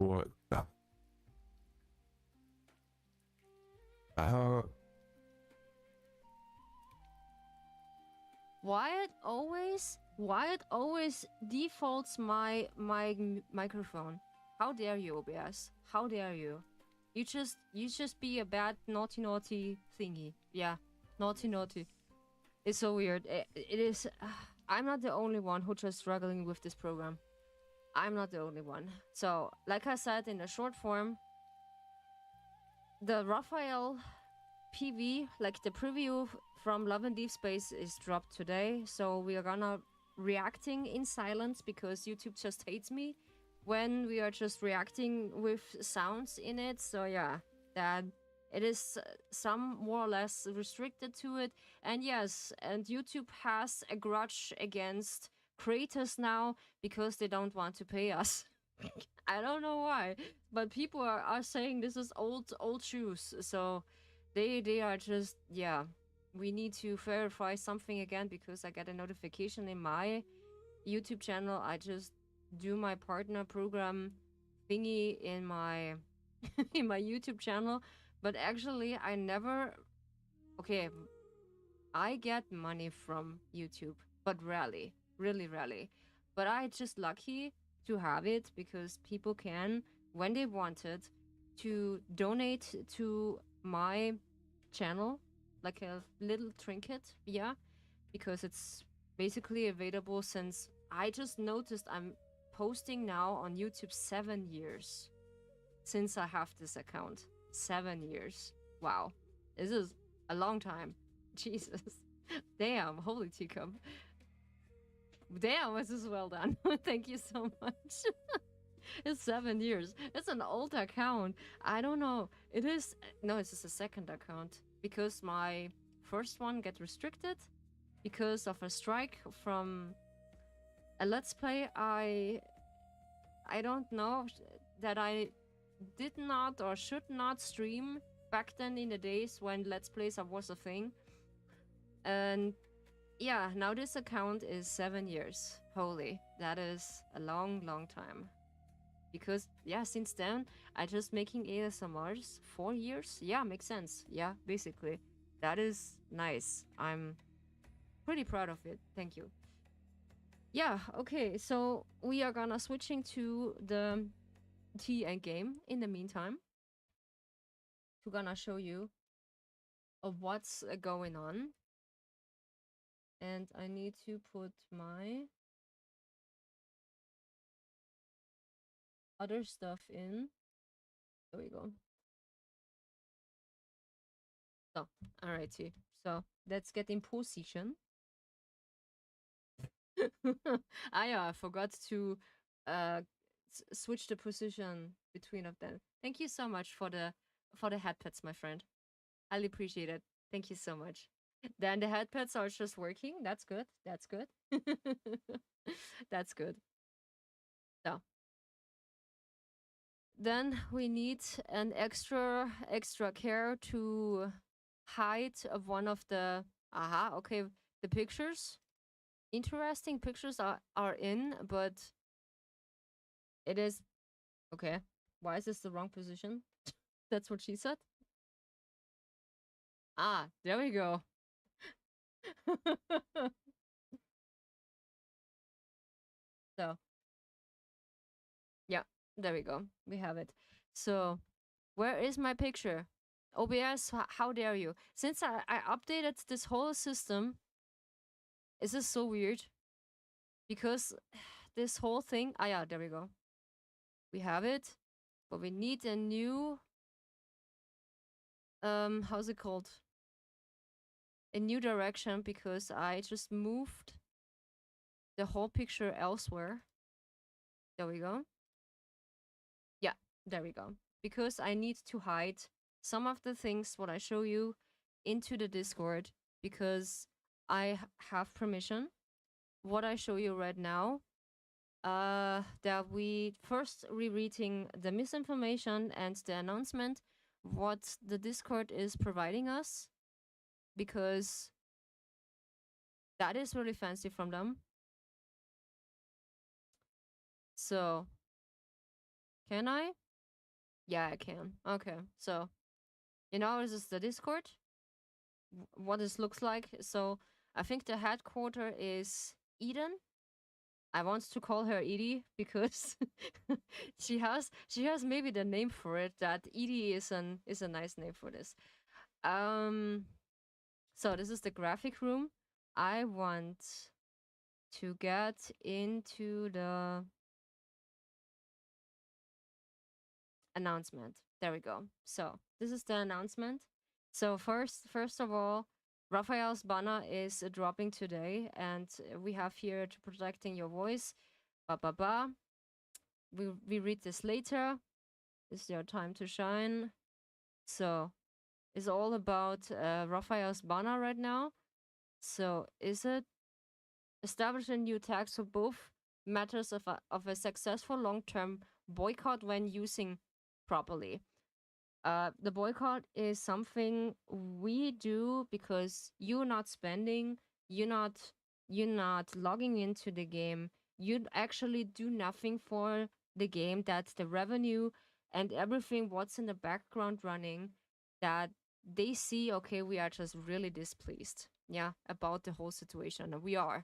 What the? Uh, Why it always defaults my microphone? How dare you, OBS? How dare you? You just be a bad naughty thingy. Yeah, naughty. It's so weird. It is. I'm not the only one who just struggling with this program. I'm not the only one. So, like I said in the short form, the Raphael PV, like the preview from Love and Deep Space, is dropped today. So we are gonna reacting in silence because YouTube just hates me when we are just reacting with sounds in it. So yeah, that it is some more or less restricted to it. And yes, and YouTube has a grudge against creators now because they don't want to pay us. I don't know why, but people are saying this is old shoes. So they are just, yeah, we need to verify something again because I get a notification in my YouTube channel. I just do my partner program thingy in my in my YouTube channel, but actually I never, okay, I get money from YouTube, but rarely, really rarely. But I just lucky to have it because people can, when they want it, to donate to my channel, like a little trinket, yeah, because it's basically available since I just noticed I'm posting now on YouTube 7 years since I have this account. 7 years. Wow. This is a long time. Jesus. Damn, holy teacup. Damn, this is well done. Thank you so much. It's 7 years. It's an old account. I don't know. It is. No, it's just a second account because my first one got restricted because of a strike from a Let's Play. I don't know that I did not or should not stream back then in the days when Let's Plays was a thing. And yeah, now this account is 7 years. Holy, that is a long time. Because yeah, since then I just making ASMRs 4 years. Yeah, makes sense. Yeah, basically. That is nice. I'm pretty proud of it. Thank you. Yeah, okay, so we are gonna switching to the tea and game in the meantime. We're gonna show you of what's going on. And I need to put my other stuff in. There we go. So, alrighty. So let's get in position. I forgot to switch the position between of them. Thank you so much for the headpads, my friend. I'll appreciate it. Thank you so much. Then the headpads are just working. That's good. That's good. That's good. So then we need an extra care to hide of one of the okay, the pictures. Interesting pictures are in, but it is okay. Why is this the wrong position? That's what she said. Ah, there we go. So yeah, there we go. We have it. So where is my picture? OBS, how dare you? Since I updated this whole system, is this so weird? Because this whole thing, yeah, there we go. We have it, but we need a new, how's it called? A new direction because I just moved the whole picture elsewhere. There we go. Yeah, there we go. Because I need to hide some of the things what I show you into the Discord because I have permission. What I show you right now, that we first rereading the misinformation and the announcement what the Discord is providing us because that is really fancy from them. So Can I? Yeah, I can. Okay, so this is the Discord. What this looks like. So I think the headquarter is Eden. I want to call her Edie because she has maybe the name for it. That Edie is a nice name for this. Um, so this is the graphic room. I want to get into the announcement. There we go. So this is the announcement. So first of all, Raphael's banner is dropping today, and we have here to protecting your voice. Ba ba ba. We read this later. Is your time to shine? So it's all about Raphael's banner right now. So is it establish a new tax for both matters of a successful long-term boycott when using properly. The boycott is something we do because you're not spending, you're not you're not logging into the game. You actually do nothing for the game. That's the revenue and everything what's in the background running that they see, okay, we are just really displeased. Yeah, about the whole situation. And we are.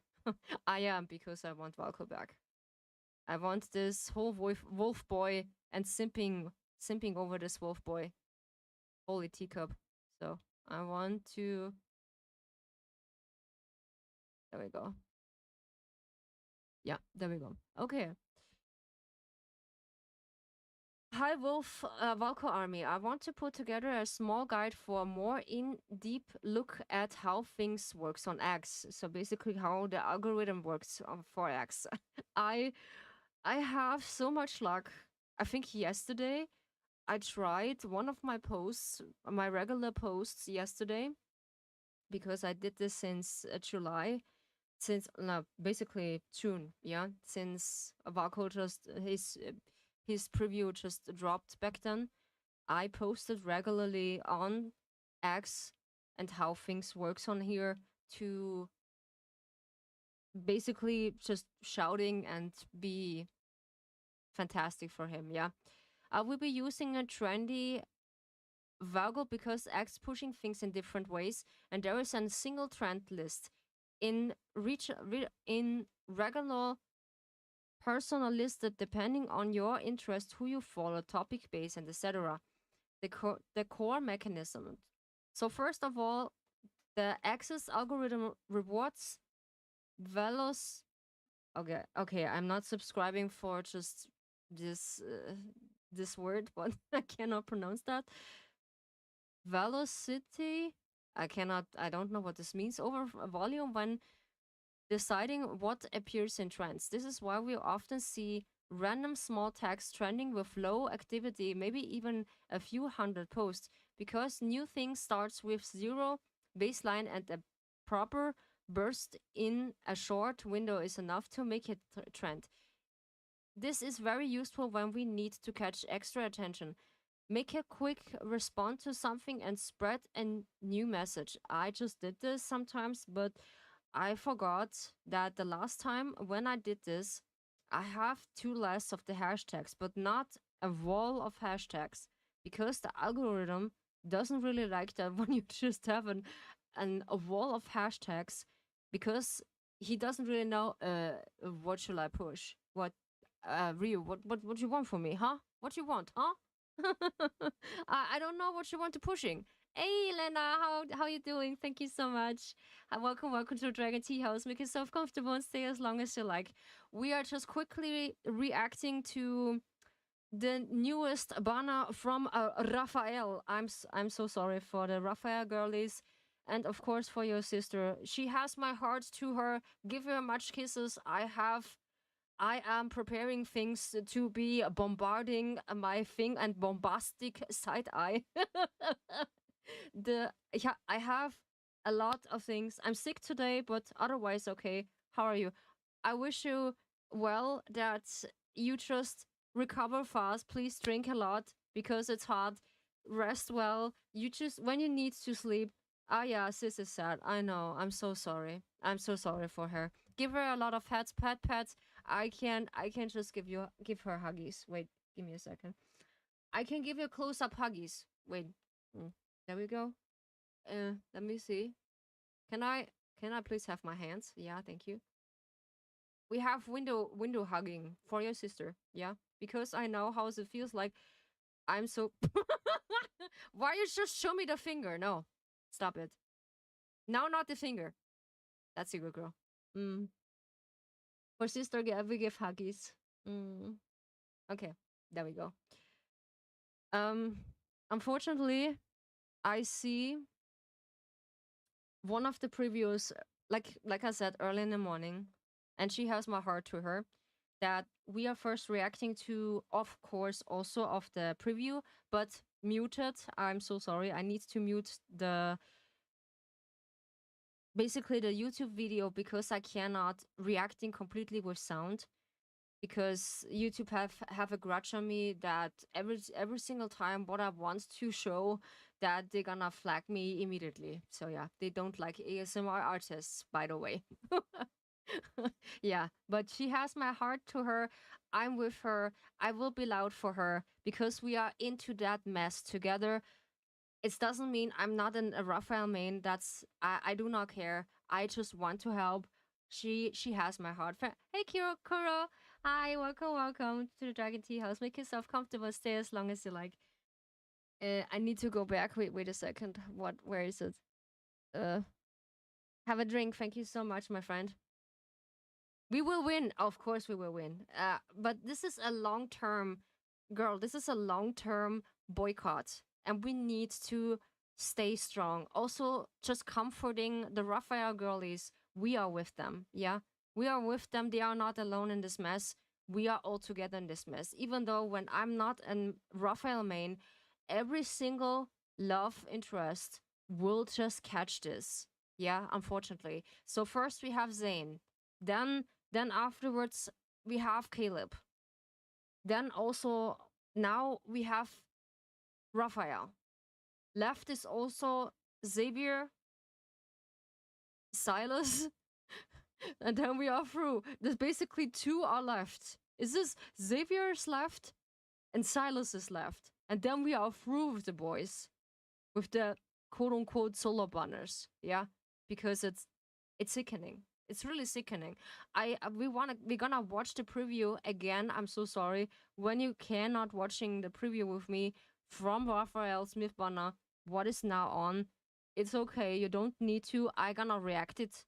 I am because I want Valko back. I want this whole wolf boy and simping over this wolf boy. Holy teacup. So I want to. There we go. Yeah, there we go. Okay. Hi Wolf Valko Army. I want to put together a small guide for a more in-deep look at how things works on X. So basically how the algorithm works for X. I I have so much luck. I think yesterday I tried one of my posts, my regular posts yesterday, because I did this since July, since no, basically June, yeah, since Valko just his preview just dropped back then. I posted regularly on X and how things works on here to basically just shouting and be fantastic for him, yeah. I will be using a trendy Vago because X pushing things in different ways, and there is a single trend list in regular personal listed depending on your interest, who you follow, topic base, and etc. The core mechanism. So first of all, the Axis algorithm rewards velos. Okay, I'm not subscribing for just this word, but I cannot pronounce that. Velocity. I don't know what this means. Over volume when deciding what appears in trends. This is why we often see random small text trending with low activity, maybe even a few hundred posts, because new thing starts with zero baseline and a proper burst in a short window is enough to make it trend. This is very useful when we need to catch extra attention. Make a quick response to something and spread a new message. I just did this sometimes, but I forgot that the last time when I did this, I have two lists of the hashtags, but not a wall of hashtags because the algorithm doesn't really like that when you just have a wall of hashtags because he doesn't really know what should I push. Ryu, what you want from me, huh? What you want, huh? I don't know what you want to pushing. Hey, Lena, how you doing? Thank you so much. Welcome to Dragon Tea House. Make yourself comfortable and stay as long as you like. We are just quickly reacting to the newest banner from Raphael. I'm so sorry for the Raphael girlies, and of course for your sister. She has my heart to her. Give her much kisses. I am preparing things to be bombarding my thing and bombastic side eye. Yeah, I have a lot of things. I'm sick today, but otherwise okay. How are you? I wish you well that you just recover fast. Please drink a lot because it's hard. Rest well. You just when you need to sleep. Ah yeah, sis is sad. I know. I'm so sorry. I'm so sorry for her. Give her a lot of pats. I can just give her huggies. Wait, Give me a second. I can give you close-up huggies. Wait. Mm, there we go. Let me see. Can I please have my hands? Yeah, thank you. We have window hugging for your sister. Yeah, because I know how it feels like. I'm so. Why you just show me the finger? No, stop it. Now, not the finger. That's a good girl. Mm. For sister, we give huggies. Mm. Okay, there we go. Um, unfortunately, I see one of the previews, like I said early in the morning, and she has my heart to her. That we are first reacting to, of course, also of the preview, but muted. I'm so sorry. I need to mute the basically the YouTube video because I cannot reacting completely with sound because YouTube have a grudge on me that every single time what I want to show that they're gonna flag me immediately. So yeah, they don't like ASMR artists, by the way. Yeah, but she has my heart to her. I'm with her. I will be loud for her because we are into that mess together. It doesn't mean I'm not a Raphael main. I do not care. I just want to help. She has my heart. Hey Kuro, hi, welcome to the Dragon Tea House. Make yourself comfortable. Stay as long as you like. I need to go back. Wait a second. Where is it? Uh, have a drink. Thank you so much, my friend. We will win. Of course, we will win. But this is a long term, girl. This is a long term boycott, and we need to stay strong. Also, just comforting the Raphael girlies. We are with them. Yeah, we are with them. They are not alone in this mess. We are all together in this mess. Even though when I'm not an Raphael main, every single love interest will just catch this. Yeah, unfortunately. So first we have Zayn. Then afterwards we have Caleb. Then also now we have Raphael. Left is also Xavier, Silas, and then we are through. There's basically two are left. Is this Xavier's left and Silas is left? And then we are through with the boys. With the quote unquote solo banners. Yeah. Because it's sickening. It's really sickening. We're gonna watch the preview again. I'm so sorry. When you cannot watching the preview with me from Raphael Smith banner, what is now on? It's okay. You don't need to. I gonna react it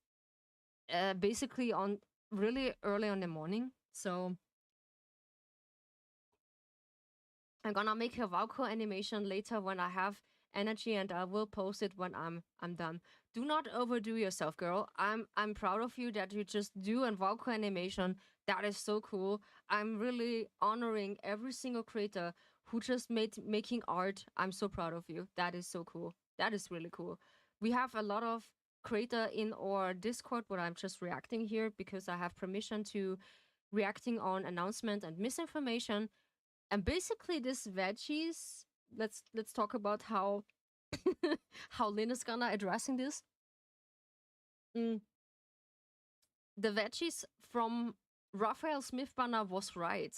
basically on really early in the morning. So I'm gonna make a Valko animation later when I have energy and I will post it when I'm done. Do not overdo yourself, girl. I'm proud of you that you just do a Valko animation. That is so cool. I'm really honoring every single creator who just making art. I'm so proud of you. That is so cool. That is really cool. We have a lot of creator in our Discord, but I'm just reacting here because I have permission to reacting on announcement and misinformation. And basically this veggies, let's talk about how how Lynn is gonna addressing this. Mm, the veggies from Raphael Smith banner was right.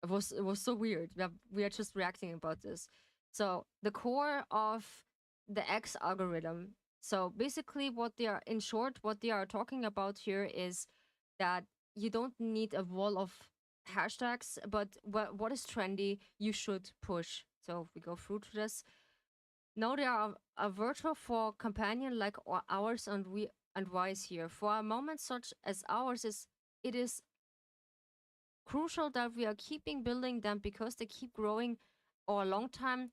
It was so weird. We are just reacting about this. So the core of the X algorithm. So basically what they are in short, what they are talking about here is that you don't need a wall of hashtags, but what is trendy, you should push. So we go through to this. Now there are a virtual for companion like ours and wise here. For a moment such as ours it is crucial that we are keeping building them because they keep growing our long time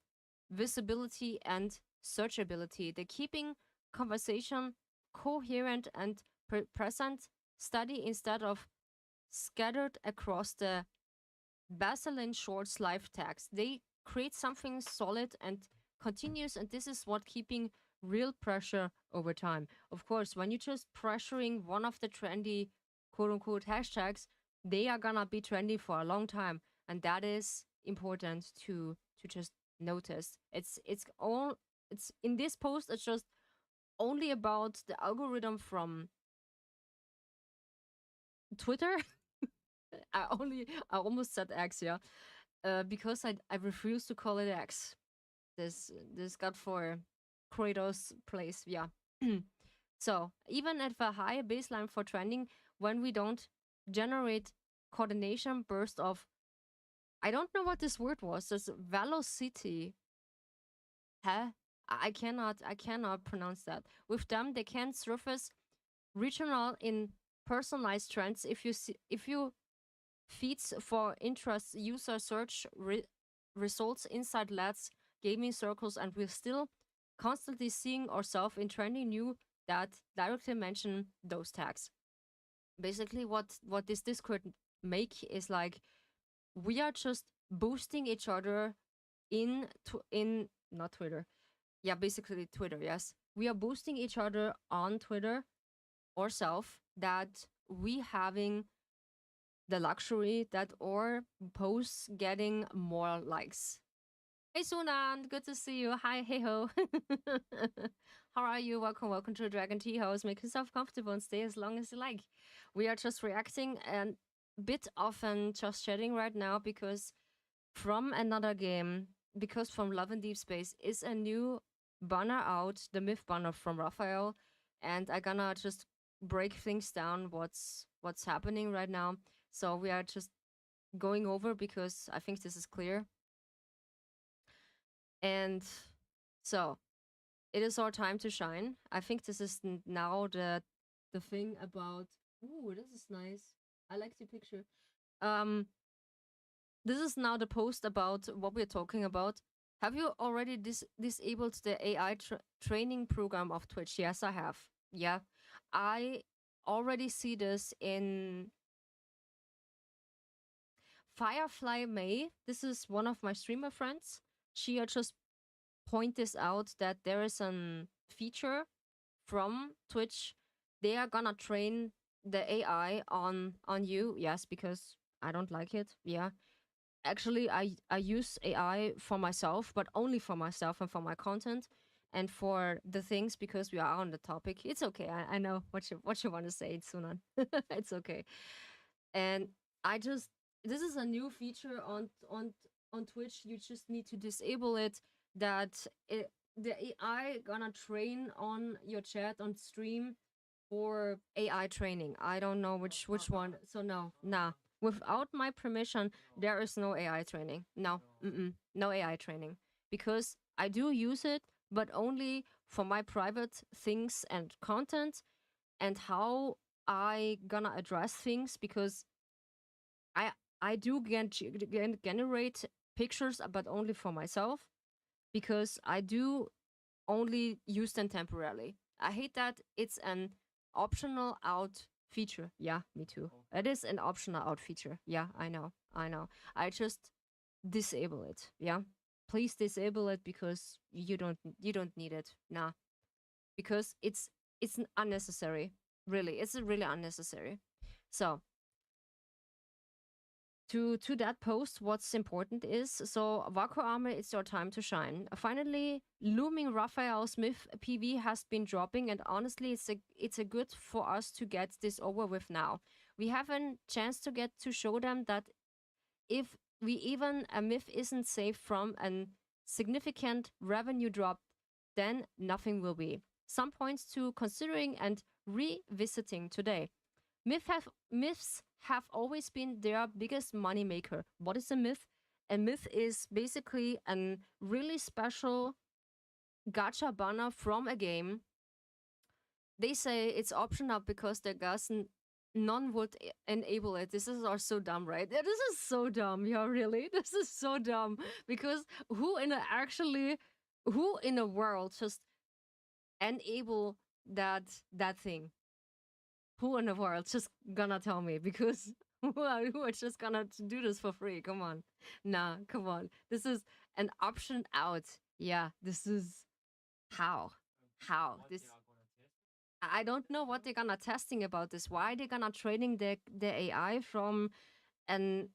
visibility and searchability. They're keeping conversation coherent and present, study instead of scattered across the Baseline Shorts live text. They create something solid and continuous, and this is what keeping real pressure over time. Of course, when you're just pressuring one of the trendy quote unquote hashtags, they are gonna be trendy for a long time. And that is important to just notice. It's in this post, it's just only about the algorithm from Twitter. I almost said X, yeah. because I refuse to call it X. This got for Kratos place, yeah. So even at the high baseline for trending, when we don't generate coordination burst of, I don't know what this word was. This velocity. Huh? I cannot pronounce that. With them, they can surface regional in personalized trends. If you feeds for interest user search results inside Let's gaming circles, and we're still constantly seeing ourselves in trending new that directly mention those tags. Basically, what this Discord make is like we are just boosting each other in not Twitter. Yeah, basically Twitter. Yes, we are boosting each other on Twitter ourselves that we having the luxury that our posts getting more likes. Hey Sunan, good to see you. Hi, hey ho. How are you? Welcome to Dragon Tea House. Make yourself comfortable and stay as long as you like. We are just reacting and bit often just chatting right now because from another game, because from Love and Deep Space is a new banner out, the myth banner from Raphael, and I gonna just break things down what's happening right now. So we are just going over because I think this is clear. And so it is our time to shine. I think this is now the thing about. Ooh, this is nice. I like the picture. Um, this is now the post about what we're talking about. Have you already disabled the AI training program of Twitch? Yes, I have. Yeah, I already see this in Firefly May. This is one of my streamer friends. She just point this out that there is a feature from Twitch. They are gonna train the AI on you. Yes, because I don't like it. Yeah. Actually, I use AI for myself, but only for myself and for my content and for the things because we are on the topic. It's okay. I know what you want to say, Sunan. It's okay. And I just this is a new feature on Twitch. You just need to disable it. That the AI gonna train on your chat on stream for AI training. I don't know which one. So no, nah. Without my permission, there is no AI training. No, no AI training because I do use it, but only for my private things and content and how I gonna address things because I I do generate pictures, but only for myself because I do only use them temporarily. I hate that it's an optional out feature. Yeah, me too. It is an optional out feature. Yeah, I know. I know. I just disable it. Yeah. Please disable it because you don't need it. Nah. Because it's unnecessary. Really. It's really unnecessary. So to that post, what's important is so Vaku Armor, it's your time to shine. Finally, looming Raphael Smith PV has been dropping, and honestly, it's a good for us to get this over with now. We have a chance to get to show them that if we even a myth isn't safe from a significant revenue drop, then nothing will be. Some points to considering and revisiting today. Myths have always been their biggest moneymaker. What is a myth? A myth is basically a really special gacha banner from a game. They say it's optional because the gas none would enable it. This is all so dumb, right? This is so dumb. Yeah, really, this is so dumb because who in the world just enable that thing? Who in the world just gonna tell me? Because who are just gonna do this for free? Come on. Nah, come on. This is an option out. Yeah, this is how? How? This I don't know what they're gonna testing about this. Why they gonna training the AI from an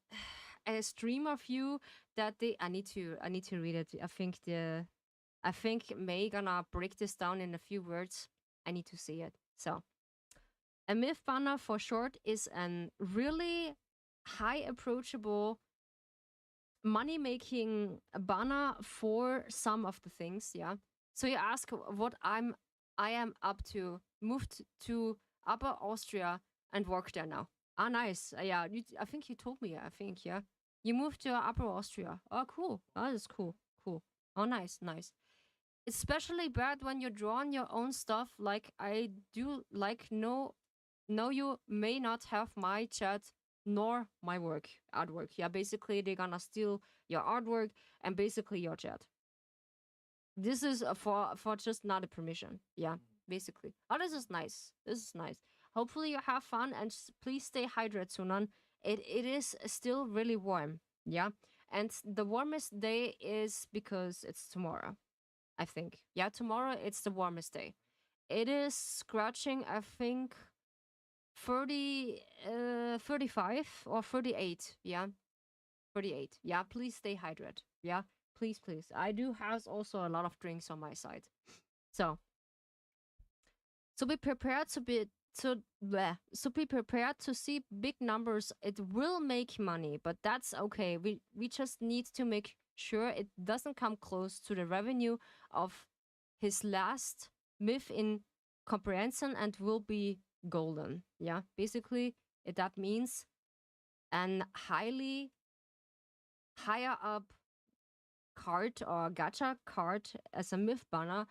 a streamer view that they I need to read it. I think May gonna break this down in a few words. I need to see it. So a myth banner for short is an really high approachable money making banner for some of the things. Yeah. So you ask what I am up to. Moved to Upper Austria and work there now. Ah, nice. Yeah, I think you told me. I think yeah, you moved to Upper Austria. Oh, cool. Oh, that's cool. Cool. Oh, nice, nice. Especially bad when you're drawing your own stuff. Like I do. Like no, you may not have my chat nor my artwork. Yeah, basically they're gonna steal your artwork and basically your chat. This is for just not a permission. Yeah, basically. Oh, this is nice. This is nice. Hopefully you have fun and please stay hydrated, Sunan. It is still really warm. Yeah, and the warmest day is because it's tomorrow. I think. Yeah, tomorrow it's the warmest day. It is scratching. I think 35 or 38. Yeah, 38. Yeah, please stay hydrated. Yeah, please, please. I do have also a lot of drinks on my side. So, so be prepared to be so be prepared to see big numbers. It will make money, but that's okay. We just need to make sure it doesn't come close to the revenue of his last myth in comprehension and will be golden. Yeah, basically that means an highly higher up card or gacha card as a myth banner.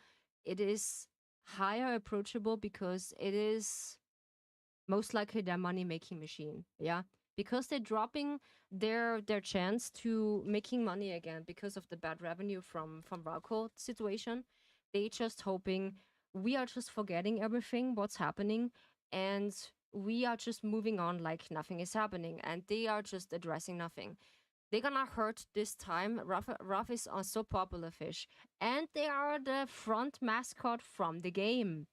It is higher approachable because it is most likely their money making machine. Yeah, because they're dropping their chance to making money again because of the bad revenue from Rauko situation. They just hoping we are just forgetting everything what's happening and we are just moving on like nothing is happening and they are just addressing nothing. They're gonna hurt this time. Ruff is a so popular fish, and they are the front mascot from the game.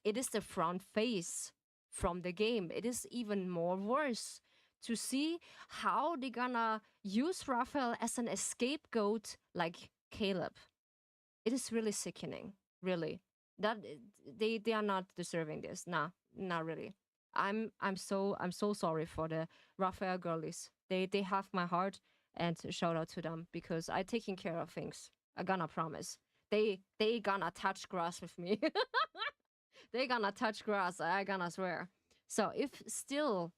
It is the front face from the game. It is even more worse to see how they're gonna use Raphael as an scapegoat like Caleb. It is really sickening, really. That they are not deserving this. Nah, not really. I'm so sorry for the Raphael girlies. They have my heart and shout out to them because I taking care of things. I gonna promise. They gonna touch grass with me. They gonna touch grass. I gonna swear. So if still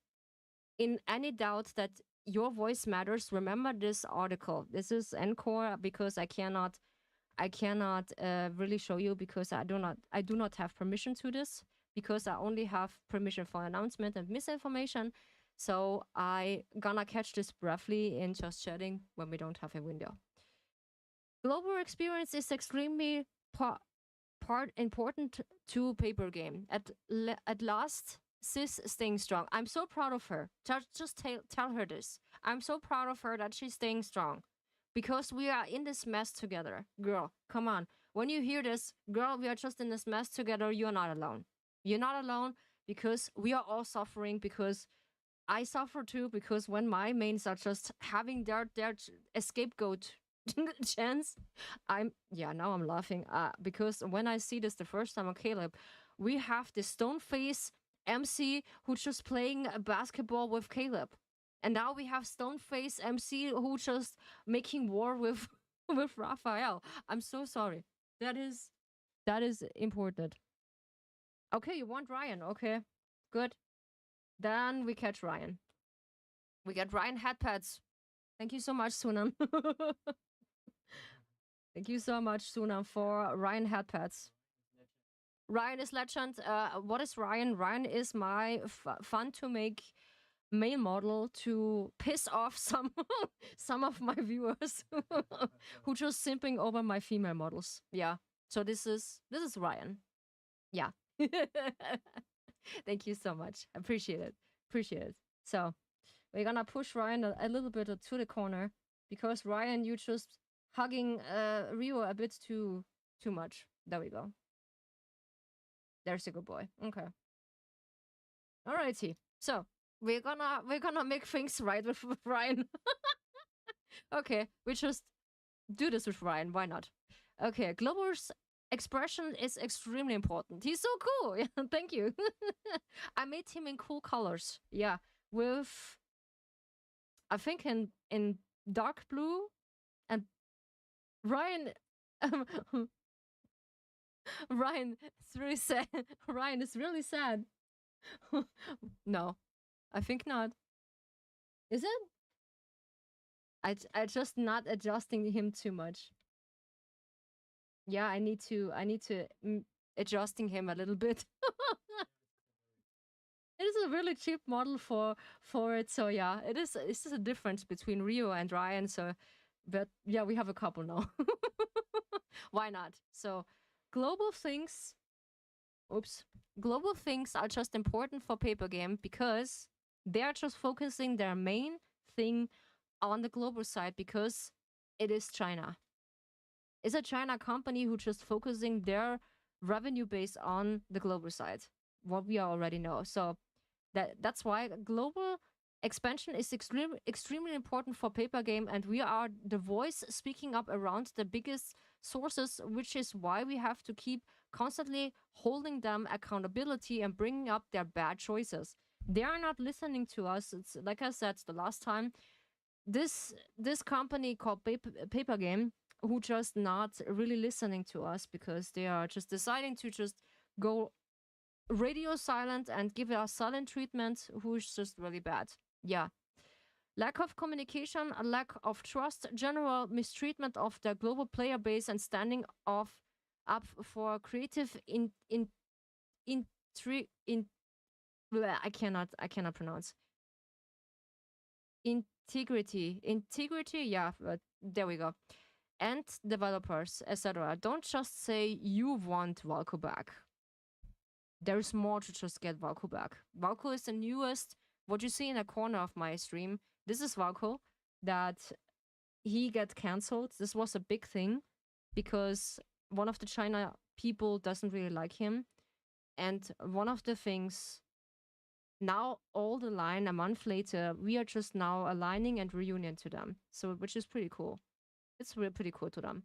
in any doubt that your voice matters, remember this article. This is encore because I cannot really show you because I do not have permission to this because I only have permission for announcement and misinformation. So I gonna catch this briefly in just chatting when we don't have a window. Global experience is extremely part important to paper game. At last, Sis staying strong. I'm so proud of her. Just tell her this. I'm so proud of her that she's staying strong because we are in this mess together. Girl, come on. When you hear this, girl, we are just in this mess together. You're not alone. You're not alone because we are all suffering because I suffer too because when my mains are just having their scapegoat chance, now I'm laughing because when I see this the first time on Caleb, we have this stone face MC who's just playing basketball with Caleb. And now we have Stoneface MC who just making war with with Raphael. I'm so sorry. That is important. Okay, you want Ryan. Okay. Good. Then we catch Ryan. We get Ryan headpads. Thank you so much, Sunam. Thank you so much, Sunam, for Ryan headpads. Ryan is legend. What is Ryan? Ryan is my fun to make male model to piss off some some of my viewers who just simping over my female models. Yeah. So this is Ryan. Yeah. Thank you so much. Appreciate it. Appreciate it. So we're gonna push Ryan a little bit to the corner because Ryan, you just hugging Rio a bit too much. There we go. There's a good boy. Okay. Alrighty. So we're gonna make things right with Ryan. Okay, we just do this with Ryan. Why not? Okay, Glober's expression is extremely important. He's so cool. Yeah, thank you. I made him in cool colors. Yeah, with I think in dark blue, and Ryan. Ryan, it's really sad. Ryan is really sad. No, I think not. Is it? I just not adjusting him too much. Yeah, I need to adjusting him a little bit. It is a really cheap model for it, so yeah, it is. It's just a difference between Rio and Ryan. So, but yeah, we have a couple now. Why not? So, global things. Oops, global things are just important for paper game because they are just focusing their main thing on the global side because it is China. It's a China company who just focusing their revenue base on the global side. What we already know. So that's why global expansion is extremely important for paper game, and we are the voice speaking up around the biggest sources, which is why we have to keep constantly holding them accountability and bringing up their bad choices. They are not listening to us. It's like I said the last time, this company called paper game, who just not really listening to us because they are just deciding to just go radio silent and give us silent treatment, who's just really bad. Yeah. Lack of communication, a lack of trust, general mistreatment of the global player base, and standing off up for creative in I cannot pronounce integrity. Yeah, but there we go. And developers, etc. Don't just say you want Valko back. There's more to just get Valko back. Valko is the newest. What you see in the corner of my stream, this is Valko. That he get cancelled. This was a big thing because one of the China people doesn't really like him. And one of the things now, all the line a month later, we are just now aligning and reunion to them. So, which is pretty cool. It's really pretty cool to them.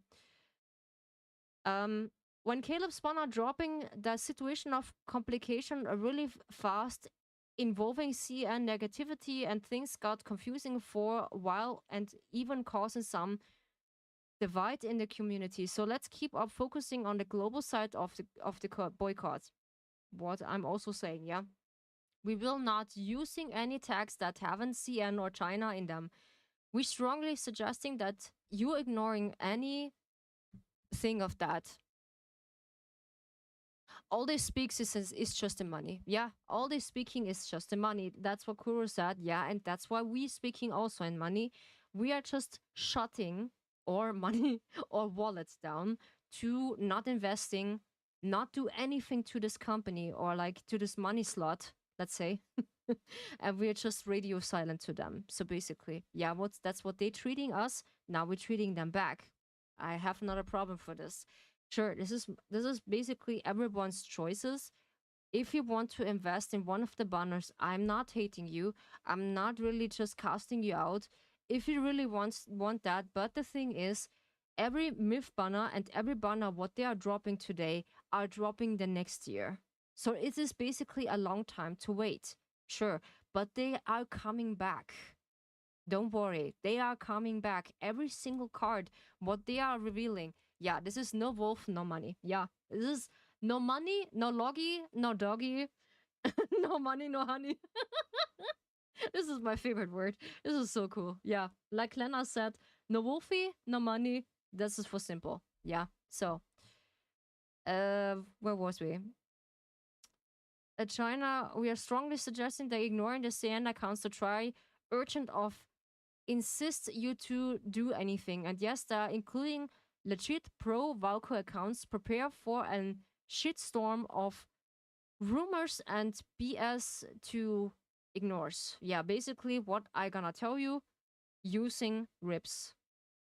When Caleb spun out dropping, the situation of complication really fast, involving CN negativity, and things got confusing for a while and even causing some divide in the community. So let's keep up focusing on the global side of the boycott. What I'm also saying, yeah. We will not using any tags that haven't CN or China in them. We strongly suggesting that you ignoring any thing of that. All they speaks is just the money. Yeah, all they speaking is just the money. That's what Kuro said. Yeah, and that's why we speaking also in money. We are just shutting our money or wallets down to not investing, not do anything to this company or like to this money slot, let's say. And we're just radio silent to them. So basically, yeah, that's what they treating us. Now we're treating them back. I have not a problem for this. Sure, this is basically everyone's choices. If you want to invest in one of the banners, I'm not hating you. I'm not really just casting you out. If you really want that, but the thing is, every myth banner and every banner what they are dropping today are dropping the next year. So it is basically a long time to wait. Sure, but they are coming back. Don't worry, they are coming back. Every single card, what they are revealing. Yeah, this is no wolf, no money. Yeah, this is no money, no loggy, no doggy, no money, no honey. This is my favorite word. This is so cool. Yeah, like Lena said, no wolfie, no money. This is for simple. Yeah. So, where was we? China, we are strongly suggesting that ignoring the CN accounts to try urgent of insist you to do anything. And yes, including legit pro Valko accounts, prepare for a shitstorm of rumors and BS to ignores. Yeah, basically what I gonna tell you, using RIPS.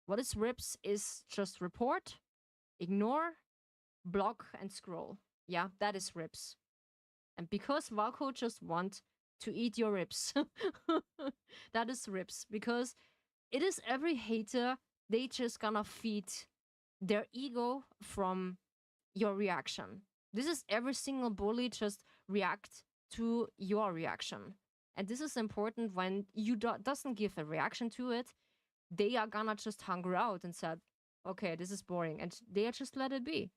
What is RIPS is just report, ignore, block, and scroll. Yeah, that is RIPS. And because Valko just want to eat your ribs, that is RIPS. Because it is every hater, they just gonna feed their ego from your reaction. This is every single bully just react to your reaction. And this is important when you doesn't give a reaction to it. they are gonna just hunger out and said, okay, this is boring, and they just let it be.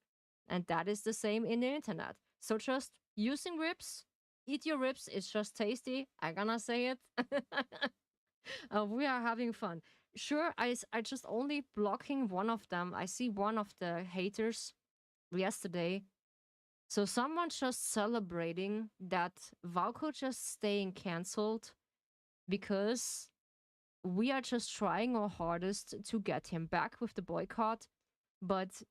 And that is the same in the internet. So just using ribs, eat your ribs. It's just tasty. I gonna say it. We are having fun. Sure, I just only blocking one of them. I see one of the haters yesterday. So someone just celebrating that Valko just staying cancelled because we are just trying our hardest to get him back with the boycott, but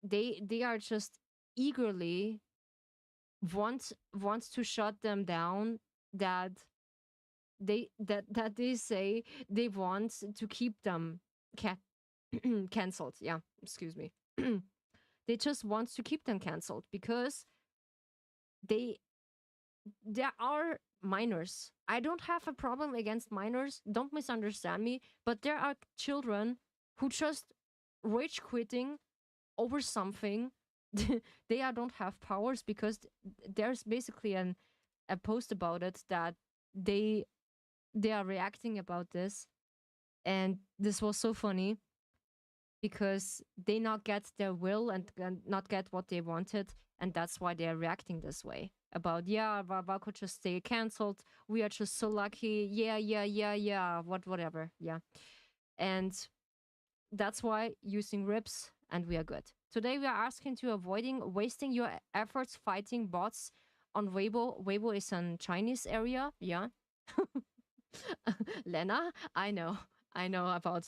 they are just eagerly wants to shut them down, that they say they want to keep them ca- cancelled. Yeah, excuse me. They just want to keep them cancelled because they there are minors. I don't have a problem against minors, don't misunderstand me, but there are children who just rage quitting over something. Don't have powers because there's basically a post about it that they they are reacting about this, and this was so funny because they not get their will and not get what they wanted, and that's why they're reacting this way about, yeah, Valko just stay cancelled, we are just so lucky, yeah, whatever, yeah. And that's why using ribs and we are good. Today we are asking to avoiding wasting your efforts fighting bots on Weibo. Weibo is an Chinese area, yeah. Lena, I know about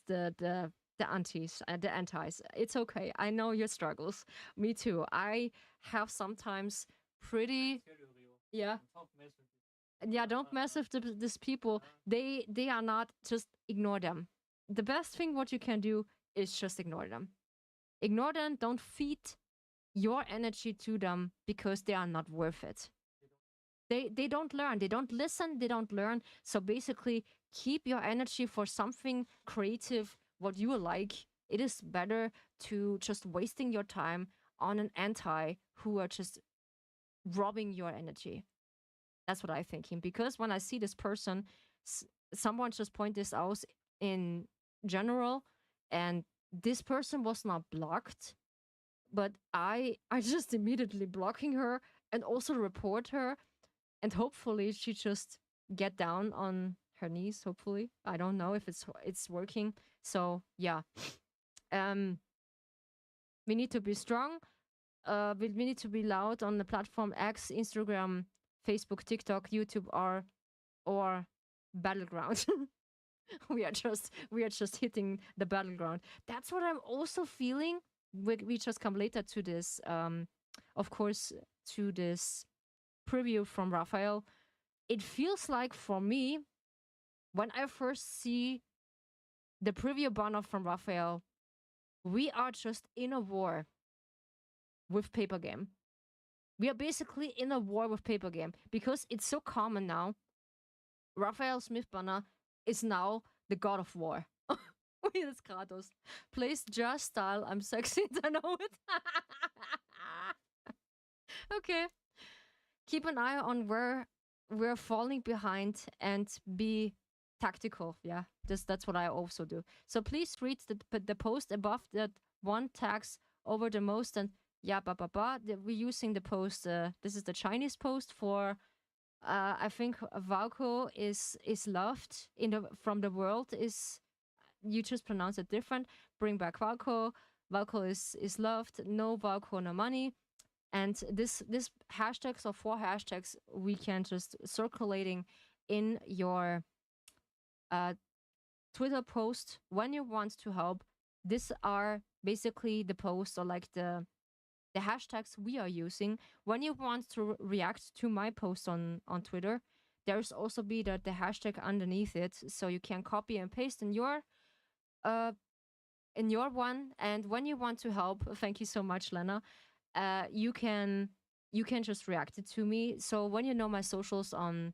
the antis and the antis. It's okay. I know your struggles. Me too. I have sometimes pretty, yeah, yeah. Don't mess with these people. They are not, just ignore them. The best thing what you can do is just ignore them. Ignore them. Don't feed your energy to them because they are not worth it. They don't learn, they don't listen, they don't learn. So basically keep your energy for something creative, what you like. It is better to just wasting your time on an anti who are just robbing your energy. That's what I'm thinking, because when I see this person, someone just point this out in general, and this person was not blocked, but I just immediately blocking her and also report her, and hopefully she just get down on her knees. Hopefully, I don't know if it's working. So yeah, um we need to be strong. We need to be loud on the platform X, Instagram, Facebook, TikTok, YouTube, or battleground. We are just hitting the battleground. That's what I'm also feeling. We just come later to this, of course, to this preview from Raphael. It feels like for me, when I first see the preview banner from Raphael, we are just in a war with paper game. We are basically in a war with paper game because it's so common now. Raphael Smith banner is now the god of war. It's Kratos. Plays just style. I'm sexy. I know it. Okay. Keep an eye on where we're falling behind and be tactical. Yeah, that's what I also do. So please read the post above that one tags over the most, and yeah, we're using the post. This is the Chinese post for. I think Valko is loved in the from the world. Is, you just pronounce it different. Bring back Valko. Valko is loved. No Valko, no money. And this hashtags or 4 hashtags we can just circulating in your uh, Twitter post when you want to help. These are basically the posts, or like the hashtags we are using when you want to react to my post on Twitter. There's also be the hashtag underneath it, so you can copy and paste uh in your one. And when you want to help, thank you so much, Lena. You can just react it to me. So when you know my socials on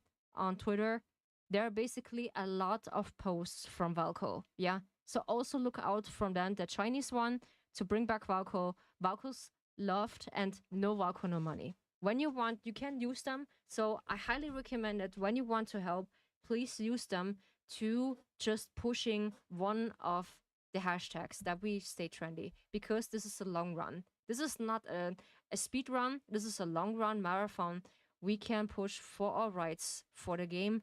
Twitter, there are basically a lot of posts from Valko. Yeah. So also look out from them. The Chinese one to bring back Valko. Valko's loved, and no Valko, no money. When you want, you can use them. So I highly recommend it when you want to help, please use them to just pushing one of the hashtags that we stay trendy, because this is a long run. This is not a speed run. This is a long run marathon. We can push for our rights for the game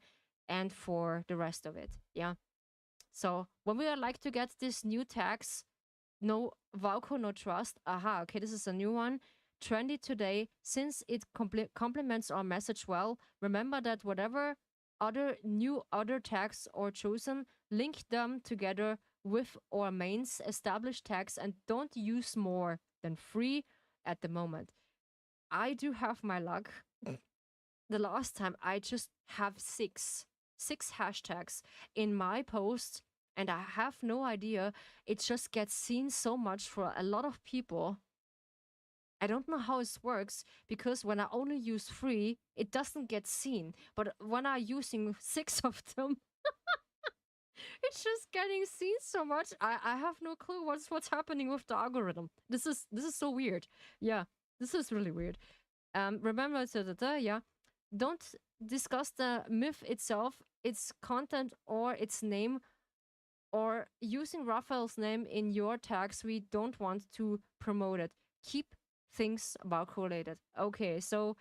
and for the rest of it. Yeah. So when we are like to get these new tags, no Valko, no trust. Aha, okay, this is a new one. Trendy today, since it complements our message well. Remember that whatever other tags are chosen, link them together with our mains established tags and don't use more than 3 at the moment. I do have my luck. The last time I just have six hashtags in my post, and I have no idea. It just gets seen so much for a lot of people. I don't know how it works, because when I only use 3, it doesn't get seen. But when I'm using 6 of them, it's just getting seen so much. I have no clue what's happening with the algorithm. This is so weird. Yeah, this is really weird. Remember, yeah. Don't discuss the myth itself, its content, or its name, or using Raphael's name in your tags. We don't want to promote it. Keep things about related. Okay, so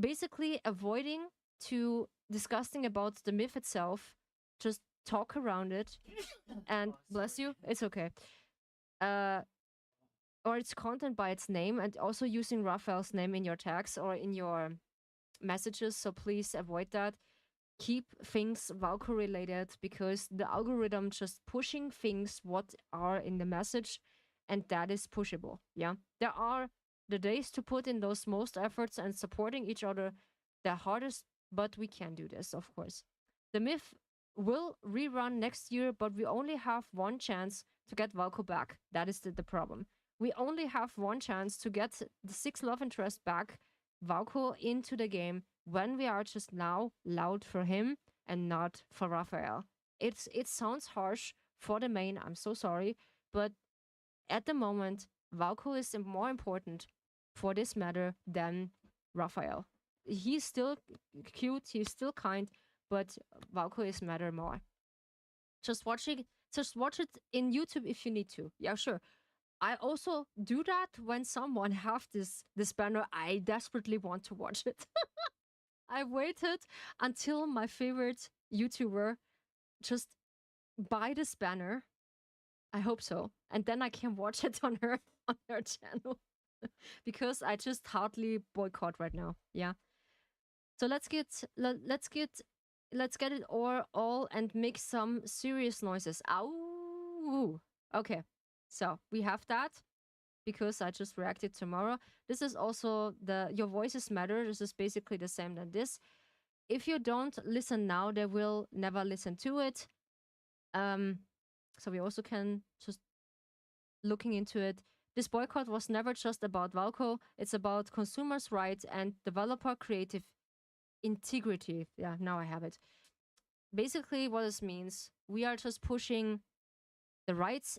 basically avoiding to discussing about the myth itself, just talk around it. And bless you, it's okay. Or its content by its name, and also using Raphael's name in your tags or in your messages. So please avoid that. Keep things Valkyrie related, because the algorithm just pushing things what are in the message, and that is pushable. Yeah, there are the days to put in those most efforts and supporting each other the hardest, but we can do this, of course. The myth will rerun next year, but we only have one chance to get Valko back. That is the problem. We only have one chance to get the 6 love interest back, Valko, into the game, when we are just now loud for him and not for Raphael. It sounds harsh for the main, I'm so sorry, but at the moment, Valko is more important for this matter than Raphael. He's still cute, he's still kind, but Valko is matter more. Just watch it in YouTube if you need to. Yeah, sure. I also do that when someone have this banner. I desperately want to watch it. I waited until my favorite YouTuber just buy this banner. I hope so, and then I can watch it on her channel. Because I just hardly boycott right now. Yeah. So let's get it all and make some serious noises. Ow. Okay. So we have that, because I just reacted tomorrow. This is also your voices matter. This is basically the same than this. If you don't listen now, they will never listen to it. So we also can just looking into it. This boycott was never just about Valko. It's about consumers' rights and developer creative integrity. Yeah, now I have it. Basically, what this means, we are just pushing the rights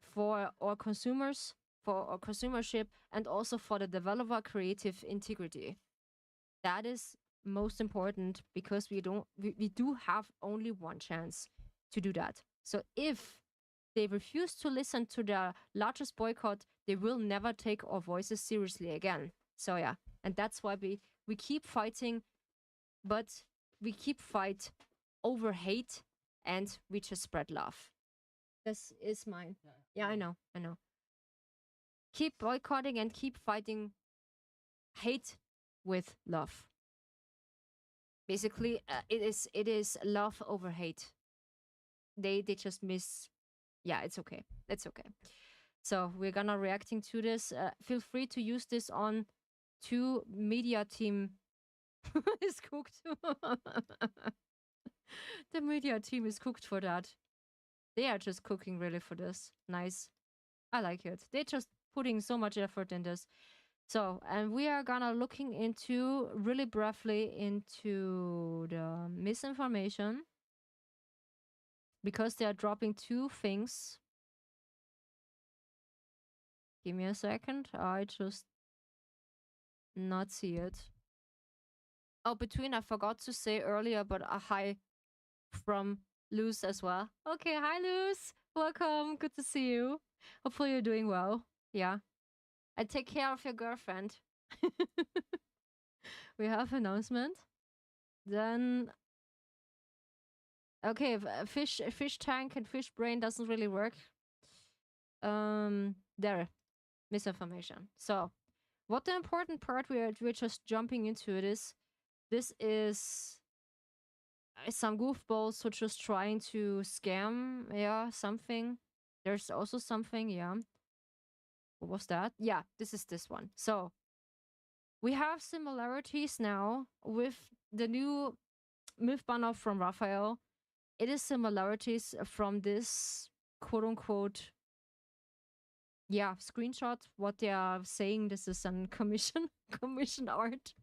for our consumers, for our consumership, and also for the developer creative integrity. That is most important, because we do have only one chance to do that. So if they refuse to listen to the largest boycott, they will never take our voices seriously again. So yeah, and that's why we keep fighting, but we keep fight over hate, and we just spread love. This is mine. Yeah, I know. Keep boycotting and keep fighting hate with love. Basically, it is love over hate. They just miss. Yeah, it's okay. It's okay. So we're gonna reacting to this. Feel free to use this on two media team is cooked. The media team is cooked for that. They are just cooking really for this. Nice. I like it. They're just putting so much effort in this. So, and we are gonna looking into really briefly into the misinformation, because they are dropping two things. Give me a second. I just not see it. Oh, between I forgot to say earlier, but a hi from Luz as well. Okay, hi Luz. Welcome. Good to see you. Hopefully you're doing well. Yeah. And take care of your girlfriend. We have announcement. Then okay, fish tank and fish brain doesn't really work. There, misinformation. So, what the important part we're just jumping into it is this is some goofballs who just trying to scam, yeah, something. There's also something, yeah. What was that? Yeah, this is this one. So we have similarities now with the new myth banner from Raphael. It is similarities from this quote unquote, yeah, screenshot. What they are saying, this is an commission art,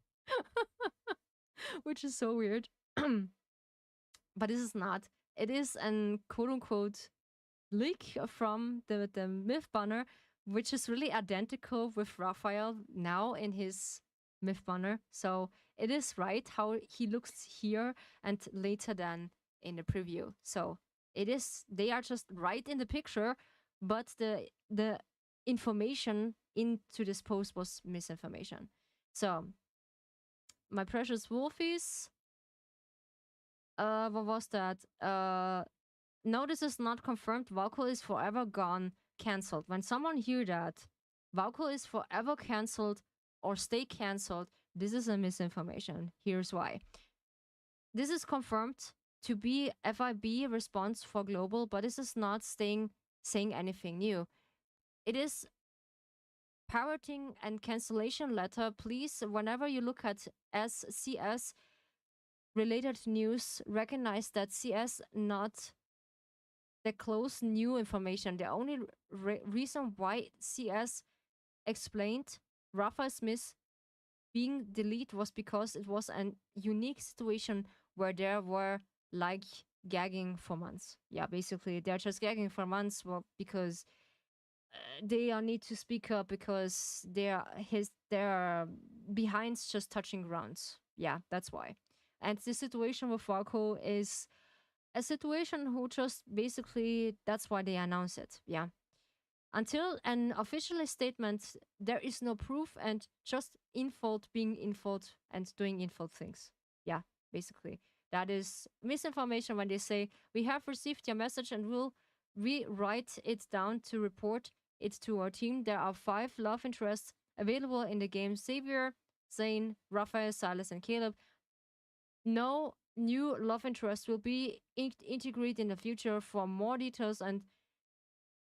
which is so weird. But this is not. It is an quote unquote leak from the myth banner, which is really identical with Raphael now in his myth banner. So it is right how he looks here and later than in the preview. So it is, they are just right in the picture, but the information into this post was misinformation. So my precious wolfies, what was that? No, this is not confirmed. Valko is forever gone, cancelled. When someone hear that, Valko is forever cancelled or stay cancelled, this is a misinformation. Here's why. This is confirmed to be FIB response for global, but this is not saying anything new. It is parroting and cancellation letter. Please, whenever you look at SCS related news, recognize that CS not the close new information. The only reason why CS explained Rafa Smith being deleted was because it was a unique situation where there were like gagging for months. Yeah, basically they're just gagging for months because they need to speak up because they're behinds just touching grounds. Yeah, that's why. And the situation with Valko is a situation who just basically, that's why they announce it. Yeah. Until an official statement, there is no proof and just infault being infault and doing infault things. Yeah, basically. That is misinformation when they say, we have received your message and we'll rewrite it down to report it to our team. There are 5 love interests available in the game: Xavier, Zane, Raphael, Silas, and Caleb. No new love interest will be integrated in the future. For more details and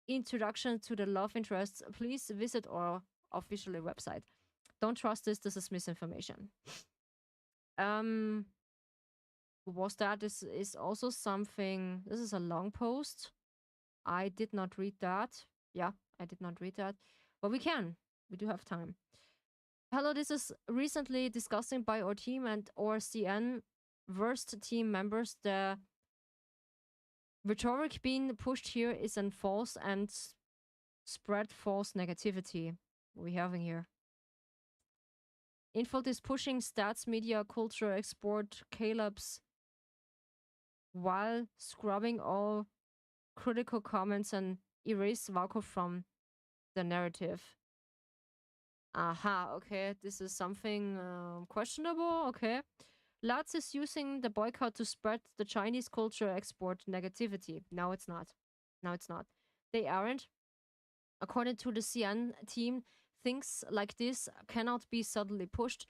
introduction to the love interests, please visit our official website. Don't trust this. This is misinformation. Was that? This is also something. This is a long post. I did not read that. Yeah, I did not read that. But we can. We do have time. Hello, this is recently discussing by our team and our CN worst team members. The rhetoric being pushed here is an false and spread false negativity we having here. Info is pushing stats, media, culture, export, Caleb's while scrubbing all critical comments and erase Valko from the narrative. Aha, okay, this is something questionable, okay. Lats is using the boycott to spread the Chinese culture export negativity. No, it's not. No, it's not. They aren't. According to the CN team, things like this cannot be subtly pushed.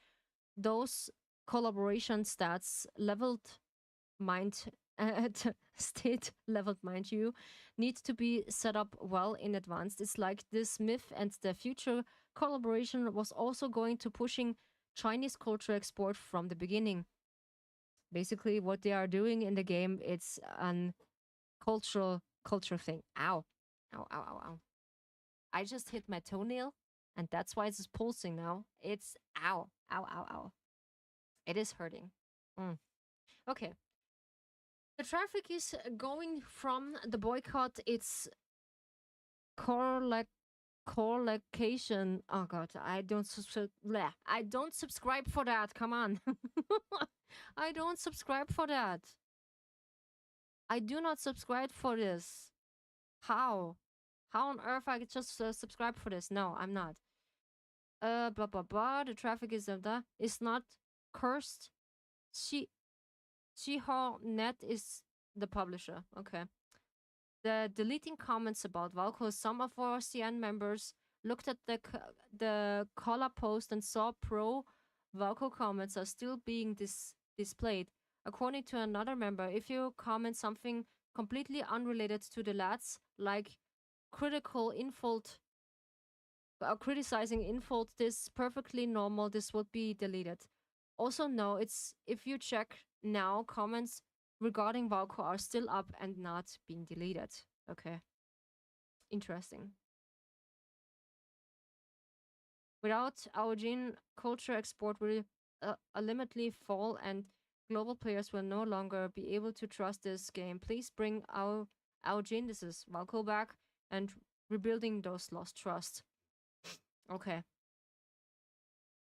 Those collaboration stats leveled mind at state leveled, mind you, need to be set up well in advance. It's like this myth and the future collaboration was also going to pushing Chinese culture export from the beginning. Basically, what they are doing in the game, it's an culture thing. Ow. Ow, ow, ow, ow. I just hit my toenail, and that's why it's pulsing now. It's ow, ow, ow, ow. It is hurting. Okay. The traffic is going from the boycott. It's correlation. Oh god, I don't subscribe for that. Come on. I don't subscribe for that. I do not subscribe for this. How? How on earth I could just subscribe for this? No, I'm not. Blah blah blah. The traffic is not cursed. She Net is the publisher. Okay. The deleting comments about Valko. Some of our CN members looked at the collar post and saw pro Valko comments are still being displayed. According to another member, if you comment something completely unrelated to the lads, like critical insult, criticizing insult, this perfectly normal. This would be deleted. Also, no, it's if you check now, comments regarding Valko are still up and not being deleted. Okay, interesting. Without our gene, culture export will ultimately fall, and global players will no longer be able to trust this game. Please bring our gene. This is Valko back and rebuilding those lost trust. Okay.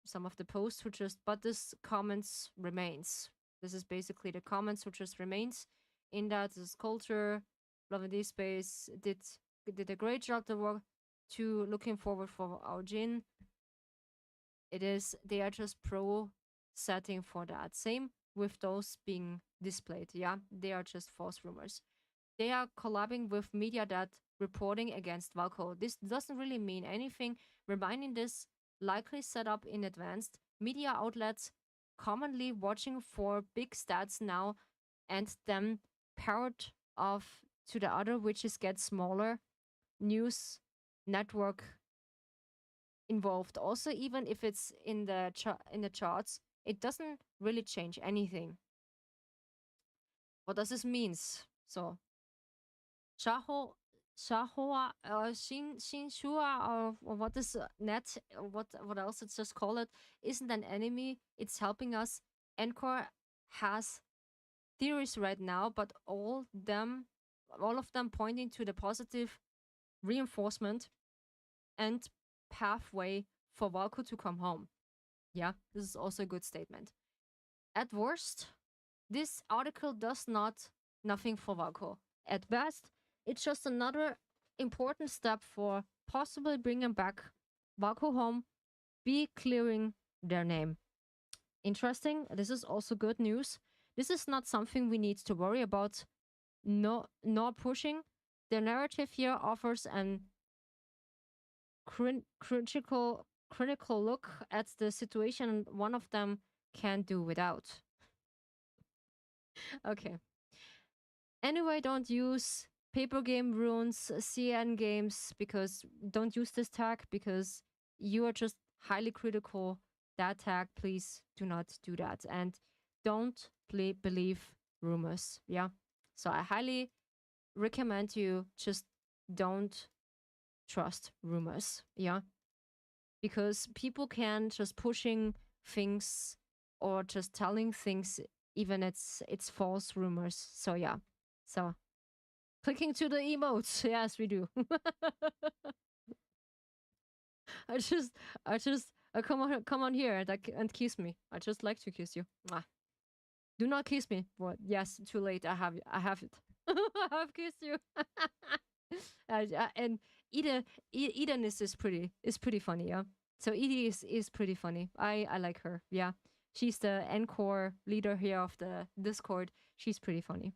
Some of the posts were just, but this comments remains. This is basically the comments which just remains. In that this culture, Love and D Space did a great job to work to looking forward for our Jin. They are just pro setting for that. Same with those being displayed. Yeah, they are just false rumors. They are collabing with media that reporting against Valko. This doesn't really mean anything. Reminding this likely set up in advance. Media outlets commonly watching for big stats now and then paired off to the other, which is get smaller news network involved. Also, even if it's in the charts, it doesn't really change anything. What does this means? So, Shaho Shahua, Shinshua, or what is net, what else it's just call it, isn't an enemy. It's helping us. Encore has theories right now, but all of them pointing to the positive reinforcement and pathway for Valko to come home. Yeah, this is also a good statement. At worst, this article does nothing for Valko. At best, it's just another important step for possibly bringing back Valko home, be clearing their name. Interesting. This is also good news. This is not something we need to worry about. No, nor pushing. The narrative here offers an critical look at the situation one of them can't do without. Okay. Anyway, don't use paper game runes, CN games, because don't use this tag because you are just highly critical. That tag, please do not do that. And don't believe rumors. Yeah. So I highly recommend you just don't trust rumors. Yeah. Because people can just pushing things or just telling things even it's false rumors. So yeah. So clicking to the emotes. Yes, we do. I just come on here and kiss me. I just like to kiss you. Mwah. Do not kiss me. What? Yes, too late. I have it. I have kissed you. And Eden is pretty funny. Yeah. So Edie is pretty funny. I like her. Yeah. She's the encore leader here of the Discord. She's pretty funny.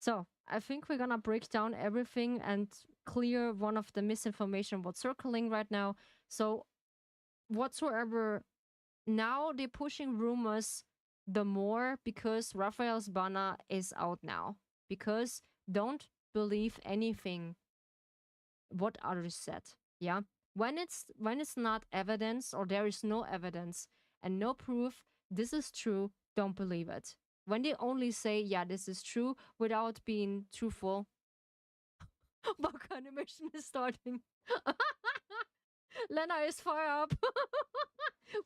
So I think we're gonna break down everything and clear one of the misinformation what's circling right now. So whatsoever, now they're pushing rumors the more because Raphael's banner is out now. Because don't believe anything what others said. Yeah. When it's not evidence or there is no evidence and no proof this is true, don't believe it. When they only say, yeah, this is true without being truthful, bug animation is starting. Lena is far up.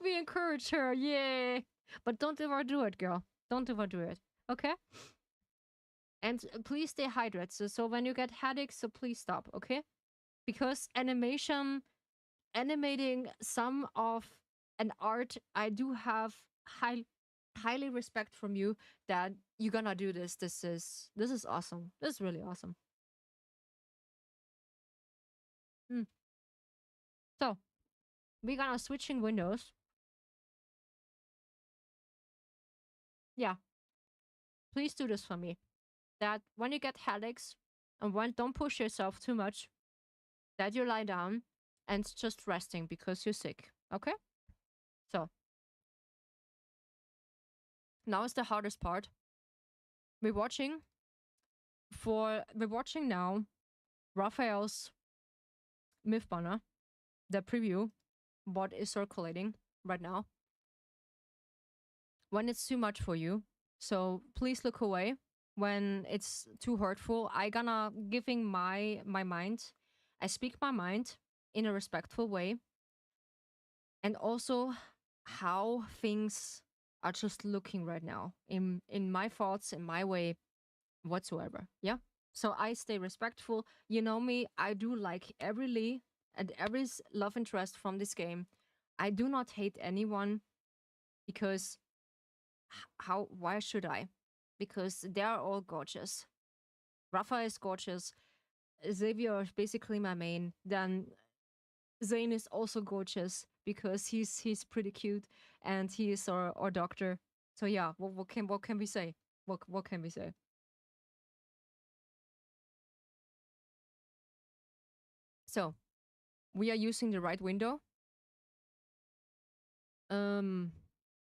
We encourage her, yay! But don't ever do it, girl. Don't ever do it, okay? And please stay hydrated. So when you get headaches, so please stop, okay? Because animating some of an art, I do have high highly respect from you that you're gonna do this. This is awesome. This is really awesome. Mm. So we're gonna switching windows. Yeah, please do this for me. That when you get headaches and when don't push yourself too much, that you lie down and just resting because you're sick. Okay? So now is the hardest part. We're watching we're watching now Raphael's myth banner, the preview, what is circulating right now. When it's too much for you, so please look away when it's too hurtful. I gonna giving my mind. I speak my mind in a respectful way, and also how things are just looking right now in my thoughts, in my way whatsoever. Yeah. So I stay respectful. You know me, I do like every Lee and every love interest from this game. I do not hate anyone because how why should I? Because they are all gorgeous. Rafa is gorgeous. Xavier is basically my main. Then Zane is also gorgeous because he's pretty cute and he is our doctor. So yeah, what can we say? What can we say? So we are using the right window um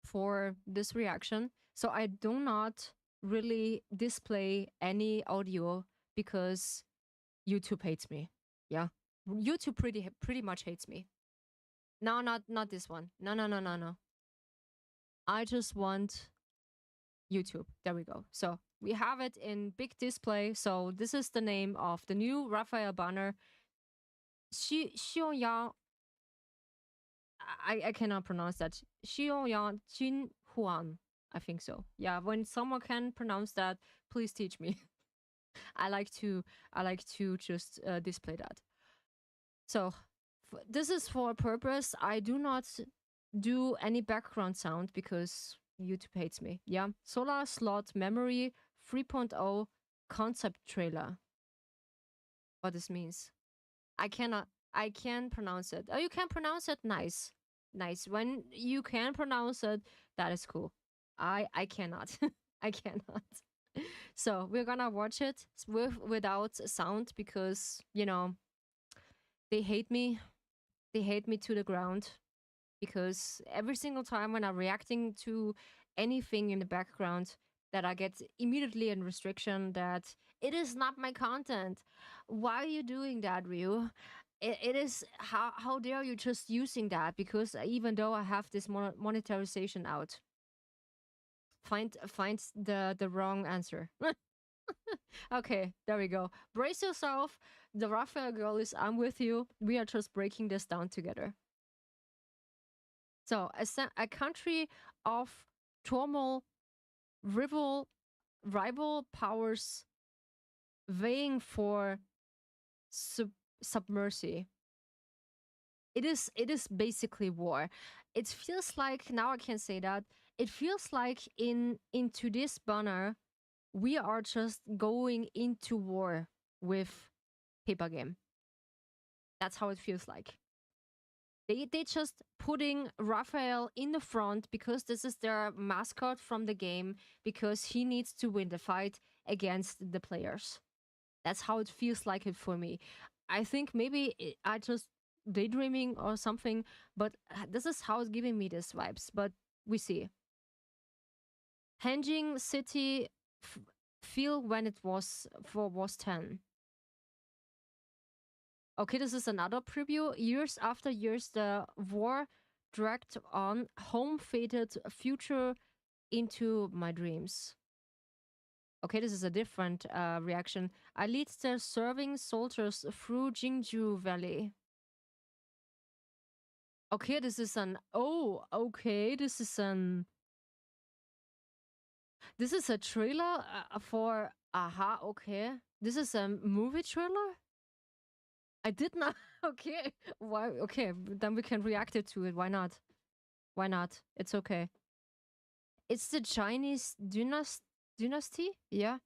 for this reaction. So I do not really display any audio because YouTube hates me. Yeah. YouTube pretty much hates me. No, not this one. No, no, no, no, no. I just want YouTube. There we go. So we have it in big display. So this is the name of the new Raphael banner. Xionyang. I cannot pronounce that. Xionyang Jin Huan. I think so. Yeah, when someone can pronounce that, please teach me. I like to just display that. So this is for a purpose. I do not do any background sound because YouTube hates me. Yeah. Solar Slot Memory 3.0 concept trailer. What this means. I cannot I can pronounce it. Oh, you can pronounce it? Nice. Nice. When you can pronounce it, that is cool. I cannot. I cannot. So we're gonna watch it without sound because, they hate me. They hate me to the ground because every single time when I'm reacting to anything in the background, that I get immediately in restriction that it is not my content. Why are you doing that, Ryu? It is how dare you just using that because even though I have this monetization out, find the wrong answer. Okay, there we go. Brace yourself. The Raphael girl is I'm with you. We are just breaking this down together. So, a country of turmoil, rival powers vying for submercy. It is basically war. It feels like now I can say that it feels like into this banner we are just going into war with paper game. That's how it feels like. They just putting Raphael in the front because this is their mascot from the game because he needs to win the fight against the players. That's how it feels like it for me. I think maybe I just daydreaming or something, but this is how it's giving me these vibes. But we see. Hanjing City feel when it was 10. Okay, this is another preview. Years after years, the war dragged on. Home faded future into my dreams. Okay, this is a different reaction. I lead the serving soldiers through Jingju Valley. Okay, this is an. Oh, okay, this is an. This is a trailer for. Aha, okay. This is a movie trailer? I did not. Okay. Why? Okay, then we can react it to it. Why not? Why not? It's okay. It's the Chinese dynasty. Yeah,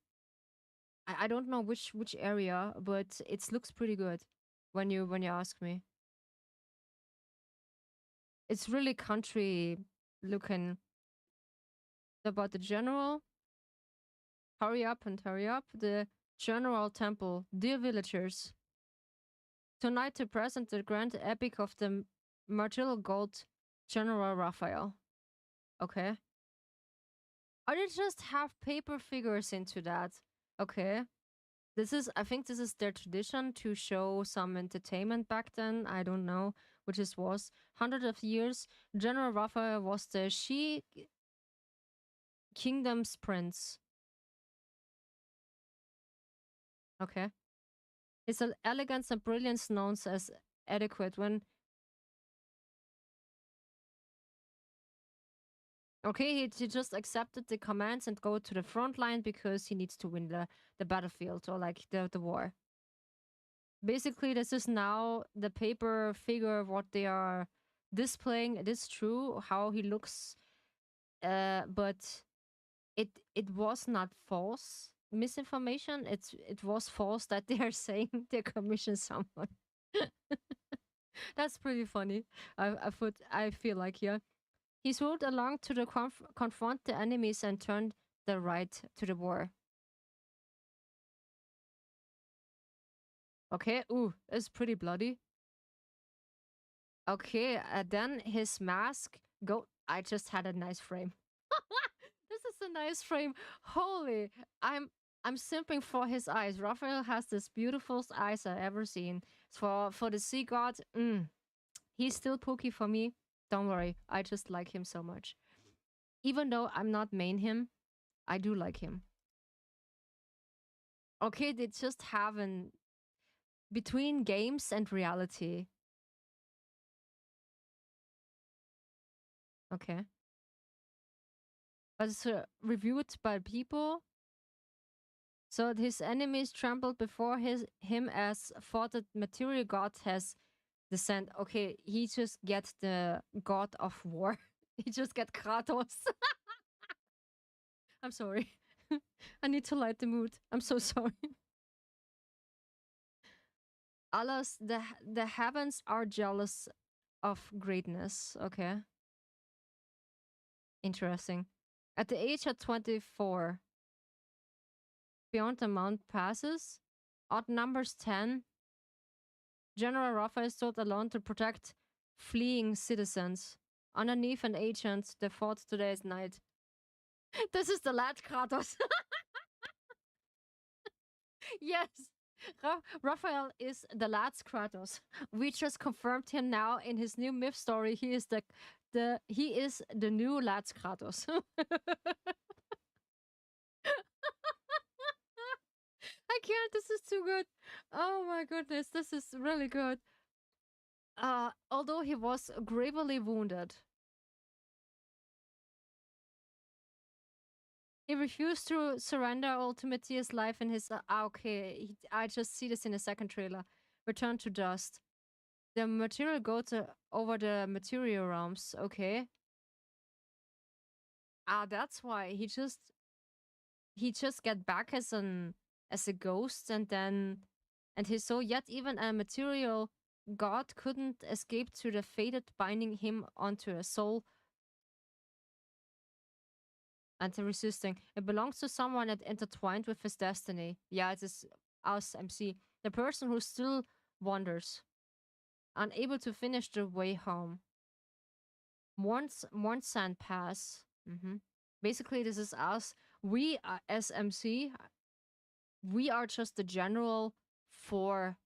I don't know which area, but it looks pretty good when you ask me. It's really country looking. About the general, hurry up and hurry up. The general temple, dear villagers, tonight to present the grand epic of the martial god General Raphael. Okay. Or they just have paper figures into that. Okay. I think this is their tradition to show some entertainment back then. I don't know, which it was. Hundreds of years, General Raphael was the Shi Kingdom's prince. Okay. His elegance and brilliance known as adequate when okay, he just accepted the commands and go to the front line because he needs to win the battlefield or like the war. Basically, this is now the paper figure of what they are displaying. It is true how he looks, but it was not false misinformation. It was false that they are saying they commissioned someone. That's pretty funny. I feel like yeah. He rode along to confront the enemies and turned the right to the war. Okay, ooh, it's pretty bloody. Okay, then his mask go. I just had a nice frame. This is a nice frame. Holy, I'm I'm simping for his eyes. Raphael has this beautiful eyes I've ever seen. For the sea god, he's still pokey for me. Don't worry, I just like him so much. Even though I'm not main him, I do like him. Okay, they just have an between games and reality. Okay. But it's reviewed by people. So his enemies trembled before him as thought that material god has descent. Okay, he just gets the god of war. He just get Kratos. I'm sorry. I need to light the mood. I'm so sorry. Alas, the heavens are jealous of greatness. Okay. Interesting. At the age of 24, beyond the mount passes, odd numbers 10, General Raphael stood alone to protect fleeing citizens. Underneath an agent, they fought today's night. This is the lad Kratos. Yes. Raphael is the lad's Kratos. We just confirmed him now in his new myth story. He is the new lad's Kratos. I can't. This is too good. Oh my goodness, this is really good. Although he was gravely wounded, he refused to surrender ultimately his life and his. Okay, I just see this in the second trailer. Return to dust. The material goes over the material realms. Okay. That's why he just get back as a ghost and he saw yet even a material god couldn't escape to the fated binding him onto a soul and resisting. It belongs to someone that intertwined with his destiny. Yeah, it is us, MC. The person who still wanders, unable to finish the way home. Mourns and pass. Basically, this is us. We, as MC, we are just the general for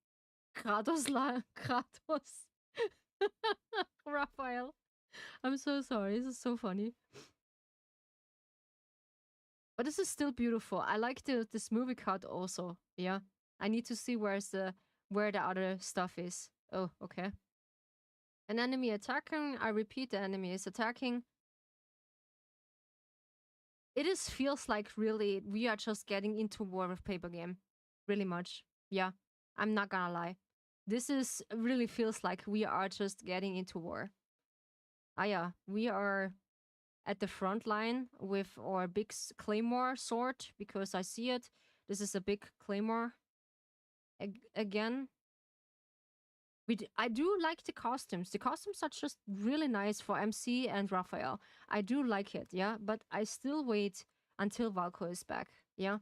Kratos. Kratos. Raphael. I'm so sorry. This is so funny. But this is still beautiful. I like this movie cut also. Yeah. I need to see where the other stuff is. Oh, okay. An enemy attacking. I repeat, the enemy is attacking. It is feels like really we are just getting into war with paper game. Really much. Yeah. I'm not gonna lie. This is really feels like we are just getting into war. Ah yeah, we are at the front line with our big claymore sword, because I see it. This is a big claymore. Again, I do like the costumes. The costumes are just really nice for MC and Raphael. I do like it, yeah. But I still wait until Valko is back, yeah.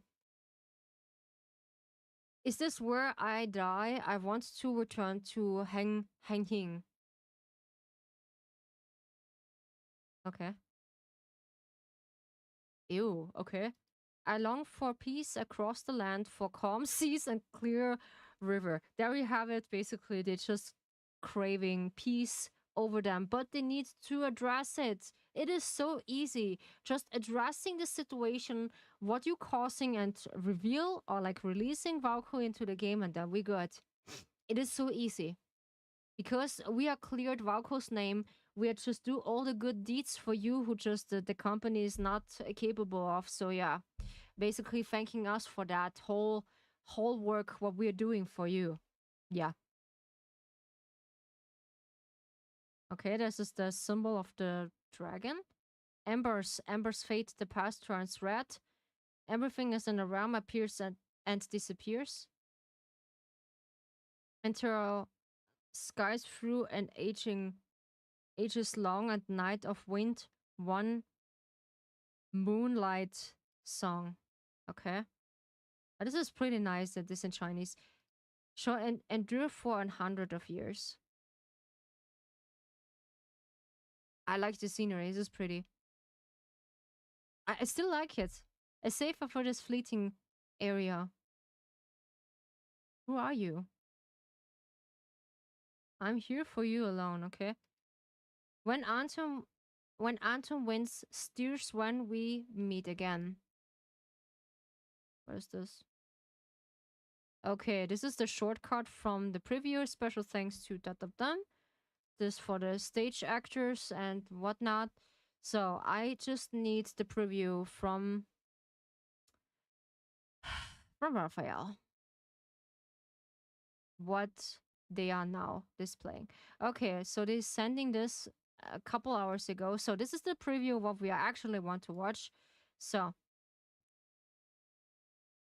Is this where I die? I want to return to Hanging. Okay. Ew, okay. I long for peace across the land, for calm seas and clear river. There you have it. Basically, they're just craving peace over them, but they need to address it. It is so easy. Just addressing the situation, what you're causing, and reveal or like releasing Valkyrie into the game, and then we good. It is so easy. Because we are cleared Valko's name, we are just do all the good deeds for you who just the company is not capable of. So yeah, basically thanking us for that whole work what we are doing for you. Yeah. Okay, this is the symbol of the dragon. Ember's fate, the past turns red. Everything is in the realm appears and disappears. Enter skies through an ages long and night of wind, one moonlight song. Okay. This is pretty nice that this in Chinese. Shall endure for 100 of years. I like the scenery. This is pretty. I still like it. A safer for this fleeting area. Who are you? I'm here for you alone, okay? When Anton when Anton wins, steers when we meet again. What is this? Okay, this is the shortcut from the preview. Special thanks to Dum. This for the stage actors and whatnot. So I just need the preview from Raphael. What they are now displaying. Okay, so they're sending this a couple hours ago. So this is the preview of what we actually want to watch. So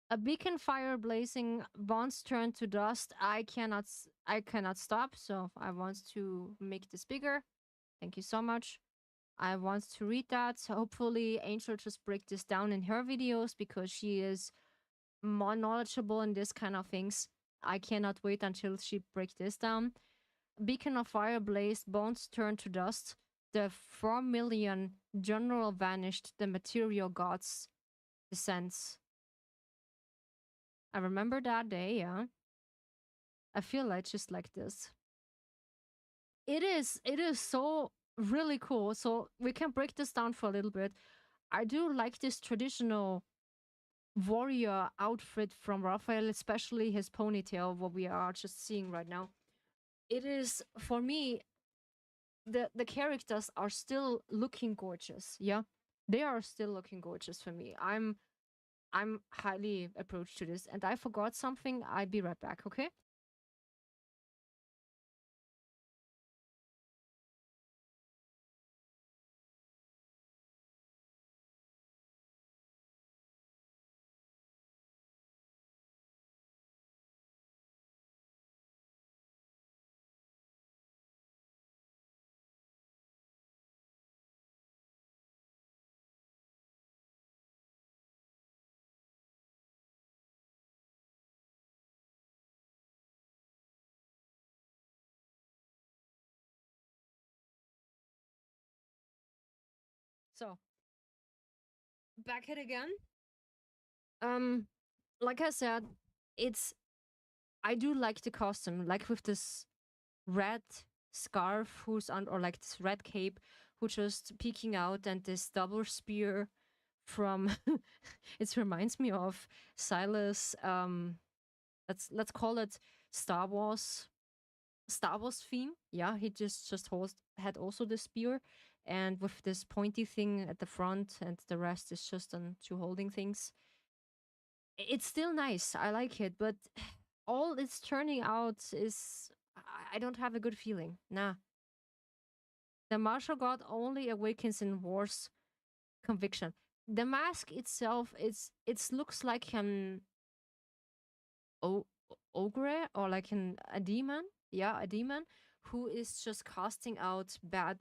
a beacon fire blazing, bonds turn to dust. I cannot stop. So I want to make this bigger. Thank you so much. I want to read that. So hopefully Angel just break this down in her videos because she is more knowledgeable in this kind of things. I cannot wait until she break this down. Beacon of fire blazed, bones turned to dust. The 4 million general vanished. The material gods descends. I remember that day, yeah. I feel like just like this. It is so really cool. So we can break this down for a little bit. I do like this traditional warrior outfit from Raphael, especially his ponytail, what we are just seeing right now. It is, for me, the characters are still looking gorgeous. Yeah, they are still looking gorgeous for me. I'm highly approached to this, and I forgot something. I'll be right back. Okay. So back it again. Um, like I said, it's I do like the costume, like with this red scarf who's on, or like this red cape who just peeking out, and this double spear from it reminds me of Silas. Let's call it Star Wars theme. Yeah, he had also the spear, and with this pointy thing at the front, and the rest is just on two holding things. It's still nice. I like it, but all it's turning out is I don't have a good feeling. Nah. The martial god only awakens in wars. conviction. The mask itself, it looks like an o- ogre or like a demon. Yeah, a demon who is just casting out bad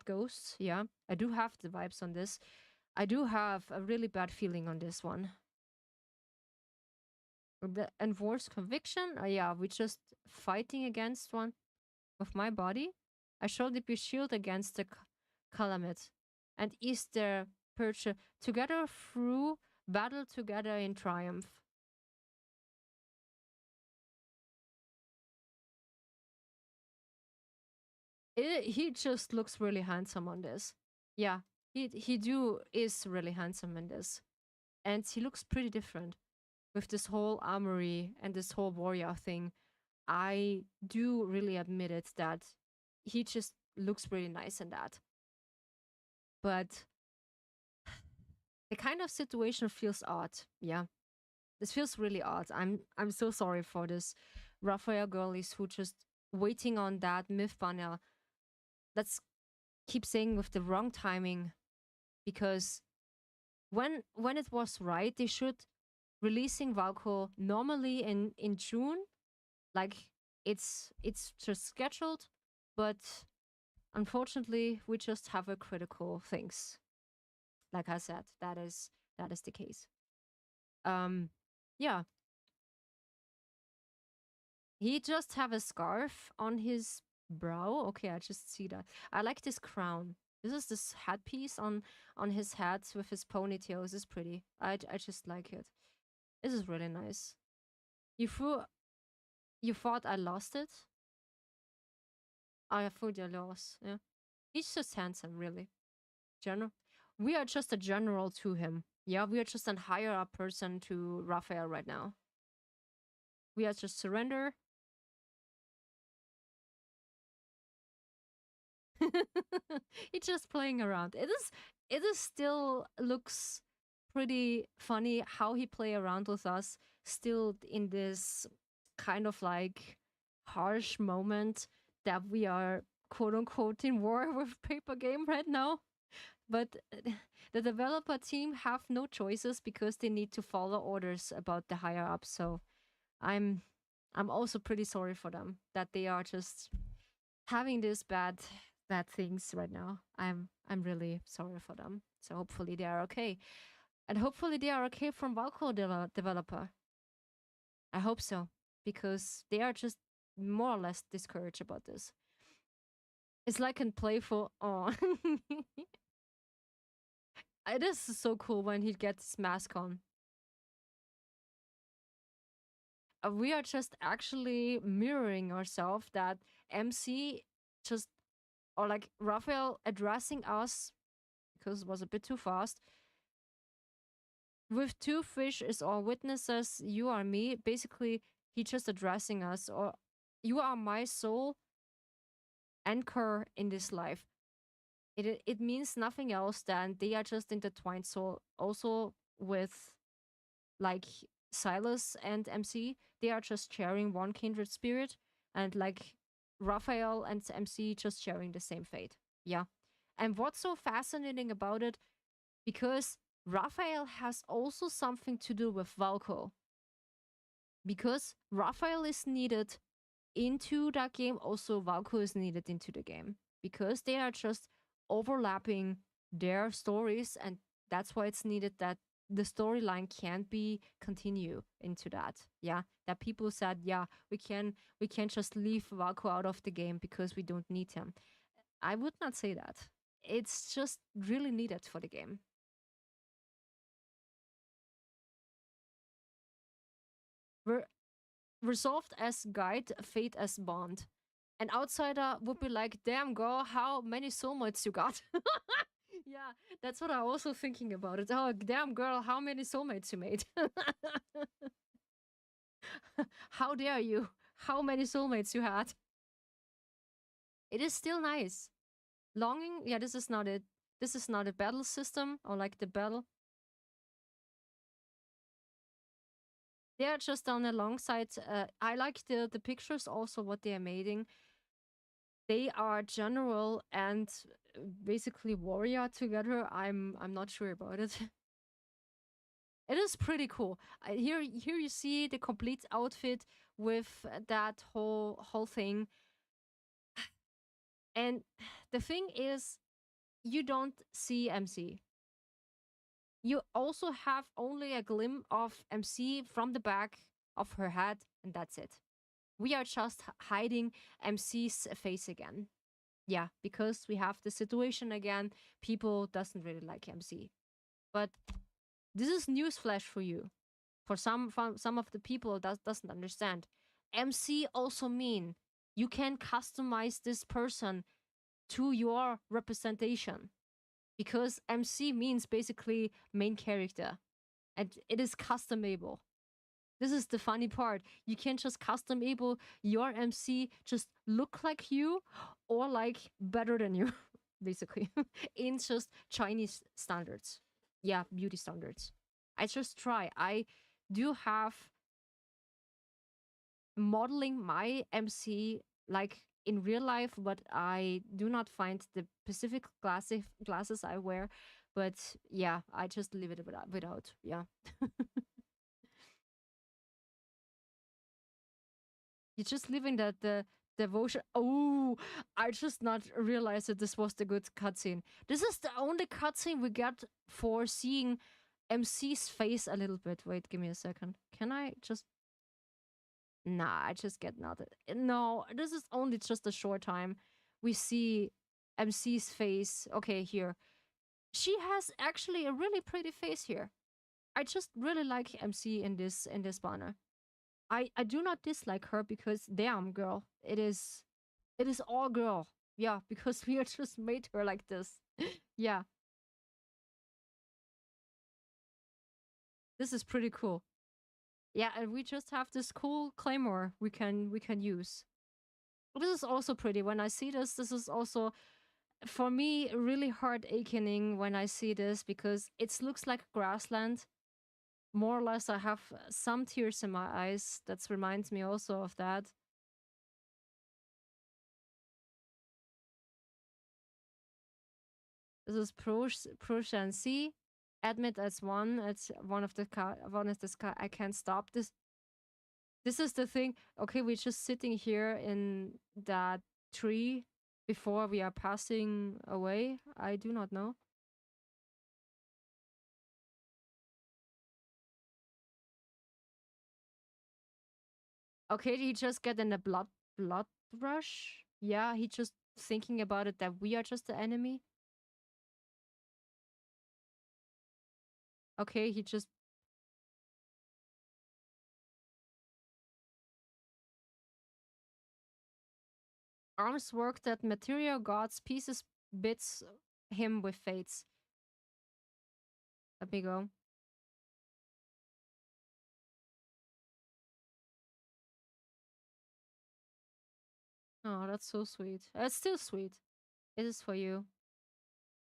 ghosts. Yeah, I do have the vibes on this. I do have a really bad feeling on this one. The enforced conviction. Yeah, we just fighting against one of my body. I shall be shield against the calamity, and is their perch together through battle together in triumph. He just looks really handsome on this. Yeah, he do is really handsome in this, and he looks pretty different with this whole armory and this whole warrior thing. I do really admit it that he just looks really nice in that. But the kind of situation feels odd. Yeah, this feels really odd. I'm so sorry for this Raphael girlies who just waiting on that myth banner. Let's keep saying with the wrong timing, because when it was right, they should releasing Valko normally in June, like it's just scheduled, but unfortunately we just have a critical things. Like I said, that is the case. Um, yeah, he just have a scarf on his brow. Okay, I just see that. I like this crown. This is this headpiece on his head with his ponytail. This is pretty. I just like it. This is really nice. You threw. You thought I lost it? I thought you lost. Yeah. He's just handsome, really. General. We are just a general to him. Yeah, we are just a higher up person to Raphael right now. We are just surrender. He's just playing around. It is still looks pretty funny how he play around with us still in this kind of like harsh moment that we are quote unquote in war with paper game right now. But the developer team have no choices because they need to follow orders about the higher ups. So I'm I'm also pretty sorry for them that they are just having this bad things right now. I'm really sorry for them. So hopefully they are okay. And hopefully they are okay from Valko developer. I hope so. Because they are just more or less discouraged about this. It's like a playful oh it is so cool when he gets mask on. We are just actually mirroring ourselves that MC just or like Raphael addressing us because it was a bit too fast. With two fish is all witnesses, you are me. Basically, he just addressing us, or you are my soul anchor in this life. It means nothing else than they are just intertwined. So also with like Silas and MC, they are just sharing one kindred spirit, and like Raphael and MC just sharing the same fate. Yeah. And what's so fascinating about it, because Raphael has also something to do with Valko. Because Raphael is needed into that game, also Valko is needed into the game. Because they are just overlapping their stories, and that's why it's needed that the storyline can't be continue into that. Yeah. That people said, yeah, we can just leave Valko out of the game because we don't need him. I would not say that. It's just really needed for the game. We're resolved as guide, fate as bond. An outsider would be like, damn girl, how many soulmates you got? Yeah, that's what I'm also thinking about it. Oh, damn girl, how many soulmates you made? How dare you? How many soulmates you had? It is still nice. Longing, yeah, this is not it. This is not a battle system or like the battle. They are just on alongside. I like the pictures also what they are making. They are general and basically warrior together. I'm not sure about it. It is pretty cool. Here you see the complete outfit with that whole thing. And the thing is, you don't see MC. You also have only a glimpse of MC from the back of her head, and that's it. We are just hiding MC's face again. Yeah, because we have the situation again. People doesn't really like MC. But this is newsflash for you. For some of the people that doesn't understand. MC also mean you can customize this person to your representation, because MC means basically main character, and it is customable. This is the funny part. You can just customable your MC, just look like you or like better than you, basically, in just Chinese standards. Yeah, beauty standards. I just try. I do have modeling my MC like in real life, but I do not find the specific glasses I wear. But yeah, I just leave it without. Yeah. You just living that the devotion. Oh, I just not realized that this was the good cutscene. This is the only cutscene we get for seeing MC's face a little bit. Wait, give me a second. Can I just? Nah, I just get nothing. No, this is only just a short time. We see MC's face. Okay, here. She has actually a really pretty face here. I just really like MC in this banner. I do not dislike her because damn girl, it is all girl. Yeah, because we just made her like this. Yeah, this is pretty cool. Yeah, and we just have this cool claymore we can use. This is also pretty. When I see this, this is also for me really heart aching when I see this because it looks like grassland. More or less, I have some tears in my eyes. That reminds me also of that. This is Prussian C. Admit as one. It's one of the one of this I can't stop this. This is the thing. Okay, we're just sitting here in that tree before we are passing away. I do not know. Okay, he just get in a blood rush. Yeah, he just thinking about it that we are just the enemy. Okay, he just arms work that material gods pieces bits him with fates. Let me go. Oh, that's so sweet. It's still sweet. It is for you.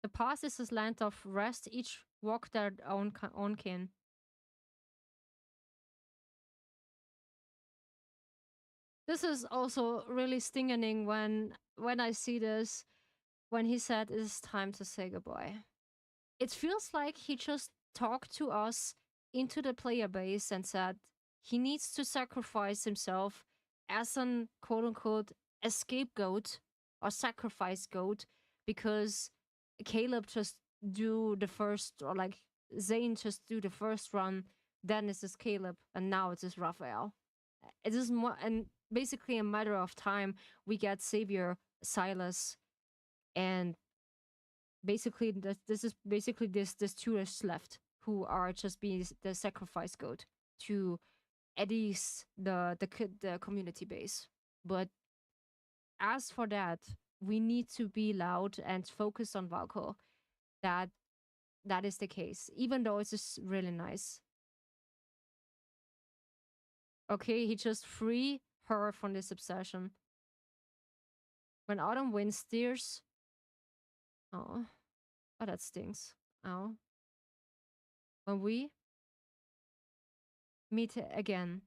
The past is his land of rest. Each walk their own kin. This is also really stinging when I see this. When he said it is time to say goodbye. It feels like he just talked to us into the player base and said he needs to sacrifice himself as an quote unquote a scapegoat or sacrifice goat because Caleb just do the first or like Zane just do the first run, then it is Caleb, and now it is Raphael. It is more and basically a matter of time we get Savior, Silas, and basically this is basically this two is left who are just being the sacrifice goat to Eddie's the community base. But as for that, we need to be loud and focus on Valko. That that is the case, even though it's just really nice. Okay, he just free her from this obsession. When autumn wind steers. Oh, oh, that stings. Oh, when we meet again.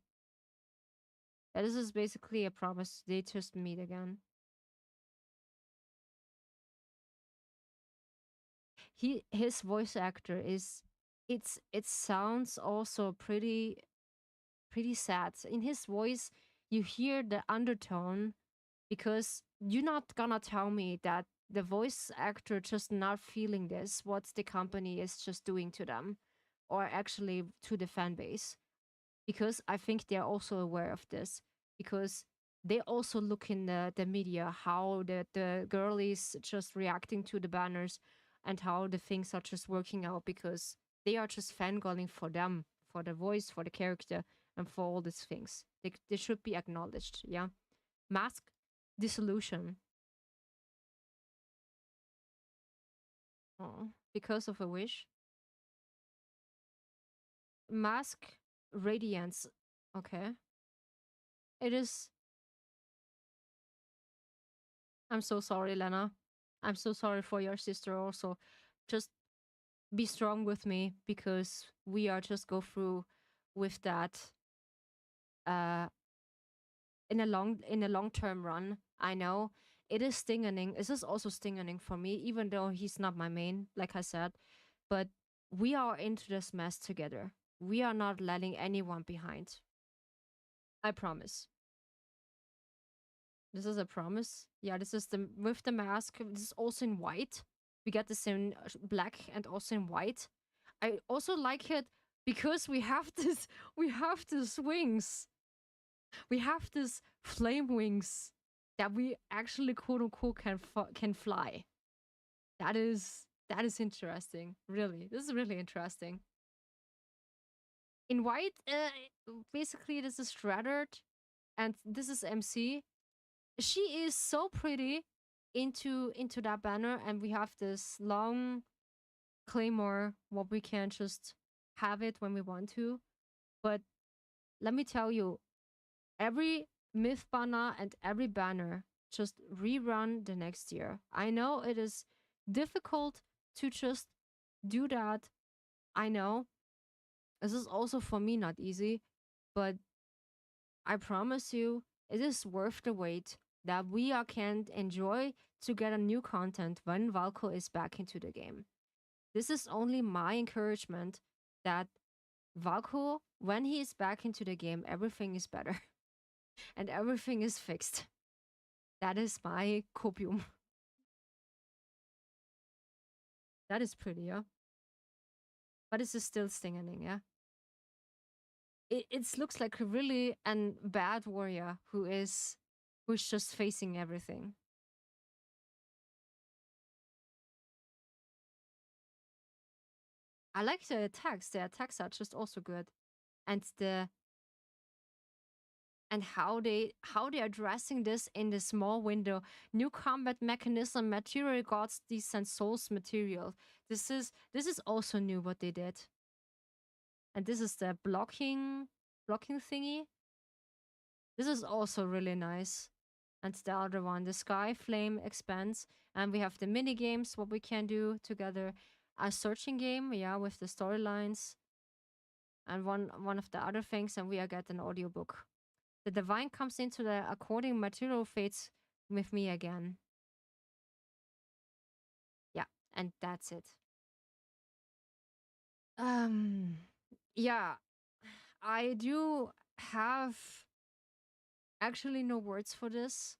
Yeah, this is basically a promise. They just meet again. his voice actor is, it sounds also pretty sad. In his voice, you hear the undertone, because you're not gonna tell me that the voice actor just not feeling this, what the company is just doing to them, or actually to the fan base. Because I think they're also aware of this, because they also look in the media how the girl is just reacting to the banners, and how the things are just working out, because they are just fangirling for them, for the voice, for the character, and for all these things. They should be acknowledged, yeah. Mask dissolution. Oh, because of a wish. Mask radiance. Okay. It is. I'm so sorry, Lena. I'm so sorry for your sister also. Just be strong with me, because we are just go through with that uh in a long term run. I know it is stinging. This is also stinging for me, even though he's not my main, like I said. But we are into this mess together. We are not letting anyone behind. I promise. This is a promise. Yeah, this is the with the mask. This is also in white. We get this in black and also in white. I also like it because we have this. We have these wings. We have this flame wings that we actually quote unquote can fly. That is interesting. Really, this is really interesting. In white, basically this is Shreddered, and this is MC. She is so pretty into that banner, and we have this long claymore what we can just have it when we want to. But let me tell you, every myth banner and every banner just rerun the next year. I know it is difficult to just do that. I know this is also for me not easy, but I promise you, it is worth the wait that we are can enjoy to get a new content when Valko is back into the game. This is only my encouragement that Valko, when he is back into the game, everything is better and everything is fixed. That is my copium. That is pretty, yeah. But this is still stinging, yeah. It looks like a really an bad warrior who's just facing everything. I like the attacks. The attacks are just also good, and the and how they are addressing this in the small window. New combat mechanism, material gods, descent souls material. This is also new what they did, and this is the blocking thingy. This is also really nice. And the other one, the sky flame expands, and we have the mini games what we can do together. A searching game, yeah, with the storylines, and one of the other things, and we are getting an audiobook. The divine comes into the according material fates with me again. Yeah, and that's it. Um, yeah, I do have actually no words for this.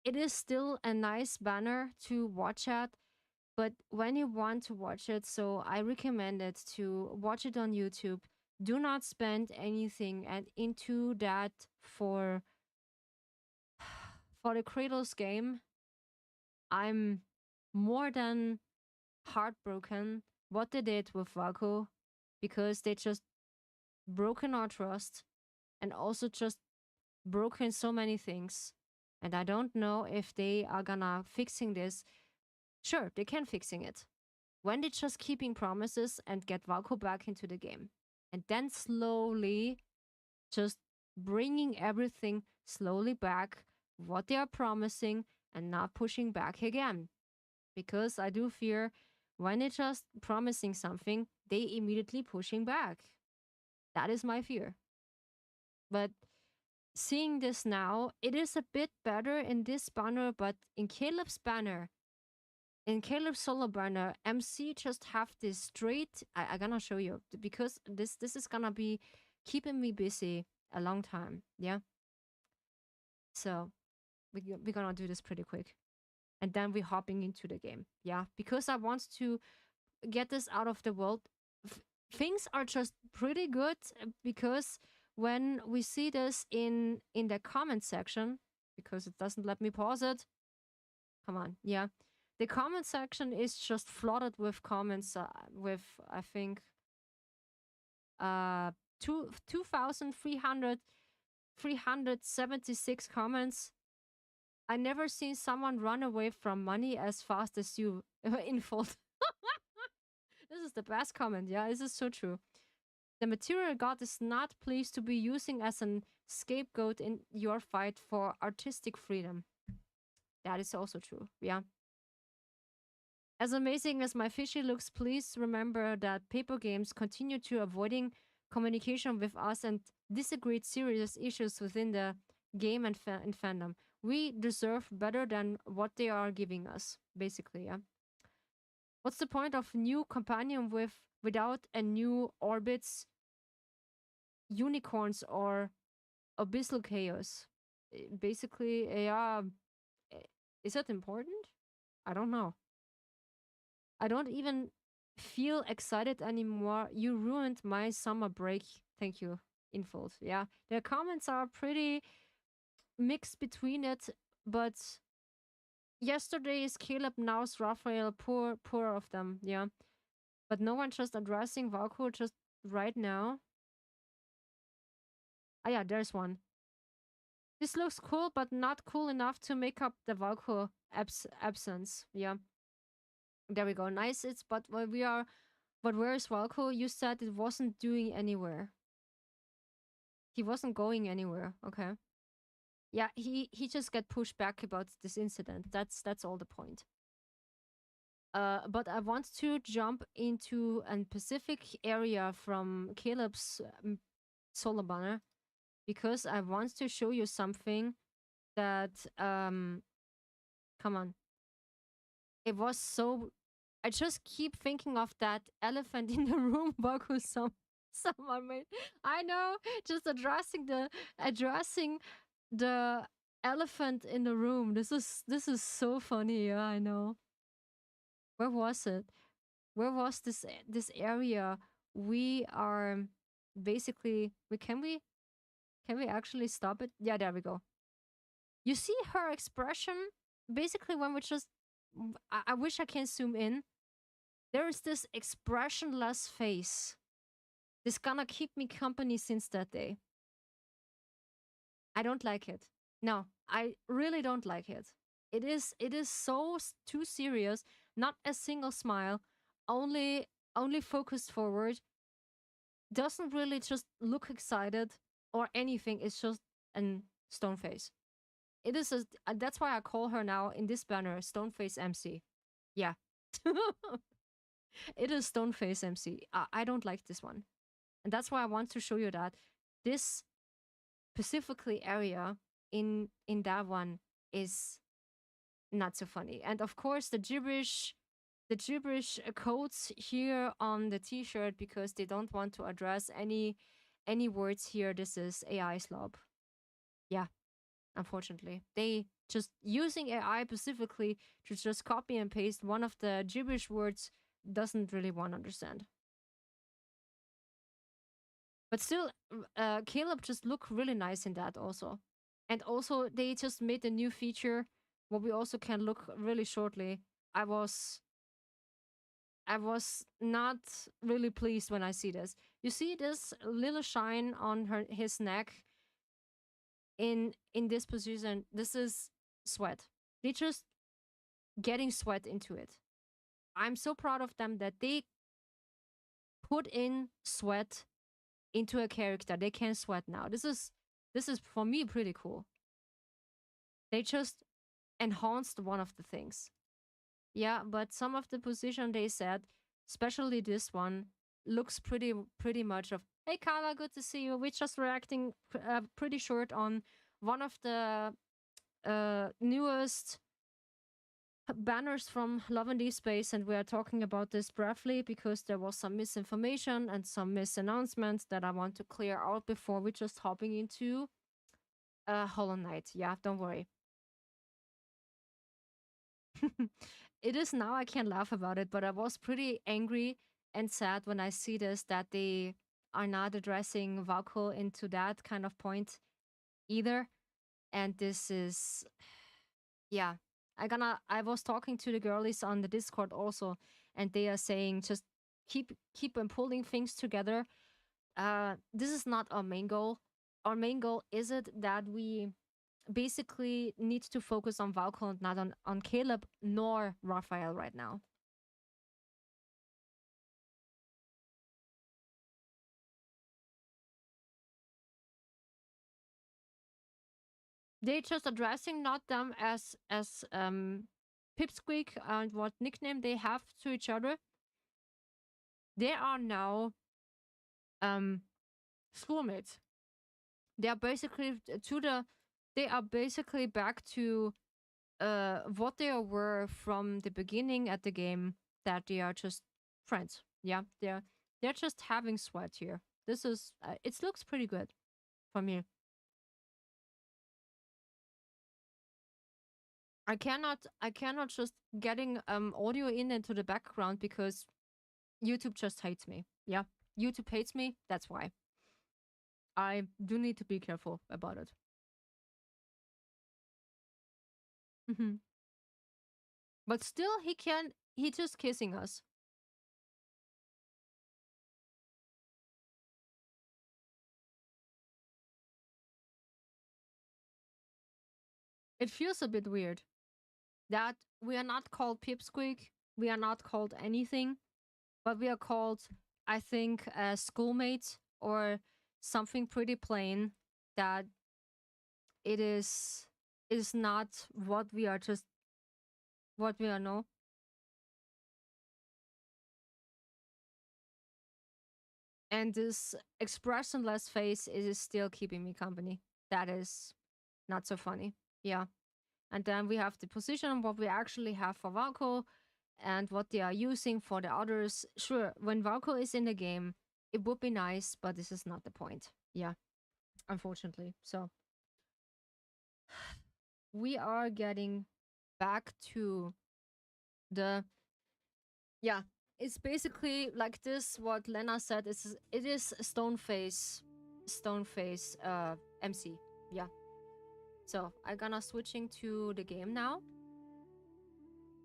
It is still a nice banner to watch at, but when you want to watch it, so I recommend it to watch it on YouTube. Do not spend anything and into that for the Kratos game. I'm more than heartbroken what they did with Vaku, because they just broken our trust and also just broken so many things. And I don't know if they are gonna fixing this. Sure, they can fixing it. When they just keeping promises and get Valko back into the game. And then slowly just bringing everything slowly back, what they are promising, and not pushing back again. Because I do fear when they're just promising something, they immediately pushing back. That is my fear. But seeing this now, it is a bit better in this banner, but in Caleb's banner, in Caleb Solar Burner, MC just have this straight. I gonna show you because this is gonna be keeping me busy a long time. Yeah. So we're gonna do this pretty quick, and then we're hopping into the game. Yeah, because I want to get this out of the world. Things are just pretty good because when we see this in the comment section, because it doesn't let me pause it. Come on, yeah. The comment section is just flooded with comments with I think uh 2,376 comments. I never seen someone run away from money as fast as you in fault. This is the best comment. Yeah, this is so true. The material god is not pleased to be using as an scapegoat in your fight for artistic freedom. That is also true. Yeah. As amazing as my fishy looks, please remember that paper games continue to avoiding communication with us and disagree serious issues within the game and fandom. We deserve better than what they are giving us, basically, yeah. What's the point of new companion without a new orbits, unicorns, or abyssal chaos? Basically, yeah. Is that important? I don't know. I don't even feel excited anymore. You ruined my summer break. Thank you, Infold. Yeah, the comments are pretty mixed between it, but yesterday is Caleb, now's Raphael. Poor of them. Yeah, but no one just addressing Valko just right now. Ah, yeah, there's one. This looks cool, but not cool enough to make up the Valko absence. Yeah, there we go. Nice. It's but we are. But where is Valko? You said it wasn't doing anywhere. He wasn't going anywhere. Okay. Yeah, he just got pushed back about this incident. That's all the point. But I want to jump into a specific area from Caleb's solar banner because I want to show you something that come on. It was so I just keep thinking of that elephant in the room Baku someone made. I know, just addressing the elephant in the room. This is so funny. Yeah, I know. Where was it? Where was this area? We are basically we can we actually stop it? Yeah, there we go. You see her expression basically when we just I wish I can zoom in. There is this expressionless face. This gonna keep me company since that day. I don't like it. No, I really don't like it. It is so too serious. Not a single smile. Only focused forward. Doesn't really just look excited or anything. It's just an stone face. It is that's why I call her now in this banner stone face MC. Yeah. It is stone face MC. I don't like this one. And that's why I want to show you that this specifically area in that one is not so funny. And of course the gibberish codes here on the t-shirt because they don't want to address any words here. This is AI slob. Yeah, unfortunately. They just using AI specifically to just copy and paste one of the gibberish words doesn't really want to understand. But still, Caleb just look really nice in that also. And also, they just made a new feature what we also can look really shortly. I was not really pleased when I see this. You see this little shine on his neck in this position. This is sweat. They just getting sweat into it. I'm so proud of them that they put in sweat into a character. They can sweat now. This is for me pretty cool. They just enhanced one of the things. Yeah, but some of the position they said, especially this one, looks pretty much of hey Carla, good to see you. We're just reacting pretty short on one of the newest banners from Love and Deep Space, and we are talking about this briefly because there was some misinformation and some misannouncements that I want to clear out before we just hopping into Hollow Knight. Yeah, don't worry. It is now I can't laugh about it, but I was pretty angry and sad when I see this that they are not addressing Valko into that kind of point either. And this is yeah. I was talking to the girlies on the Discord also, and they are saying just keep on pulling things together. This is not our main goal. Our main goal is it that we basically need to focus on Valko and not on Caleb nor Raphael right now. They're just addressing not them as Pipsqueak and what nickname they have to each other. They are now schoolmates. They are basically they are basically back to what they were from the beginning at the game, that they are just friends. Yeah, they're just having sweat here. This is it looks pretty good for me. I cannot just getting audio in into the background because YouTube just hates me. Yeah, YouTube hates me. That's why I do need to be careful about it. Hmm. But still, he just kissing us. It feels a bit weird that we are not called Pipsqueak, we are not called anything, but we are called, I think, schoolmates or something pretty plain. That it is not what we are, just what we are. No, and this expressionless face is still keeping me company. That is not so funny. Yeah. And then we have the position, what we actually have for Valko and what they are using for the others. Sure, when Valko is in the game, it would be nice, but this is not the point. Yeah, unfortunately. So we are getting back to the yeah. It's basically like this. What Lena said is it is Stoneface MC. Yeah. So I'm gonna switching to the game now,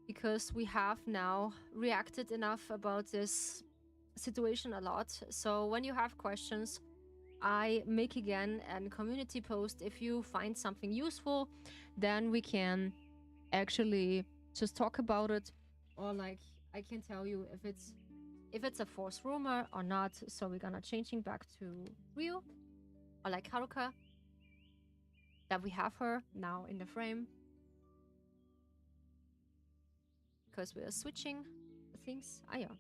because we have now reacted enough about this situation a lot. So when you have questions, I make again a community post. If you find something useful, then we can actually just talk about it, or like I can tell you if it's a false rumor or not. So we're gonna changing back to Ryu, or like Haruka, that we have her now in the frame, because we are switching things. Ah yeah.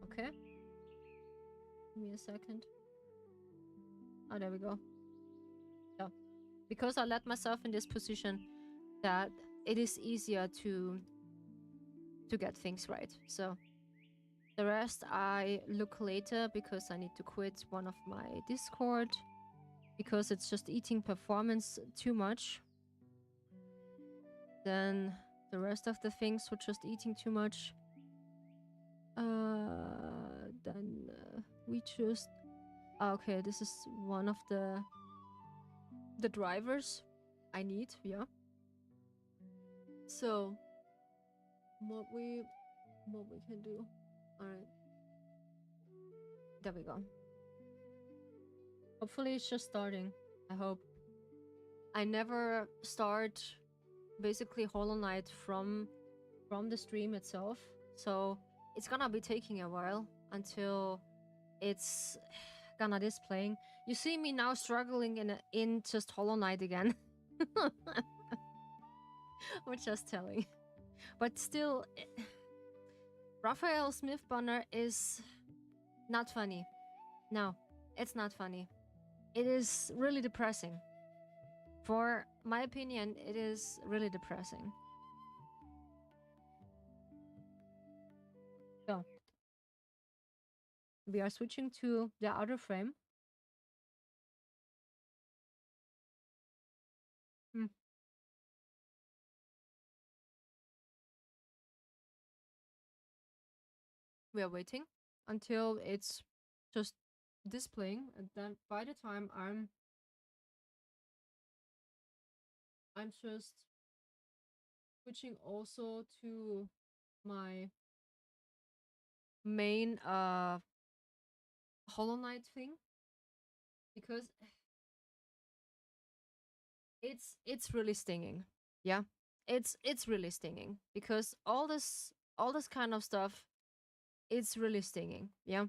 Okay. Give me a second. Oh, there we go. Yeah. Because I let myself in this position that it is easier to get things right. So the rest I look later, because I need to quit one of my Discord because it's just eating performance too much. Then the rest of the things were just eating too much. Then we just okay, this is one of the drivers I need. Yeah. So what we can do. All right, there we go. Hopefully it's just starting. I hope. I never start basically Hollow Knight from the stream itself, so it's gonna be taking a while until it's gonna displaying. You see me now struggling in just Hollow Knight again. We're just telling, but still, Raphael Smith banner is not funny. No, it's not funny. It is really depressing. For my opinion, it is really depressing. So we are switching to the outer frame. Hmm. We are waiting until it's just displaying, and then by the time I'm just switching also to my main Hollow Knight thing, because it's really stinging. Yeah. It's really stinging because all this kind of stuff, it's really stinging. Yeah.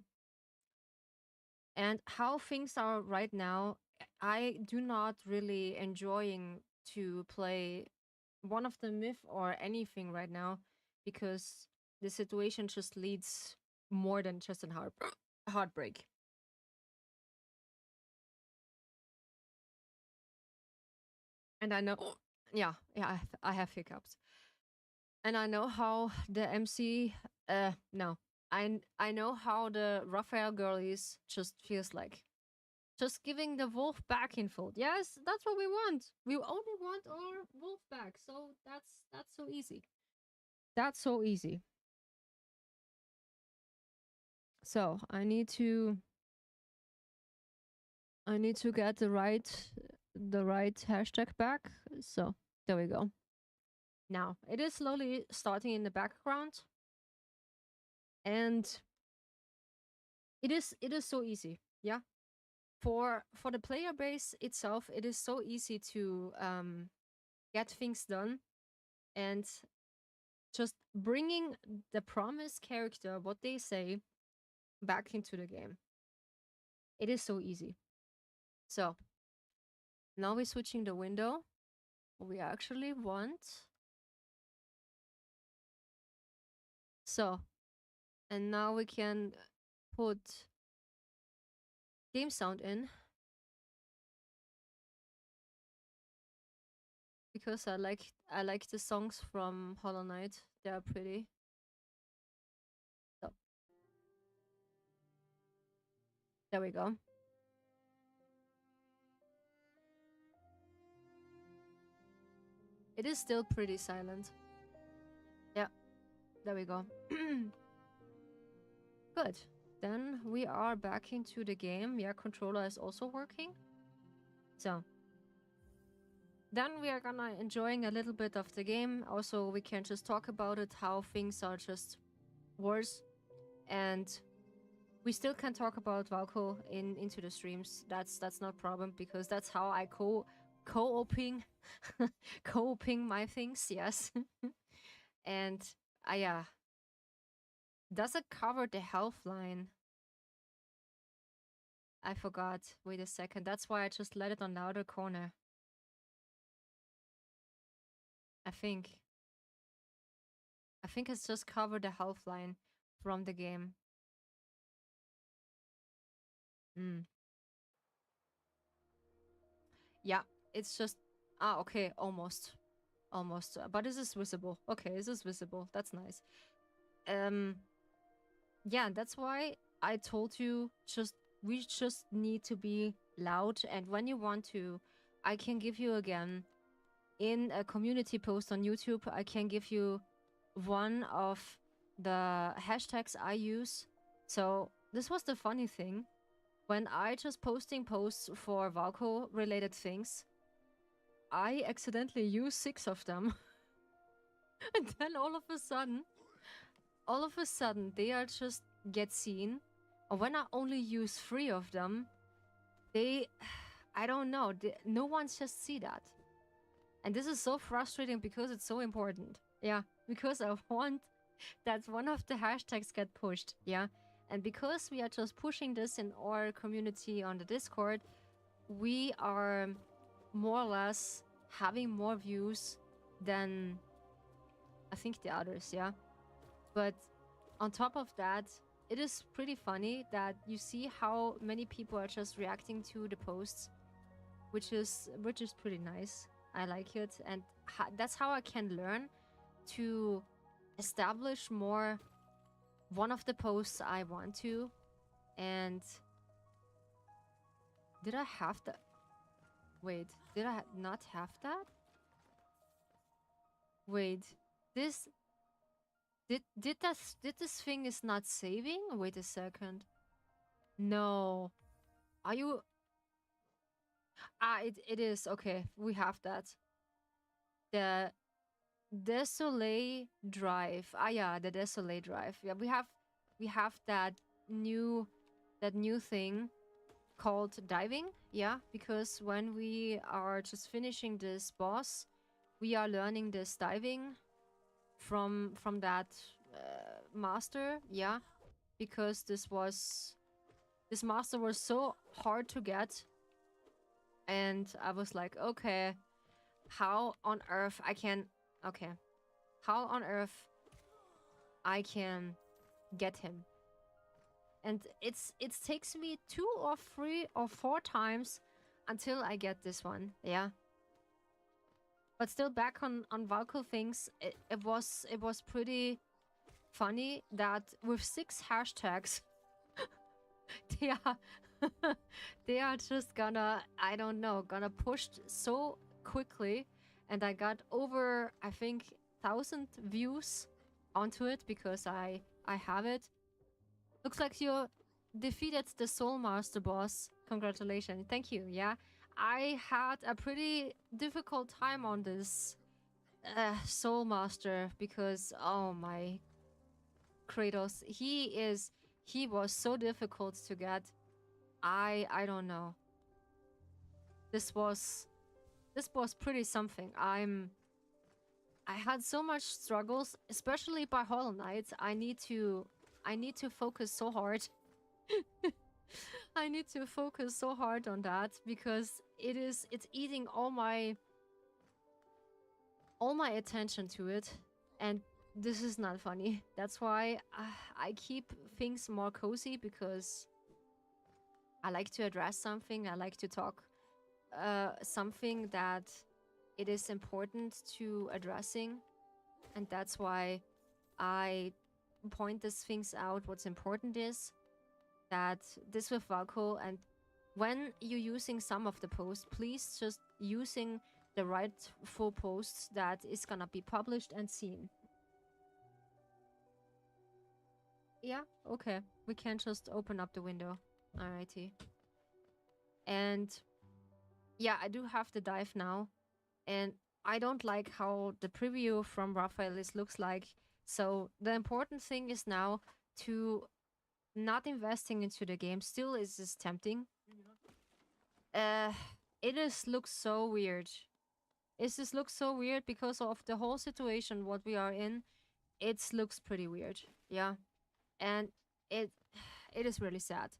And how things are right now, I do not really enjoying to play one of the myth or anything right now, because the situation just leads more than just an heartbreak. And I know, yeah, I have hiccups, and I know how the MC, no, I know how the Raphael girlies just feels like. Just giving the wolf back in fold. Yes, that's what we want. We only want our wolf back. So that's so easy. That's so easy. So I need to get the right hashtag back. So there we go. Now it is slowly starting in the background, and it is so easy. Yeah. For the player base itself, it is so easy to get things done, and just bringing the promised character, what they say, back into the game. It is so easy. So now we're switching the window. We actually want. So, and now we can put game sound in, because I like the songs from Hollow Knight. They are pretty. So there we go. It is still pretty silent. Yeah, there we go. Good. Then we are back into the game. Yeah, controller is also working. So then we are gonna enjoying a little bit of the game. Also, we can just talk about it, how things are just worse, and we still can talk about Valko into the streams. That's not problem, because that's how I co-oping co-oping my things. Yes. And yeah, does it cover the health line? I forgot. Wait a second. That's why I just let it on the outer corner. I think. I think it's just covered the health line from the game. Mm. Yeah, it's just okay, almost. Almost. But this is visible. Okay, this is visible. That's nice. Um yeah, that's why I told you, we just need to be loud, and when you want to, I can give you again in a community post on YouTube, I can give you one of the hashtags I use. So this was the funny thing. When I just posting posts for Valko related things, I accidentally use 6 of them. And then all of a sudden, they are just get seen. Or when I only use 3 of them, I don't know, no one just see that. And this is so frustrating because it's so important. Yeah, because I want that one of the hashtags get pushed. Yeah, and because we are just pushing this in our community on the Discord, we are more or less having more views than I think the others. Yeah, but on top of that, it is pretty funny that you see how many people are just reacting to the posts, which is pretty nice. I like it, and that's how I can learn to establish more one of the posts I want to. And did I have that? Wait, did I not have that? Wait, this did this thing is not saving? Wait a second. No. Are you it is okay. We have that. The Desolate Drive. Ah yeah, the Desolate Drive. Yeah, we have new that new thing called diving. Yeah, because when we are just finishing this boss, we are learning this diving from that master. Yeah, because this master was so hard to get, and I was like, okay, how on earth I can okay, how on earth I can get him. And it takes me 2 or 3 or 4 times until I get this one. Yeah. But still, back on Valko things, it was pretty funny that with 6 hashtags they are they are just gonna, I don't know, gonna push so quickly. And I got over, I think, 1,000 views onto it because I have it. Looks like you defeated the Soul Master boss. Congratulations. Thank you. Yeah. I had a pretty difficult time on this Soul Master because, oh my Kratos, he was so difficult to get. I don't know. This was pretty something. I had so much struggles, especially by Hollow Knight. I need to focus so hard. I need to focus so hard on that because it's eating all my attention to it, and this is not funny. That's why I keep things more cozy, because I like to address something. I like to talk something that it is important to addressing, and that's why I point these things out. What's important is that this with Valko, and when you're using some of the posts, please just using the rightful posts that is gonna be published and seen. Yeah, okay. We can just open up the window. Alrighty. And yeah, I do have the dive now. And I don't like how the preview from Raphael looks like. So the important thing is now to not investing into the game. Still is just tempting. It just looks so weird. It just looks so weird because of the whole situation what we are in. It looks pretty weird. Yeah. And it is really sad.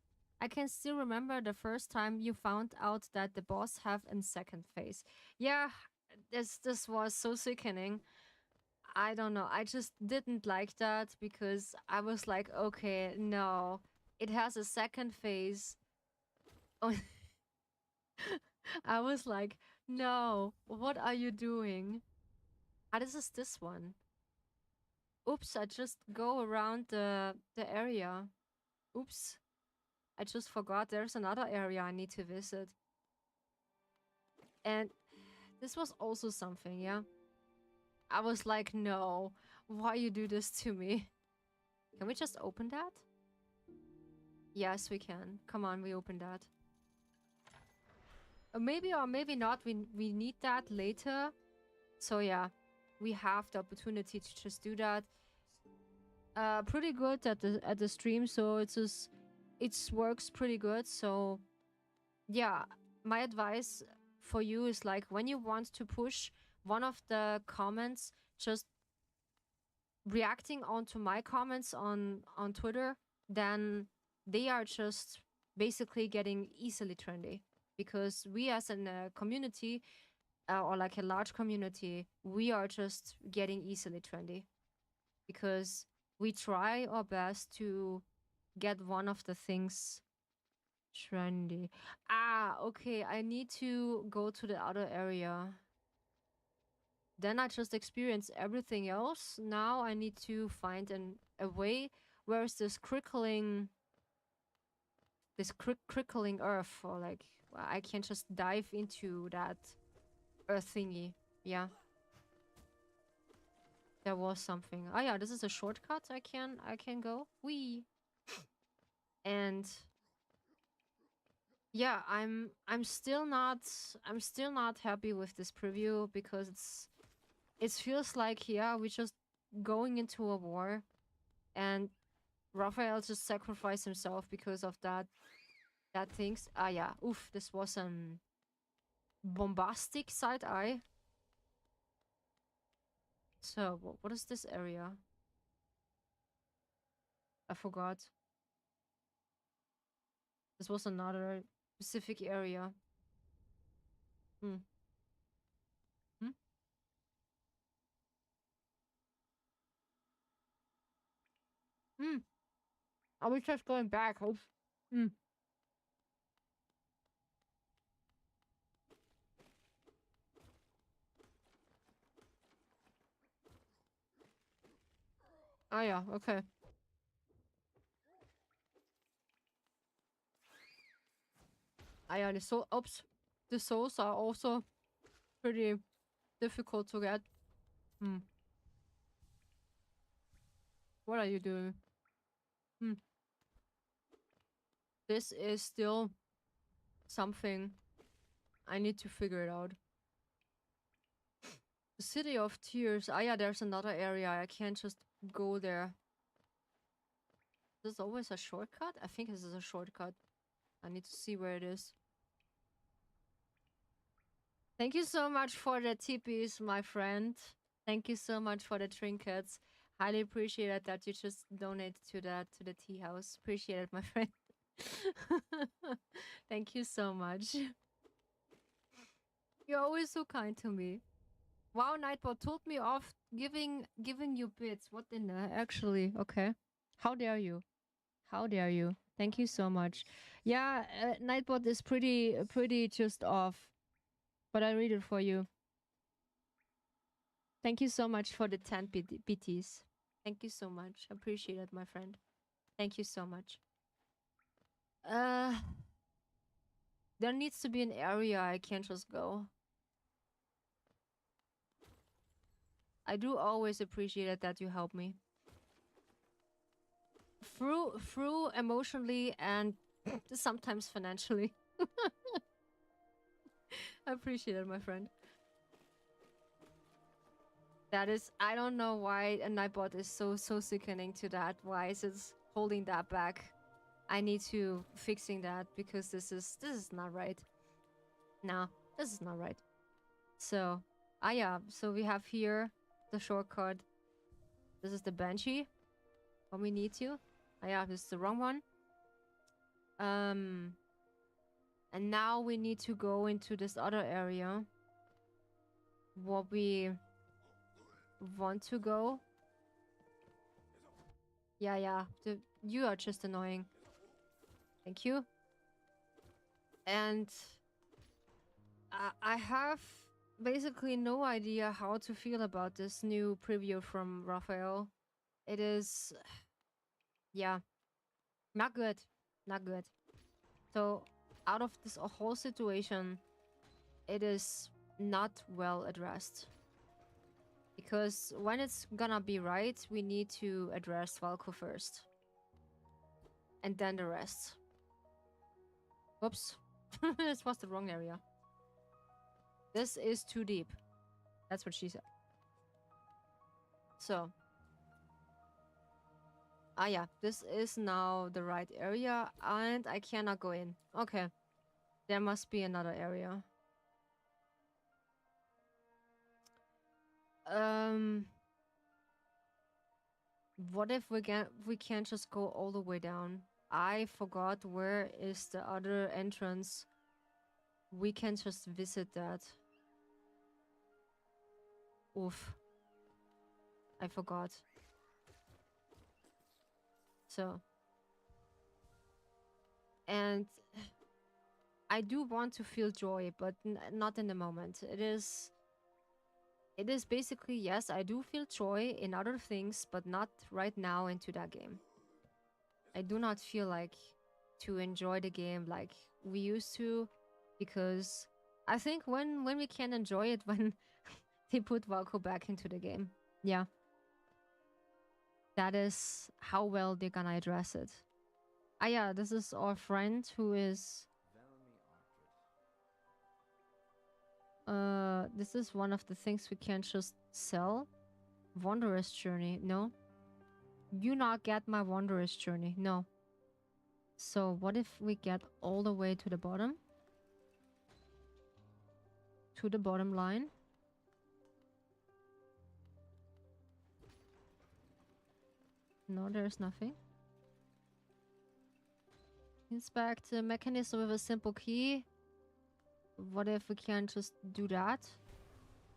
I can still remember the first time you found out that the boss have a second phase. Yeah, this was so sickening. I don't know. I just didn't like that because I was like, okay, no, it has a second phase. Oh, I was like, no, what are you doing? Ah, this is this one. Oops, I just go around the area. Oops. I just forgot there's another area I need to visit. And this was also something, yeah? I was like, no, why you do this to me? Can we just open that? Yes, we can. Come on, we open that. Maybe or maybe not, we need that later. So yeah, we have the opportunity to just do that. Pretty good at the stream, so it works pretty good. So yeah, my advice for you is, like, when you want to push one of the comments, just reacting onto my comments on Twitter, then they are just basically getting easily trendy, because we as a community, or like a large community, we are just getting easily trendy because we try our best to get one of the things trendy. Ah, okay, I need to go to the other area. then I just experience everything else. Now I need to find a way. Where is this crickling earth, or like I can just dive into that earth thingy. Yeah, there was something. Oh yeah, this is a shortcut. I can go. Wee. And yeah, I'm still not happy with this preview because it feels like, yeah, we're just going into a war, and Raphael just sacrificed himself because of that things. Ah yeah, oof, this was an bombastic side eye. So what is this area? I forgot. This was another specific area. Hmm. Hmm? Hmm. I was just going back. Oof. Hmm. Ah yeah, okay. Ah yeah, oops. The souls are also pretty difficult to get. Hmm. What are you doing? Hmm. This is still something I need to figure it out. The City of Tears. Ah yeah, there's another area. I can't just go there. This is always a shortcut? I think this is a shortcut. I need to see where it is. Thank you so much for the tippies, my friend. Thank you so much for the trinkets. Highly appreciate it that you just donate to the tea house. Appreciate it, my friend. Thank you so much. You're always so kind to me. Wow, Nightbot told me off giving you bits. What in the actually? Okay. How dare you? How dare you? Thank you so much. Yeah, Nightbot is pretty just off, but I read it for you. Thank you so much for the 10 BTs. Thank you so much. Appreciate it, my friend. Thank you so much. Uh, there needs to be an area I can't just go. I do always appreciate it that you help me. Through emotionally and sometimes financially. I appreciate it, my friend. That is, I don't know why a Nightbot is so sickening to that. Why is it holding that back? I need to fixing that because this is not right. No, this is not right. So, ah yeah, so we have here the shortcut. This is the Banshee. What we need to. Ah yeah, this is the wrong one. And now we need to go into this other area. What we want to go. Yeah. You are just annoying. Thank you. And I have basically no idea how to feel about this new preview from Raphael. It is, yeah, not good. Not good. So, out of this whole situation, it is not well addressed. Because when it's gonna be right, we need to address Valko first. And then the rest. Whoops. This was the wrong area. This is too deep. That's what she said. So. Ah yeah, this is now the right area. And I cannot go in. Okay. There must be another area. What if we can't just go all the way down? I forgot where is the other entrance. We can just visit that. Oof. I forgot. So. And I do want to feel joy, but not in the moment. it is basically, yes, I do feel joy in other things, but not right now into that game. I do not feel like to enjoy the game like we used to, because I think when we can enjoy it when they put Valko back into the game. Yeah. That is how well they're gonna address it. Ah yeah, this is our friend who is this is one of the things we can't just sell. Wanderer's Journey. No. You not get my Wanderer's Journey. No. So what if we get all the way to the bottom? To the bottom line. No, there's nothing. Inspect the mechanism with a simple key. What if we can just do that?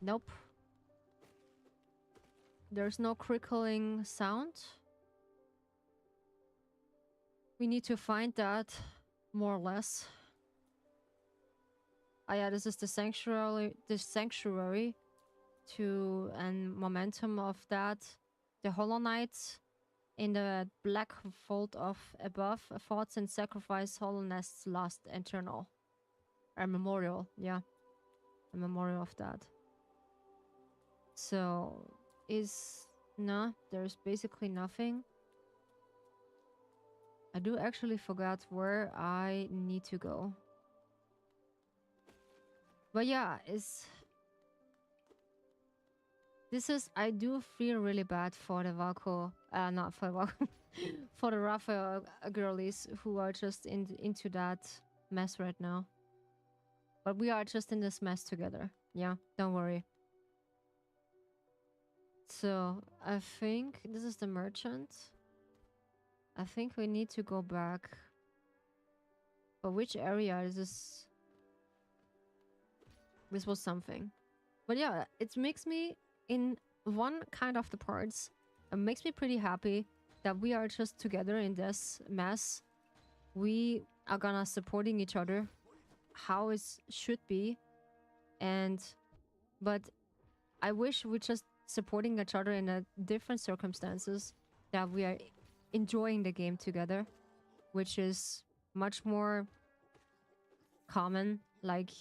Nope. There's no crickling sound. We need to find that, more or less. Ah yeah, this is the sanctuary. The sanctuary to and momentum of that. The Hollow Knights in the black fold of above. Thoughts and sacrifice hollowness last eternal. A memorial, yeah. A memorial of that. So is no, there's basically nothing. I do actually forgot where I need to go. But yeah, I do feel really bad for the Valko, not for Valko, for the Raphael girlies who are just into that mess right now. But we are just in this mess together. Yeah, don't worry. So I think this is the merchant. I think we need to go back. But which area is this? This was something. But yeah, it makes me, in one kind of the parts, it makes me pretty happy that we are just together in this mess. We are gonna supporting each other how it should be. But I wish we just supporting each other in a different circumstances, that we are enjoying the game together, which is much more common. Like,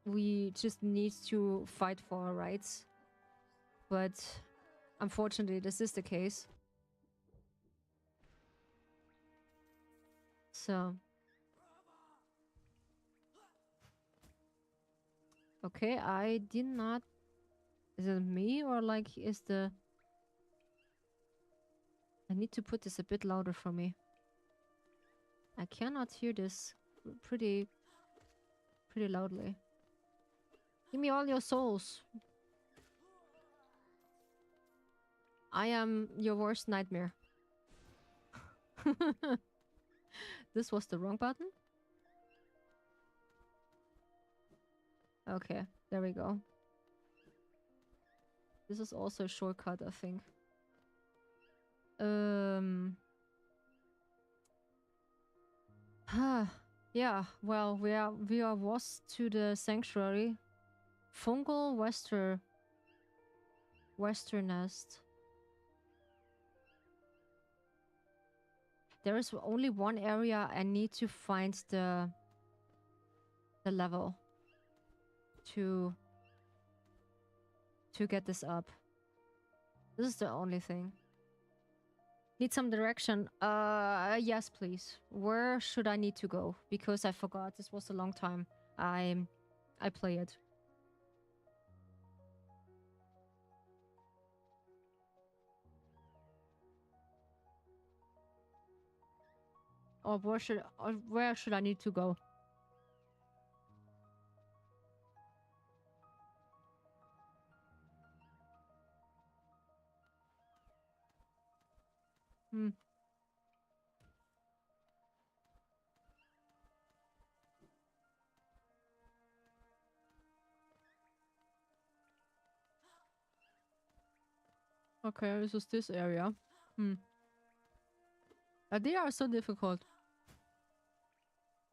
we just need to fight for our rights. But unfortunately, this is the case. So. Okay, I did not... Is it me or like is the... I need to put this a bit louder for me. I cannot hear this pretty loudly. Give me all your souls. I am your worst nightmare. This was the wrong button? Okay, there we go. This is also a shortcut, I think. Yeah, well, we are was to the sanctuary. Fungal Westernest. There is only one area I need to find the level to get this up. This is the only thing. Need some direction. Yes, please. Where should I need to go? Because I forgot. This was a long time. I play it. Or where should I need to go? Okay, this is this area. They are so difficult.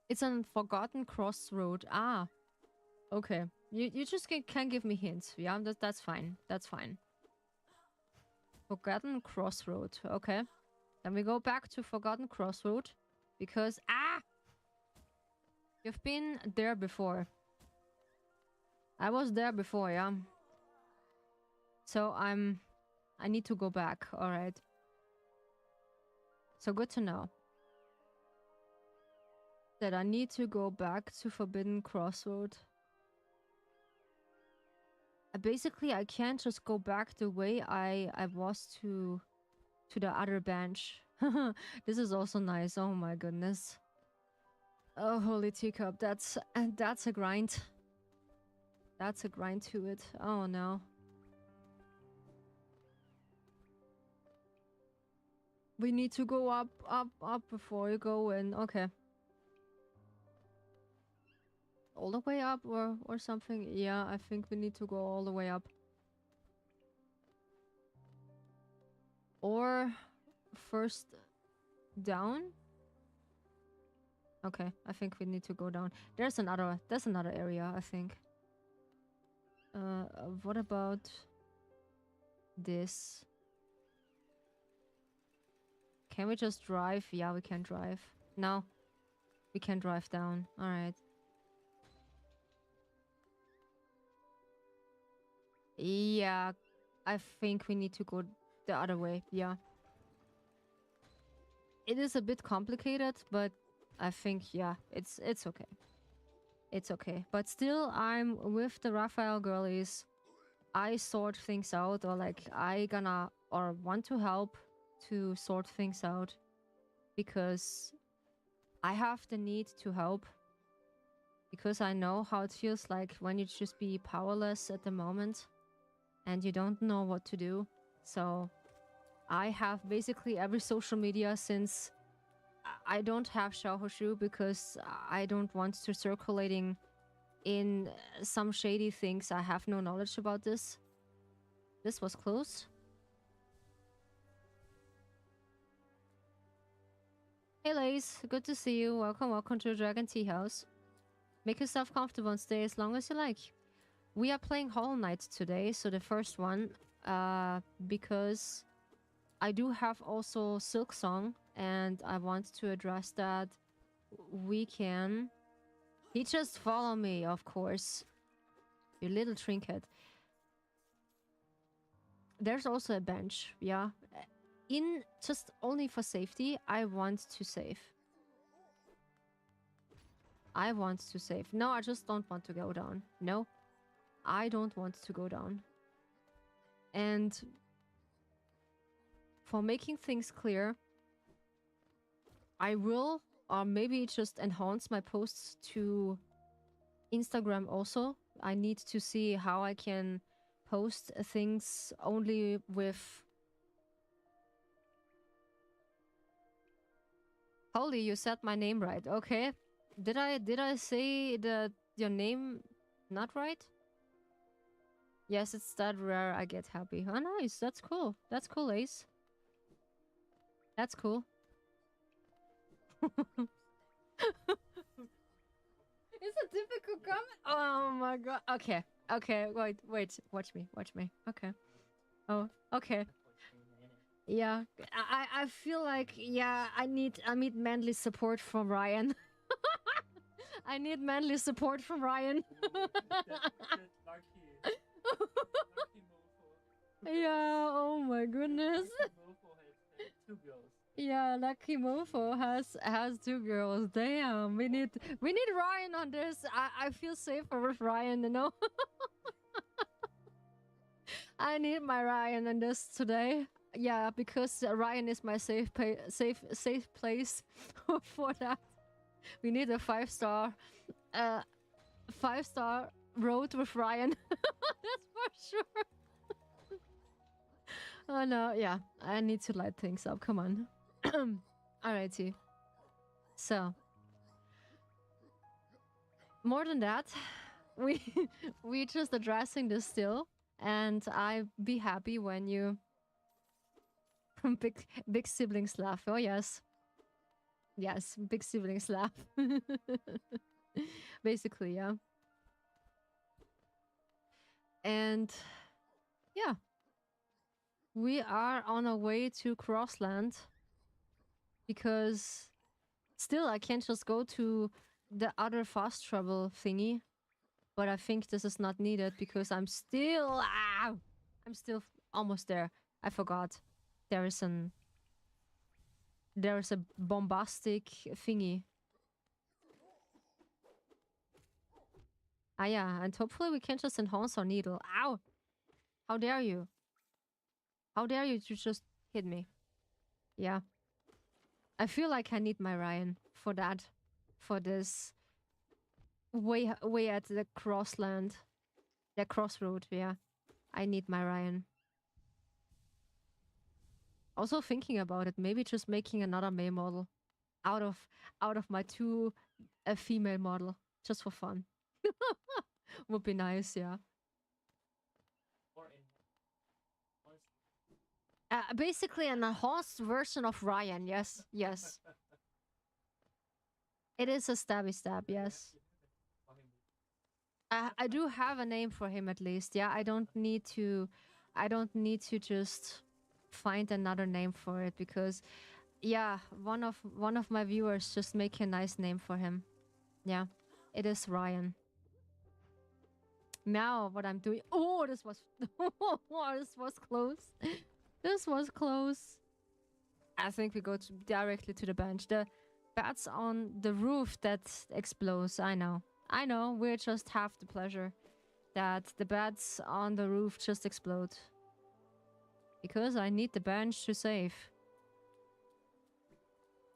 It's a forgotten crossroad. Ah. Okay. You just can give me hints. Yeah, that's fine. That's fine. Forgotten Crossroad. Okay. Then we go back to Forgotten Crossroad. Because... Ah! You've been there before. I was there before, yeah. So I need to go back. Alright. So good to know. That I need to go back to Forbidden Crossroad. Basically, I can't just go back the way I was to the other bench. This is also nice. Oh my goodness. Oh, holy teacup. That's a grind. That's a grind to it. Oh no. We need to go up before you go in. Okay. All the way up or something? Yeah, I think we need to go all the way up. Or first down? Okay, I think we need to go down. There's another area, I think. What about this? Can we just drive? Yeah, we can drive. No. We can drive down. Alright. Yeah, I think we need to go the other way. Yeah. It is a bit complicated, but I think, yeah, it's okay. It's okay. But still, I'm with the Raphael girlies. I sort things out, or like, I gonna, or want to help to sort things out. Because I have the need to help. Because I know how it feels like when you just be powerless at the moment. And you don't know what to do. So I have basically every social media since I don't have Xiaohoshu because I don't want to circulating in some shady things. I have no knowledge about this. This was close. Hey Lace, good to see you. Welcome to Dragon Tea House. Make yourself comfortable and stay as long as you like. We are playing Hollow Knight today, so the first one, because I do have also Silk Song, and I want to address that. We can... He just follow me, of course. You little trinket. There's also a bench, yeah. In just only for safety, I want to save. I want to save. No, I just don't want to go down. No. I don't want to go down. And for making things clear, I will, or maybe just enhance my posts to Instagram also. I need to see how I can post things only with... Holy, you said my name right. Okay. Did I say your name not right? Yes, it's that rare I get happy. Oh, nice. That's cool. That's cool, Ace. That's cool. It's a difficult comment. Oh my god. Okay. Okay, wait. Watch me. Okay. Oh, okay. Yeah. I feel like, yeah, I need manly support from Ryan. I need manly support from Ryan. Yeah, oh my goodness. Yeah, Lucky Mofo has 2 girls. Damn, we need Ryan on this. I feel safer with Ryan, you know. I need my Ryan on this today. Yeah, because Ryan is my safe place for that. We need a 5-star road with Ryan. That's for sure. Oh no, yeah. I need to light things up. Come on. Alrighty. So. More than that, we just addressing this still. And I be happy when you... big siblings laugh. Oh yes. Yes, big siblings laugh. Basically, yeah. And yeah, we are on our way to Crossland because still I can't just go to the other fast travel thingy. But I think this is not needed because I'm still almost there. I forgot. There is an there's a bombastic thingy. Ah yeah, and hopefully we can just enhance our needle. Ow! How dare you? How dare you to just hit me? Yeah. I feel like I need my Ryan for that. For this way at the crossland. The crossroad, yeah. I need my Ryan. Also thinking about it, maybe just making another male model out of my two a female model just for fun. Would be nice, yeah. Basically an enhanced version of Ryan, yes, yes. It is a stabby stab, yes. I do have a name for him at least, yeah. I don't need to just find another name for it because yeah, one of my viewers just make a nice name for him. Yeah. It is Ryan. Now what I'm doing. Oh, this was this was close. This was close. I think we go directly to the bench. The bats on the roof that explodes. I know. I know. We just have the pleasure that the bats on the roof just explode. Because I need the bench to save.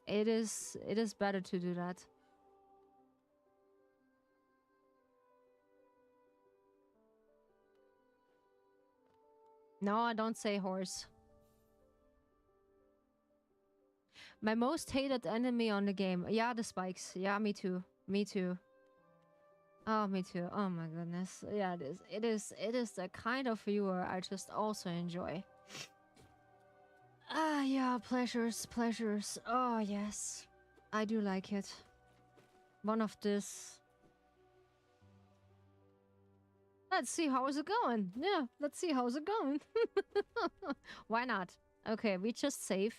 It is better to do that. No, I don't say horse. My most hated enemy on the game. Yeah, the spikes. Yeah, me too. Me too. Oh, me too. Oh my goodness. Yeah, it is. It is the kind of viewer I just also enjoy. Ah, yeah, pleasures, pleasures. Oh, yes. I do like it. One of this. Let's see how is it going. Yeah, let's see how's it going. Why not? Okay, we just save.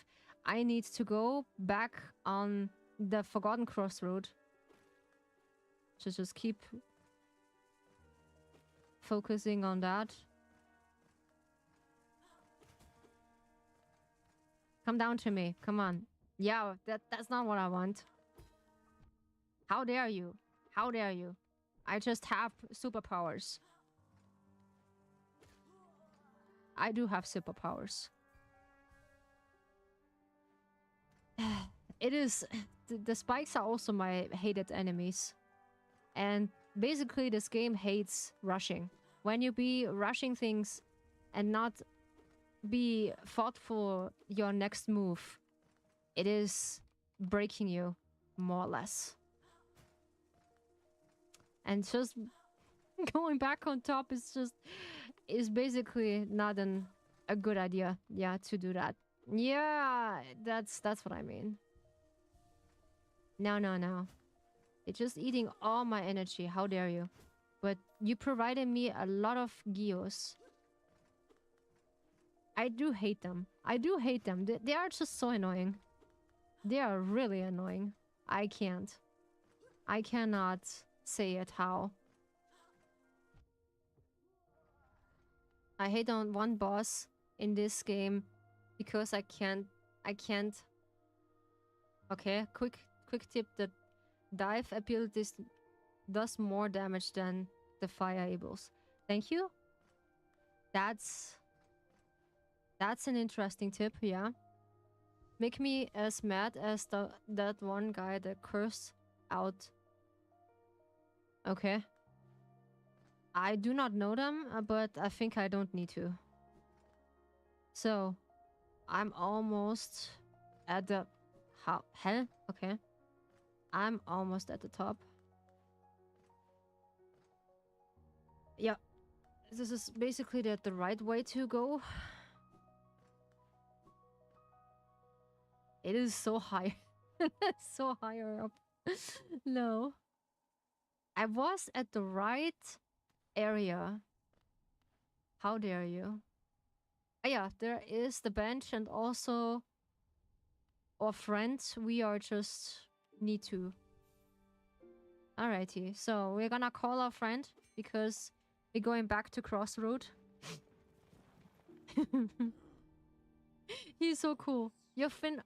I need to go back on the Forgotten Crossroad. To just keep focusing on that. Come down to me. Come on. Yeah, that's not what I want. How dare you? How dare you? I just have superpowers. I do have superpowers. It is... The spikes are also my hated enemies. And basically this game hates rushing. When you be rushing things and not be thoughtful your next move, it is breaking you, more or less. And just going back on top is basically not a good idea, yeah, to do that. Yeah, that's what I mean. No. It's just eating all my energy. How dare you? But you provided me a lot of geos. I do hate them. I do hate them. They are just so annoying. They are really annoying. I can't. I cannot say it how. I hate on one boss in this game because I can't. Okay, quick tip: the dive abilities does more damage than the fire ables. Thank you. That's an interesting tip. Yeah, make me as mad as that one guy that cursed out. Okay. I do not know them, but I think I don't need to. So, I'm almost at the... Hell? Okay. I'm almost at the top. Yeah. This is basically the right way to go. It is so high. So higher up. No. I was at the right area How dare you? Yeah, there is the bench and also our friends. We are just need to. Alrighty, so we're gonna call our friend because we're going back to Crossroad. He's so cool. You've been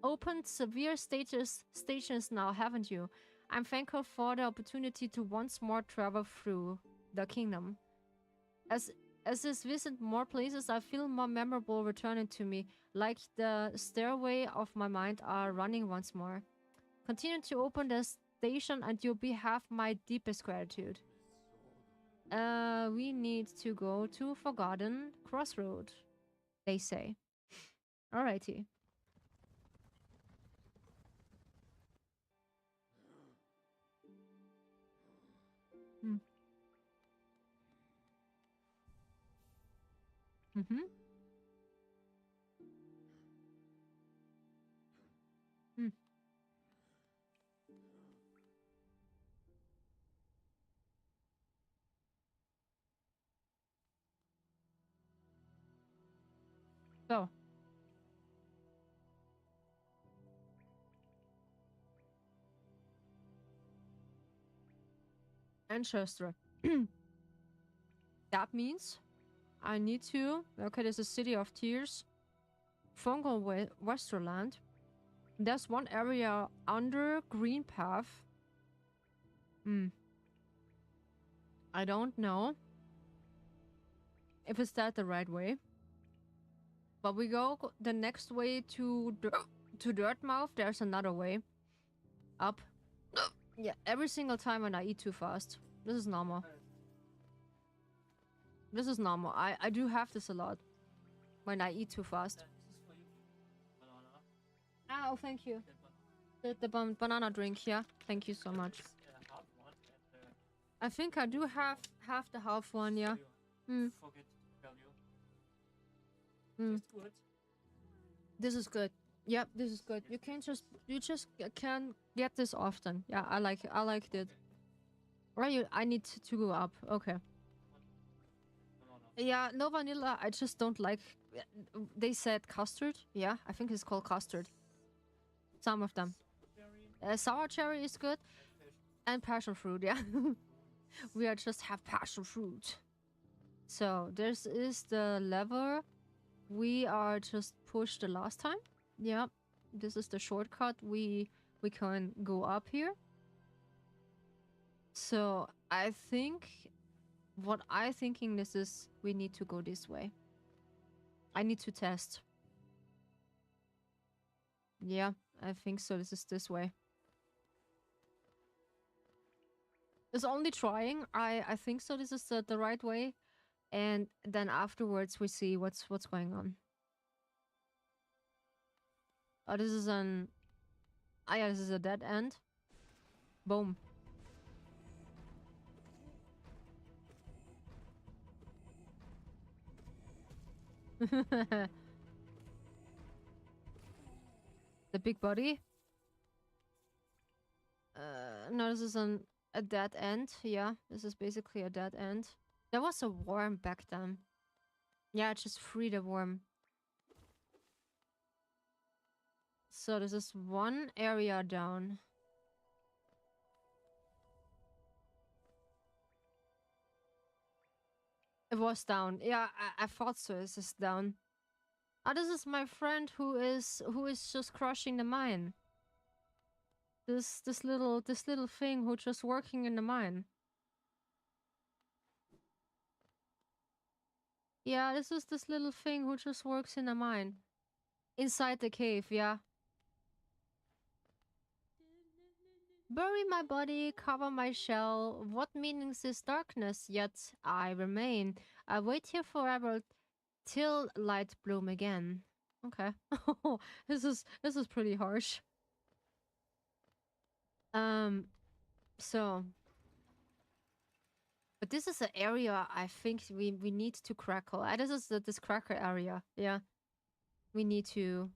opened severe stations now, haven't you? I'm thankful for the opportunity to once more travel through the kingdom. As this visit more places, I feel more memorable returning to me, like the stairway of my mind are running once more. Continue to open the station and you'll be have my deepest gratitude. We need to go to Forgotten Crossroad, they say. Alrighty. Hmm. Mm-hmm. Hmm. So, Ancestor. That means I need to... Okay, there's a City of Tears. Fungal Westerland. There's one area under Green Path. Hmm. I don't know if it's that the right way. But we go the next way to Dirtmouth. There's another way. Up. Yeah, every single time when I eat too fast. This is normal. This is normal. I do have this a lot. When I eat too fast. Oh, thank you. The banana drink, yeah. Thank you so much. I think I do have half the half one, yeah. Hmm. Hmm. This is good. Yep, this is good. You just can get this often. Yeah, I liked it. Right, I need to go up. Okay. Yeah, no vanilla. I just don't like. They said custard. Yeah, I think it's called custard. Some of them. Sour cherry is good, and passion fruit. Yeah, we are just have passion fruit. So this is the lever we are just pushed the last time. Yeah, this is the shortcut. We can go up here. So I think what I thinking this is we need to go this way. I need to test. Yeah, I think so. This is this way. It's only trying. I think so. This is the right way, and then afterwards we see what's going on. Oh, this is an. Ah, yeah, this is a dead end. Boom. The big body. No, this is a dead end. Yeah, this is basically a dead end. There was a worm back then. Yeah, just free the worm. So this is one area down. It was down. Yeah, I thought so. This is down. Ah, this is my friend who is just crushing the mine. This little thing who just working in the mine. Yeah, this is this little thing who just works in the mine. Inside the cave, yeah. Bury my body, cover my shell. What meanings is darkness? Yet I remain. I wait here forever till light bloom again. Okay. This is pretty harsh. So but this is an area I think we need to crackle. This is this cracker area. Yeah. We need to.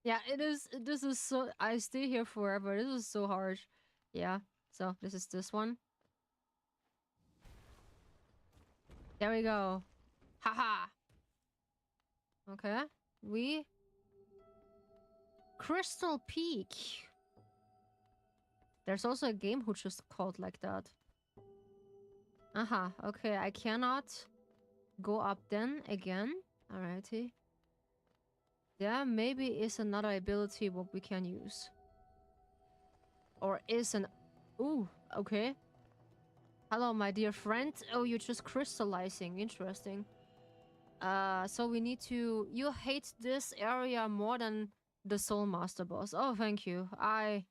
Yeah, it is. This is so. I stay here forever. This is so harsh. Yeah. So this is this one. There we go. Haha. Okay. We... Crystal Peak. There's also a game who just called like that. Aha. Okay, I cannot go up then again. Alrighty. There maybe is another ability what we can use. Or is an... Ooh, okay. Hello, my dear friend. Oh, you're just crystallizing. Interesting. So we need to... You hate this area more than the Soul Master boss. Oh, thank you. I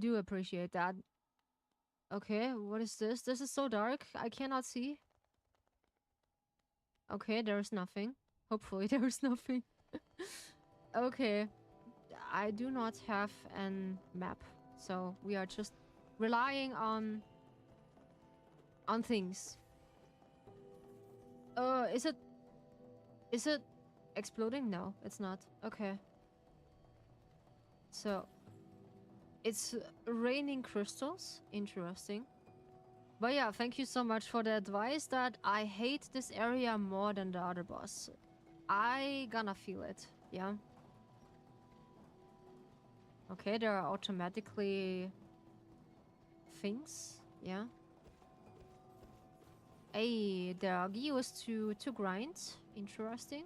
do appreciate that. Okay, what is this? This is so dark. I cannot see. Okay, there's nothing. Hopefully there's nothing. Okay. I do not have an map. So we are just relying on things. Is it exploding? No, it's not. Okay. So it's raining crystals. Interesting. But yeah, thank you so much for the advice that I hate this area more than the other boss. I gonna feel it. Yeah. Okay, there are automatically things. Yeah. Hey, there are gears to grind. Interesting.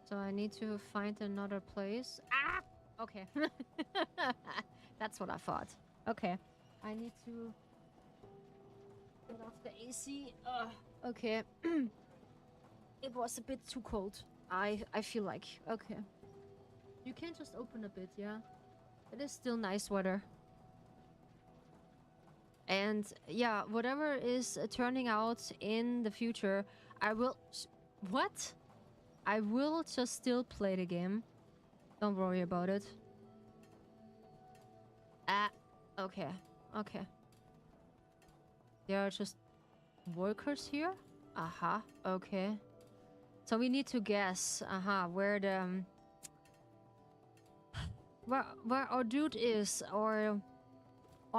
So I need to find another place. Ah! Okay. That's what I thought. Okay. I need to get off the AC. Okay. It was a bit too cold. I feel like. Okay. You can just open a bit, yeah? It is still nice weather. And yeah, whatever is turning out in the future, I will... What? I will just still play the game. Don't worry about it. Ah, okay. Okay. There are just workers here? Aha, okay. So we need to guess, where the... where our dude is, or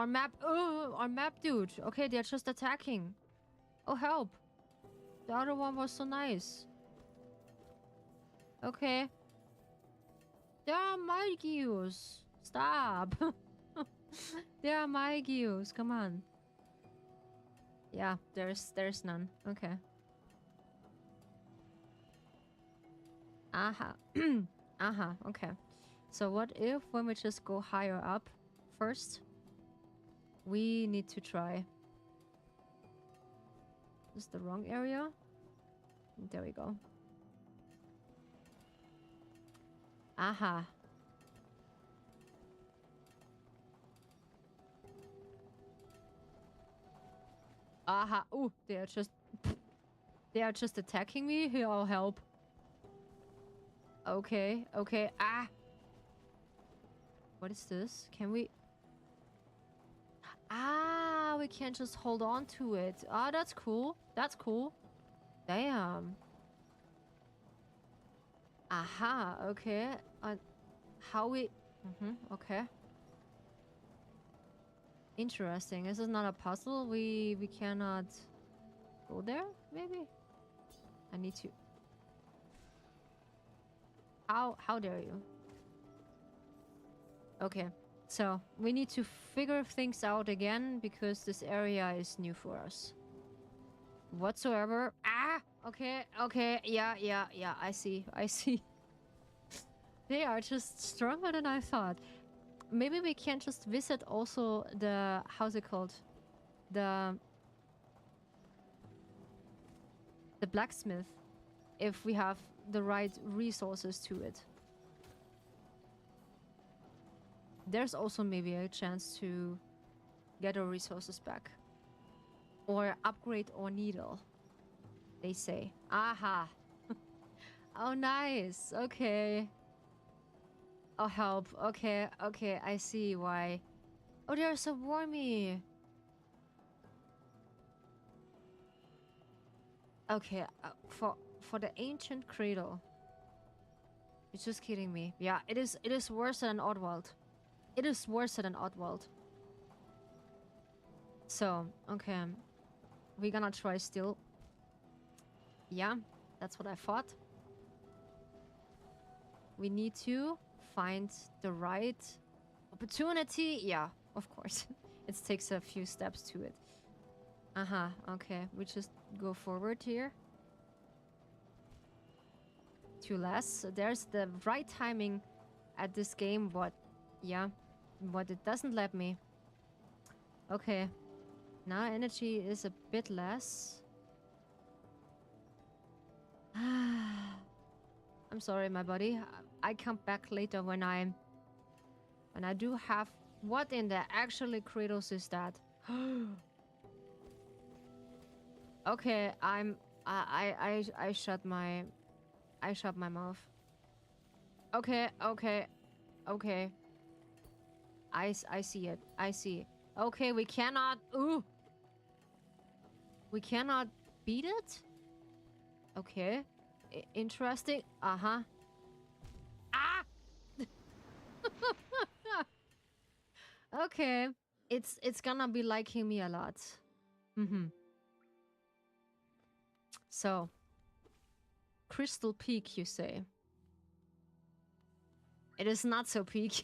map... Oh, our map dude. Okay, they're just attacking. Oh, help. The other one was so nice. Okay. There are my gears. Stop. There are my gears. Come on. Yeah, there's none. Okay. Aha. Aha. Okay. So what if when we just go higher up first? We need to try. This is the wrong area. There we go. Aha. Aha. Oh, they are just attacking me. Here, I'll help. Okay. Okay. Ah. What is this? Can we... Ah, we can't just hold on to it. Ah, that's cool. That's cool. Damn. Aha. Okay. How we... okay. Interesting. This is not a puzzle. We cannot go there, maybe? I need to... How dare you? Okay. So, we need to figure things out again because this area is new for us. Whatsoever. Ah! Okay, okay. Yeah. I see. They are just stronger than I thought. Maybe we can just visit also the... How's it called? The blacksmith. If we have the right resources to it. There's also maybe a chance to get our resources back. Or upgrade our needle. They say. Aha! Oh, nice. Okay. Oh, help. Okay, okay. I see why. Oh, there's a wormy. Okay, for the ancient cradle. You're just kidding me. Yeah, it is worse than Oddworld. It is worse than Oddworld. So, okay. We're gonna try still. Yeah, that's what I thought. We need to find the right opportunity. Yeah, of course. It takes a few steps to it. Uh-huh, okay. We just go forward here. Too less. There's the right timing at this game, but yeah, but it doesn't let me. Okay. Now energy is a bit less. I'm sorry, my buddy. I come back later when I do have... What in the actually Kratos is that? Okay, I shut my mouth. Okay. I see it. I see. Okay, we cannot... Ooh! We cannot beat it? Okay. Interesting. Uh-huh. Ah! Okay. It's gonna be liking me a lot. Mm-hmm. So. Crystal Peak, you say? It is not so peak.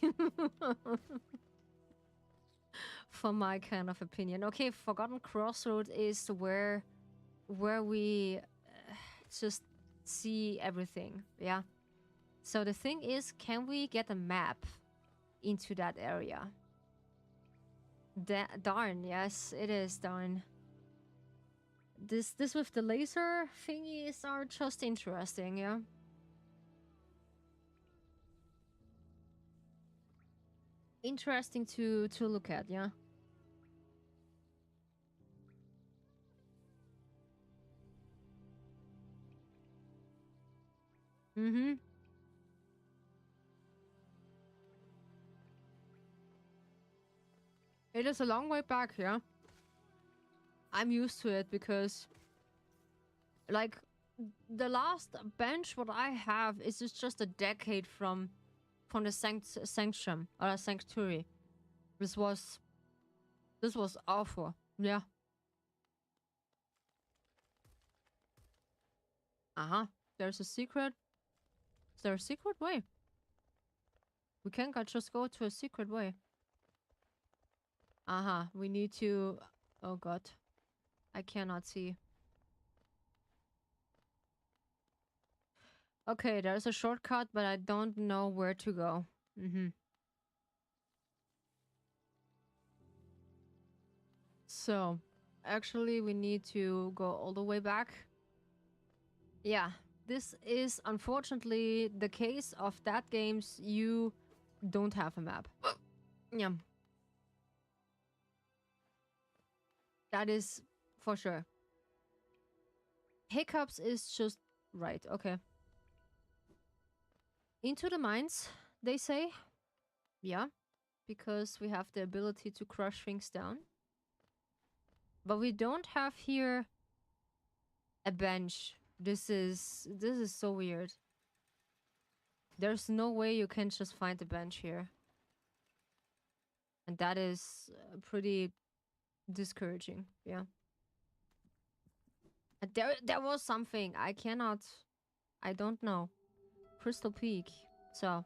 For my kind of opinion. Okay, Forgotten Crossroad is where we just see everything. Yeah. So the thing is, can we get a map into that area? Darn, yes, it is darn. This with the laser thingies are just interesting, yeah. Interesting to look at, yeah. Mm-hmm. It is a long way back, yeah. I'm used to it because, like, the last bench what I have is just a decade from the sanctum or sanctuary. This was awful. Yeah. Uh-huh. There's a secret. Is there a secret way? We can't just go to a secret way. Uh-huh. We need to... Oh god. I cannot see. Okay, there's a shortcut, but I don't know where to go. Mm-hmm. So, actually, we need to go all the way back. Yeah, this is unfortunately the case of that games you don't have a map. Yeah. That is for sure. Hiccups is just right, okay. Into the mines, they say. Yeah, because we have the ability to crush things down. But we don't have here a bench. This is so weird. There's no way you can just find a bench here. And that is pretty discouraging, yeah. There was something. I don't know. Crystal Peak. So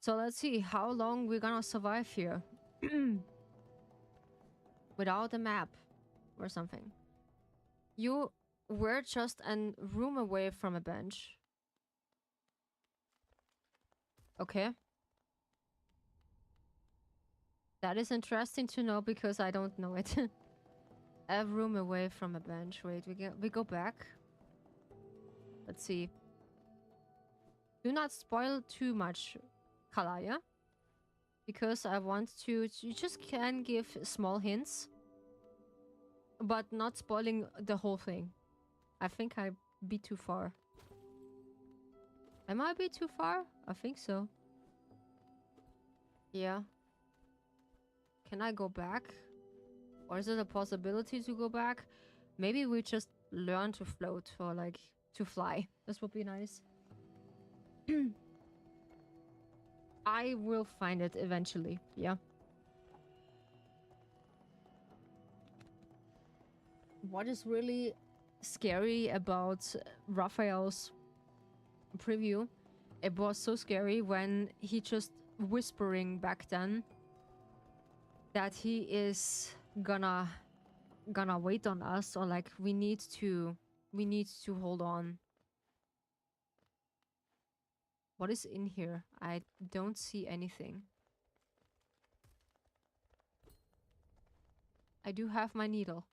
let's see how long we're gonna survive here. Without a map or something. You were just a room away from a bench. Okay. That is interesting to know because I don't know it. A room away from a bench. Wait, we go back. Let's see. Do not spoil too much, Kalaya. Because I want to... You just can give small hints. But not spoiling the whole thing. I think I'd be too far. Am I a bit too far? I think so. Yeah. Can I go back? Or is it a possibility to go back? Maybe we just learn to float or like to fly. This would be nice. I will find it eventually. Yeah. What is really scary about Raphael's preview? It was so scary when he just whispering back then that he is gonna wait on us, or like we need to hold on. What is in here? I don't see anything. I do have my needle.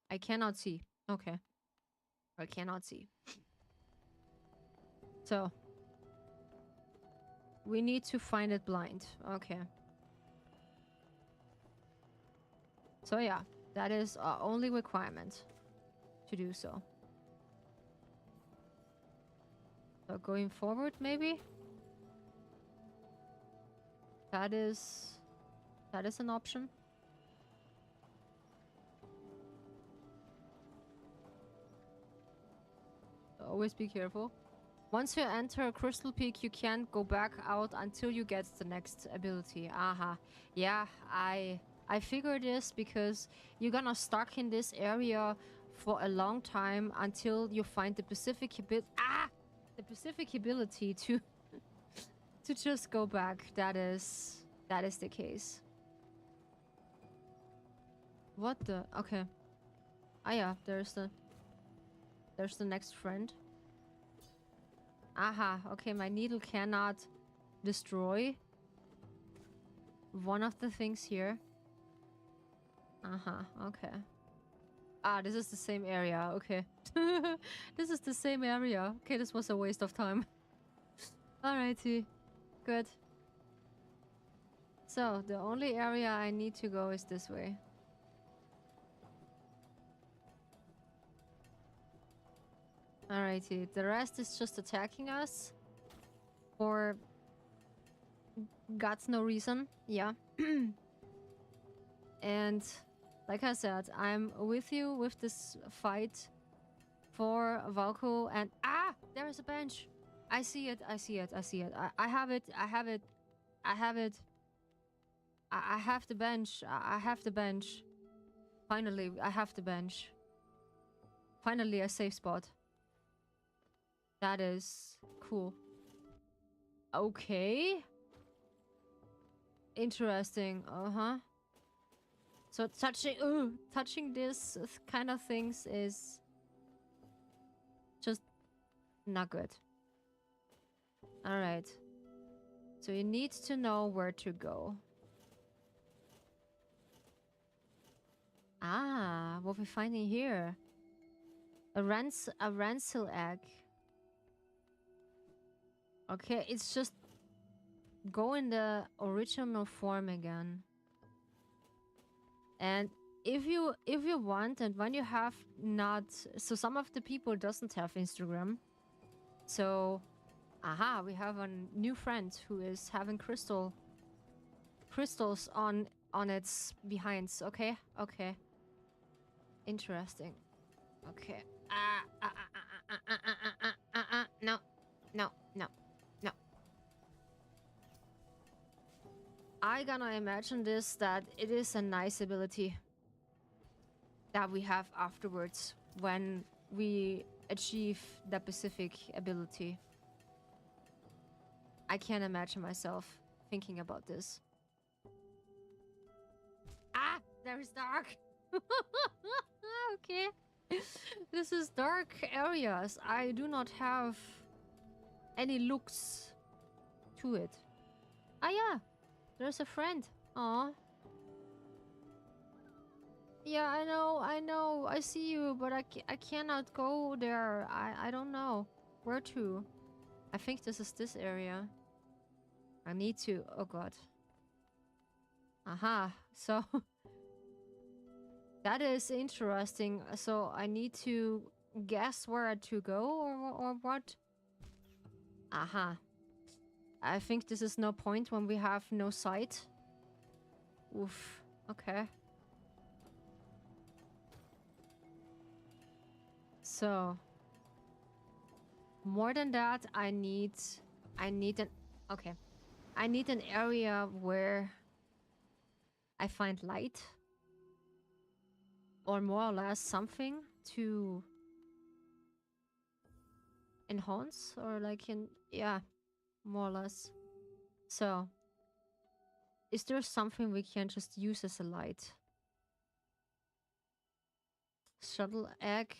I cannot see. Okay. I cannot see. So we need to find it blind. Okay. So yeah, that is our only requirement to do so. So going forward, maybe? That is an option. Always be careful. Once you enter a crystal peak, you can't go back out until you get the next ability. Aha. Yeah, I figured this because you're gonna stuck in this area for a long time until you find the specific ability to to just go back. That is the case. What the? Okay. Ah yeah, there's the next friend. Aha, okay, my needle cannot destroy one of the things here. Okay. Ah, this is the same area, okay. This is the same area. Okay, this was a waste of time. Alrighty, good. So, the only area I need to go is this way. Alrighty, the rest is just attacking us for God's no reason. Yeah. And like I said, I'm with you with this fight for Valko. And there is a bench. I see it. I see it. I see it. I have it. I have it. I have it. I have the bench. I have the bench. Finally, I have the bench. Finally, a safe spot. That is cool. Okay. Interesting. So touching this kind of things is just not good. All right. So you need to know where to go. Ah, what we finding here? A rancil egg. Okay, it's just go in the original form again. And if you want, and when you have not, so some of the people doesn't have Instagram. So, we have a new friend who is having crystals on its behinds. Okay, okay. Interesting. Okay. No, no, no, no. I gonna imagine this that it is a nice ability that we have afterwards when we achieve that specific ability. I can't imagine myself thinking about this. There is dark. Okay. This is dark areas. I do not have any looks to it. Yeah. There's a friend. Aw. Yeah, I know. I see you, but I cannot go there. I don't know where to. I think this is this area. I need to. Oh god. So that is interesting. So I need to guess where to go or what? I think this is no point when we have no sight. Oof. Okay. So More than that, I need an okay. I need an area where I find light or more or less something to enhance or like yeah, more or less. So, is there something we can just use as a light? Shuttle egg,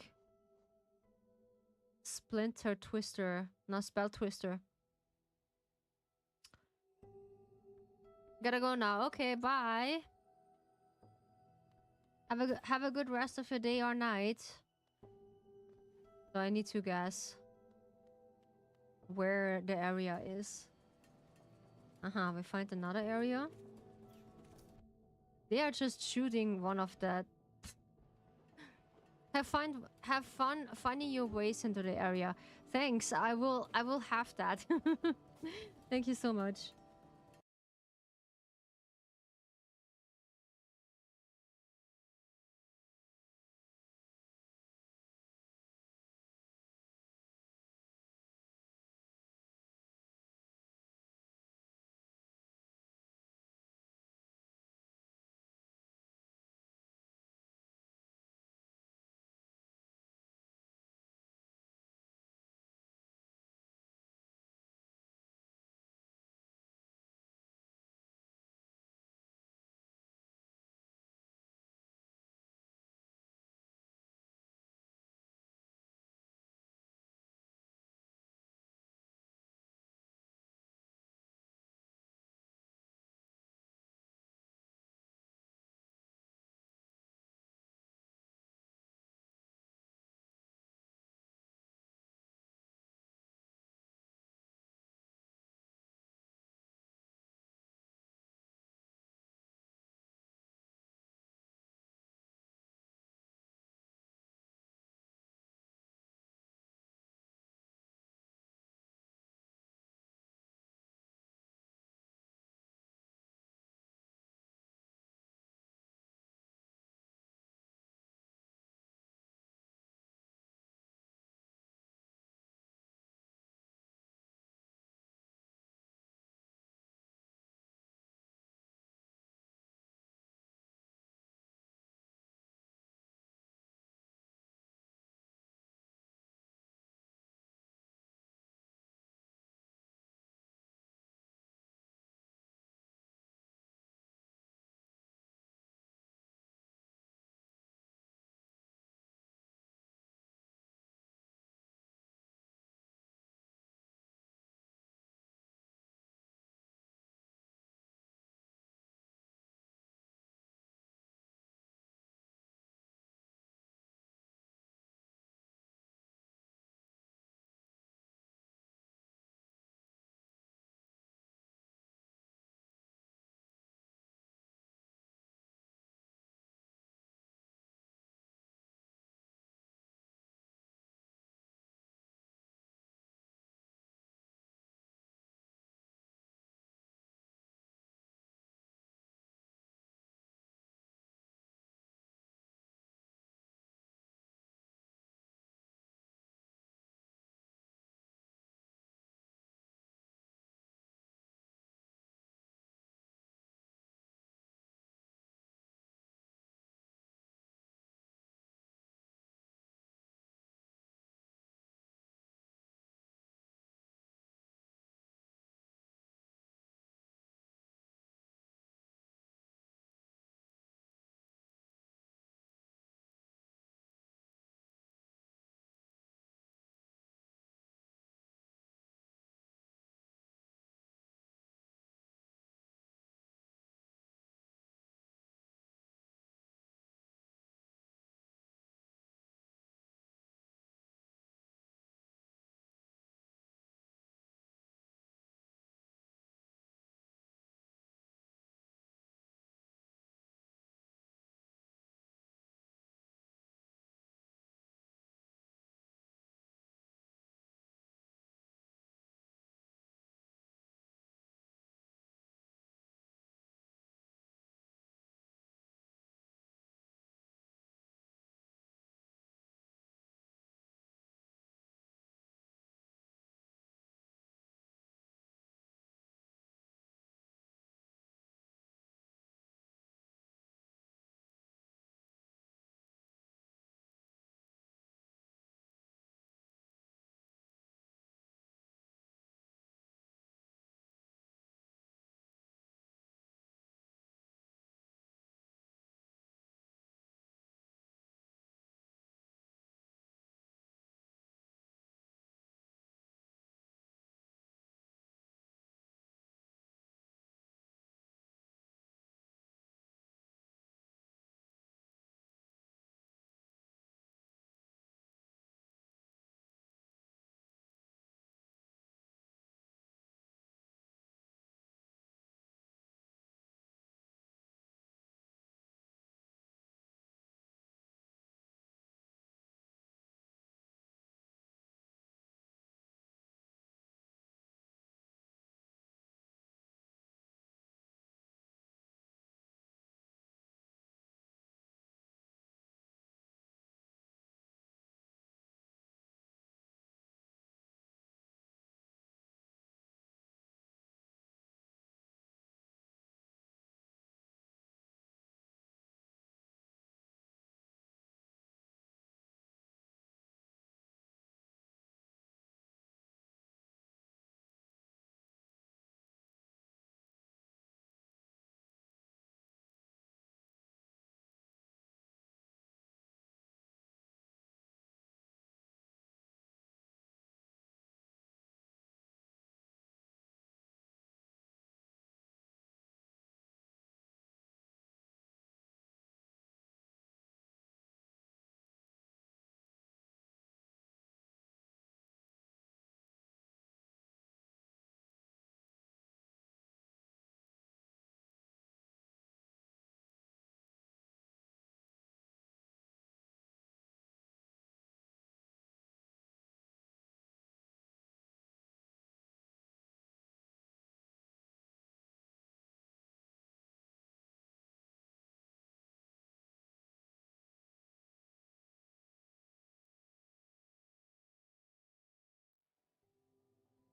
splinter twister, no spell twister. Gotta go now. Okay, bye. Have a good rest of your day or night. So I need to guess where the area is. We find another area. They are just shooting one of that. Have fun finding your ways into the area. Thanks. I will have that. Thank you so much.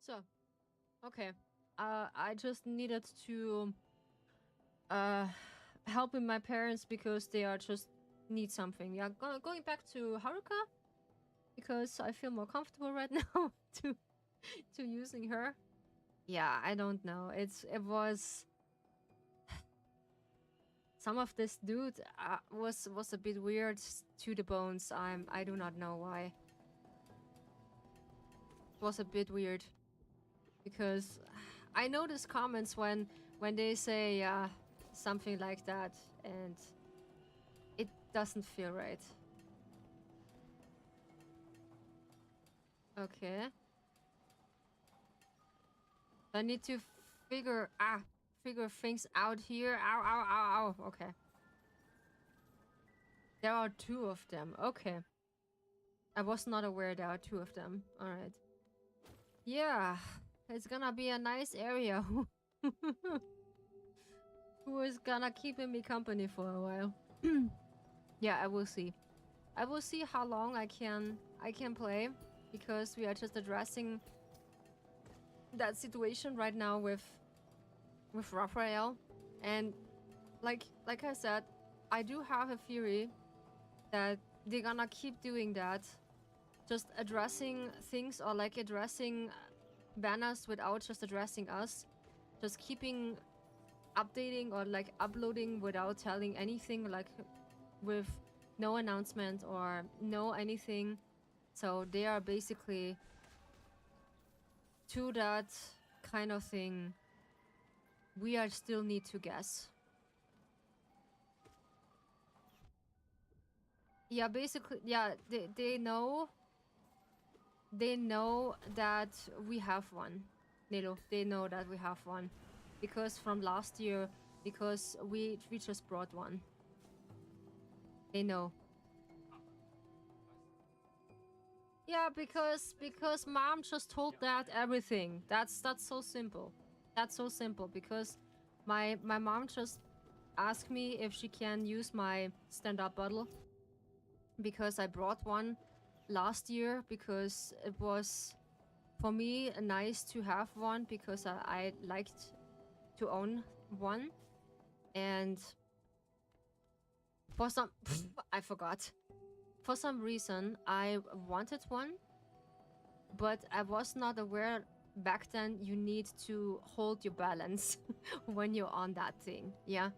So, okay. I just needed to help with my parents because they are just need something. Yeah, going back to Haruka because I feel more comfortable right now to using her. Yeah, I don't know. It was some of this dude was a bit weird to the bones. I do not know why. It was a bit weird because I notice comments when they say something like that and it doesn't feel right. Okay. I need to figure things out here. Ow, ow, ow, ow. Okay. There are 2 of them. Okay. I was not aware there are 2 of them. Alright. Yeah. It's gonna be a nice area. Who is gonna keeping me company for a while. Yeah, I will see. I will see how long I can play because we are just addressing that situation right now with Raphael, and like I said, I do have a theory that they're gonna keep doing that, just addressing things or like addressing banners without just addressing us, just keeping updating or like uploading without telling anything, like with no announcement or no anything. So they are basically to that kind of thing. We are still need to guess. Yeah, basically, yeah, they know that we have one. Nilo, they know that we have one because from last year, because we just brought one. They know. Yeah, because mom just told that everything. That's so simple. That's so simple because my mom just asked me if she can use my stand-up bottle because I brought one last year because it was for me nice to have one because I liked to own one, and for some I forgot. For some reason I wanted one, but I was not aware back then you need to hold your balance when you're on that thing. Yeah,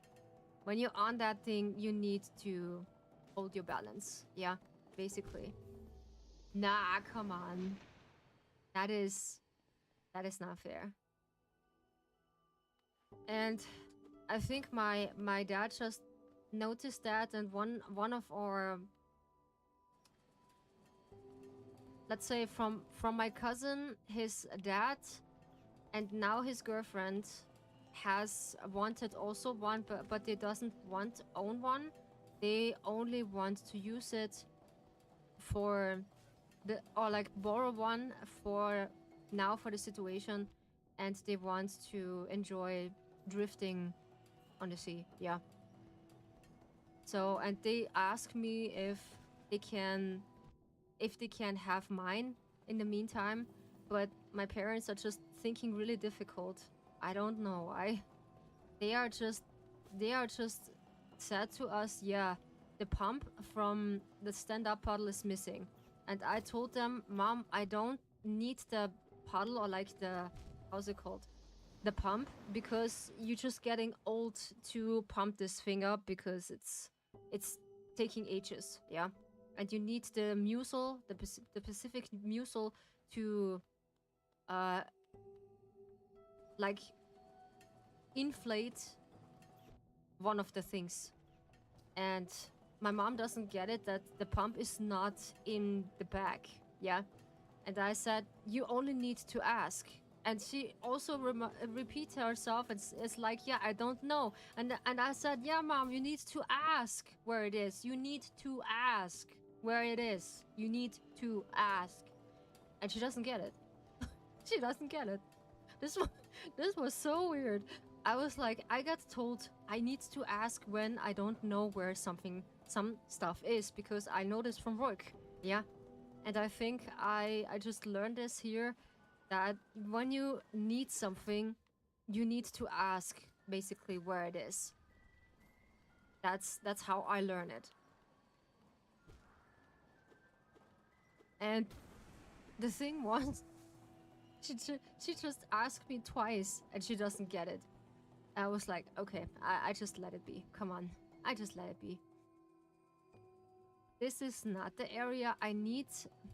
when you're on that thing you need to hold your balance. Yeah, basically. Nah, come on. That is not fair. And I think my dad just noticed that, and one of our, let's say from my cousin, his dad, and now his girlfriend has wanted also one, but they doesn't want own one. They only want to use it for the, or like borrow one for now for the situation, and they want to enjoy drifting on the sea. Yeah. So, and they ask me they can if they can have mine in the meantime, but my parents are just thinking really difficult. I don't know why. They are just said to us, yeah, the pump from the stand-up paddle is missing. And I told them, Mom, I don't need the paddle or like the, how's it called? The pump, because you're just getting old to pump this thing up because it's taking ages, yeah? And you need the mussel, the Pacific mussel to like inflate one of the things. And my mom doesn't get it that the pump is not in the bag, yeah? And I said, you only need to ask. And she also repeats herself. It's like, yeah, I don't know. And I said, yeah, Mom, you need to ask where it is. You need to ask where it is. You need to ask. And she doesn't get it. She doesn't get it. This was so weird. I was like, I got told I need to ask when I don't know where some stuff is because I know this from work. Yeah. And I think I just learned this here, that when you need something, you need to ask basically where it is. That's how I learn it. And the thing was, she just asked me twice and she doesn't get it. I was like, okay, I just let it be. Come on, I just let it be. This is not the area. I need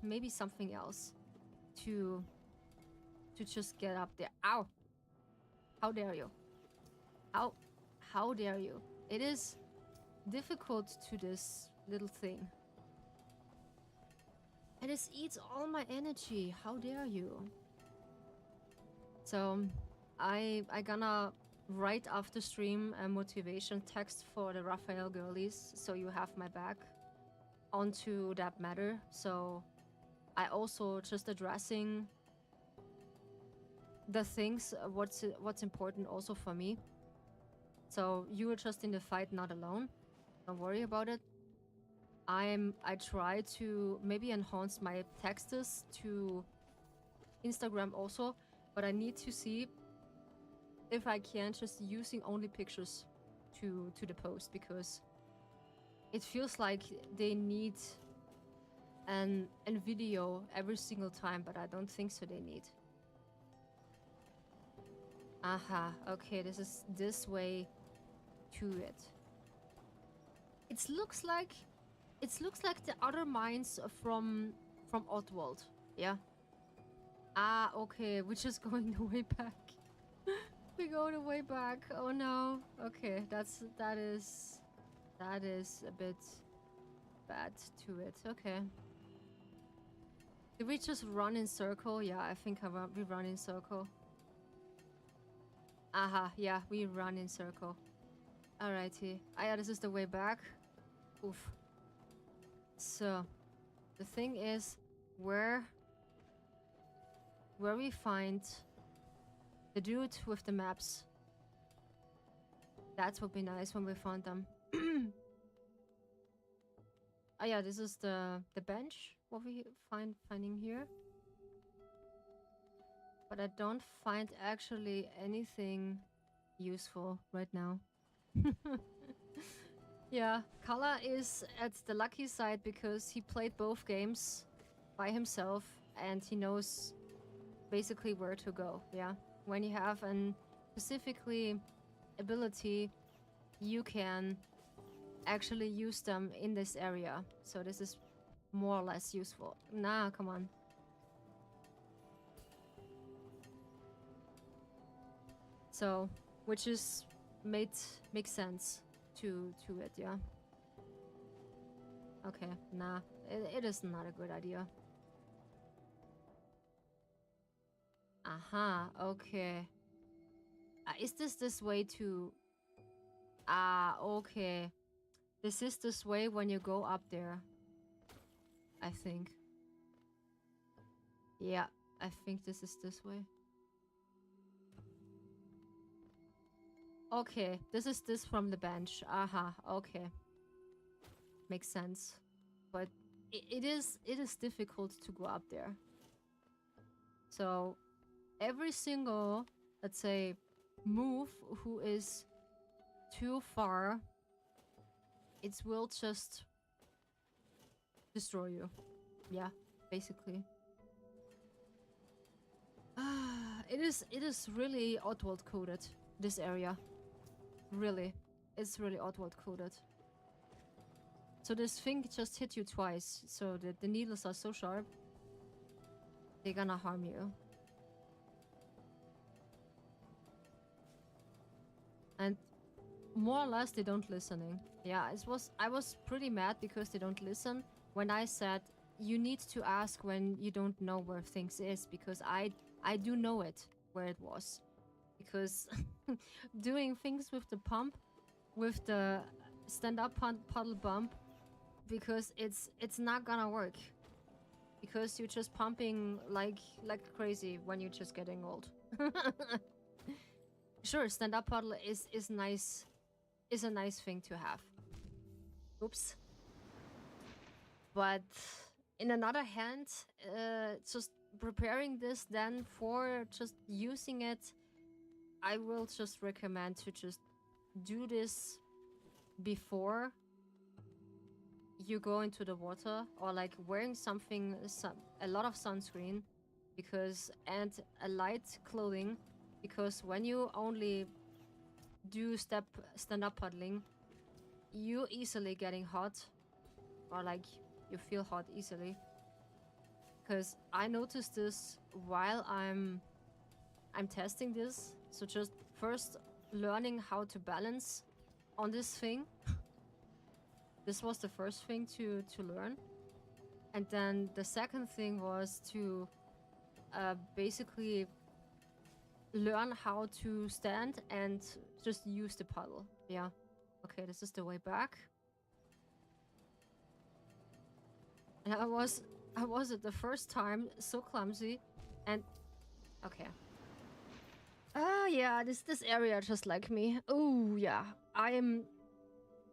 maybe something else to just get up there. Ow! How dare you? How dare you? It is difficult to this little thing. And it eats all my energy. How dare you? So I gonna write after stream a motivation text for the Raphael girlies, so you have my back onto that matter. So I also just addressing the things what's important also for me. So you are just in the fight, not alone. Don't worry about it. I try to maybe enhance my texts to Instagram also, but I need to see if I can just using only pictures to the post, because it feels like they need an video every single time, but I don't think so they need. Aha, okay, this is this way to it. It looks like the other mines from Oddworld, yeah. Ah, okay, we're just going the way back. We go the way back. Oh no. Okay, that is a bit bad to it. Okay. Did we just run in circle? Yeah, I think we run in circle. Aha, yeah, we run in circle. Alrighty. Ah, yeah, this is the way back. Oof. So, the thing is, where we find the dude with the maps. That would be nice when we found them. Oh yeah, this is the bench. What we finding here. But I don't find actually anything useful right now. Yeah, Kala is at the lucky side because he played both games by himself and he knows basically where to go. Yeah, when you have an specifically ability, you can actually use them in this area. So this is more or less useful. Nah, come on. So, which is makes sense to it, yeah. Okay, nah, it is not a good idea. Aha, okay. Is this way to... Ah, okay. This is this way when you go up there. I think. Yeah, I think this is this way. Okay, this is this from the bench. Aha, okay. Makes sense. But it is difficult to go up there. So every single, let's say, move who is too far, it will just destroy you. Yeah, basically. It is really Oddworld coded, this area. Really. It's really Oddworld coded. So this thing just hit you twice, so the needles are so sharp, they're gonna harm you. And more or less they don't listening. Yeah, I was pretty mad because they don't listen when I said you need to ask when you don't know where things is, because I do know it where it was. Because doing things with the pump, with the stand-up puddle bump, because it's not gonna work. Because you're just pumping like crazy when you're just getting old. Sure, stand-up puddle is nice, is a nice thing to have. Oops. But in another hand, just preparing this then for just using it, I will just recommend to just do this before you go into the water, or like wearing something, a lot of sunscreen, because, and a light clothing, because when you only do stand up paddling, you easily getting hot, or like you feel hot easily. Because I noticed this while I'm testing this. So just first learning how to balance on this thing. This was the first thing to learn. And then the second thing was to basically learn how to stand and just use the paddle. Yeah. Okay, this is the way back. And I was at the first time so clumsy, and okay. Yeah, this area just like me. Oh yeah,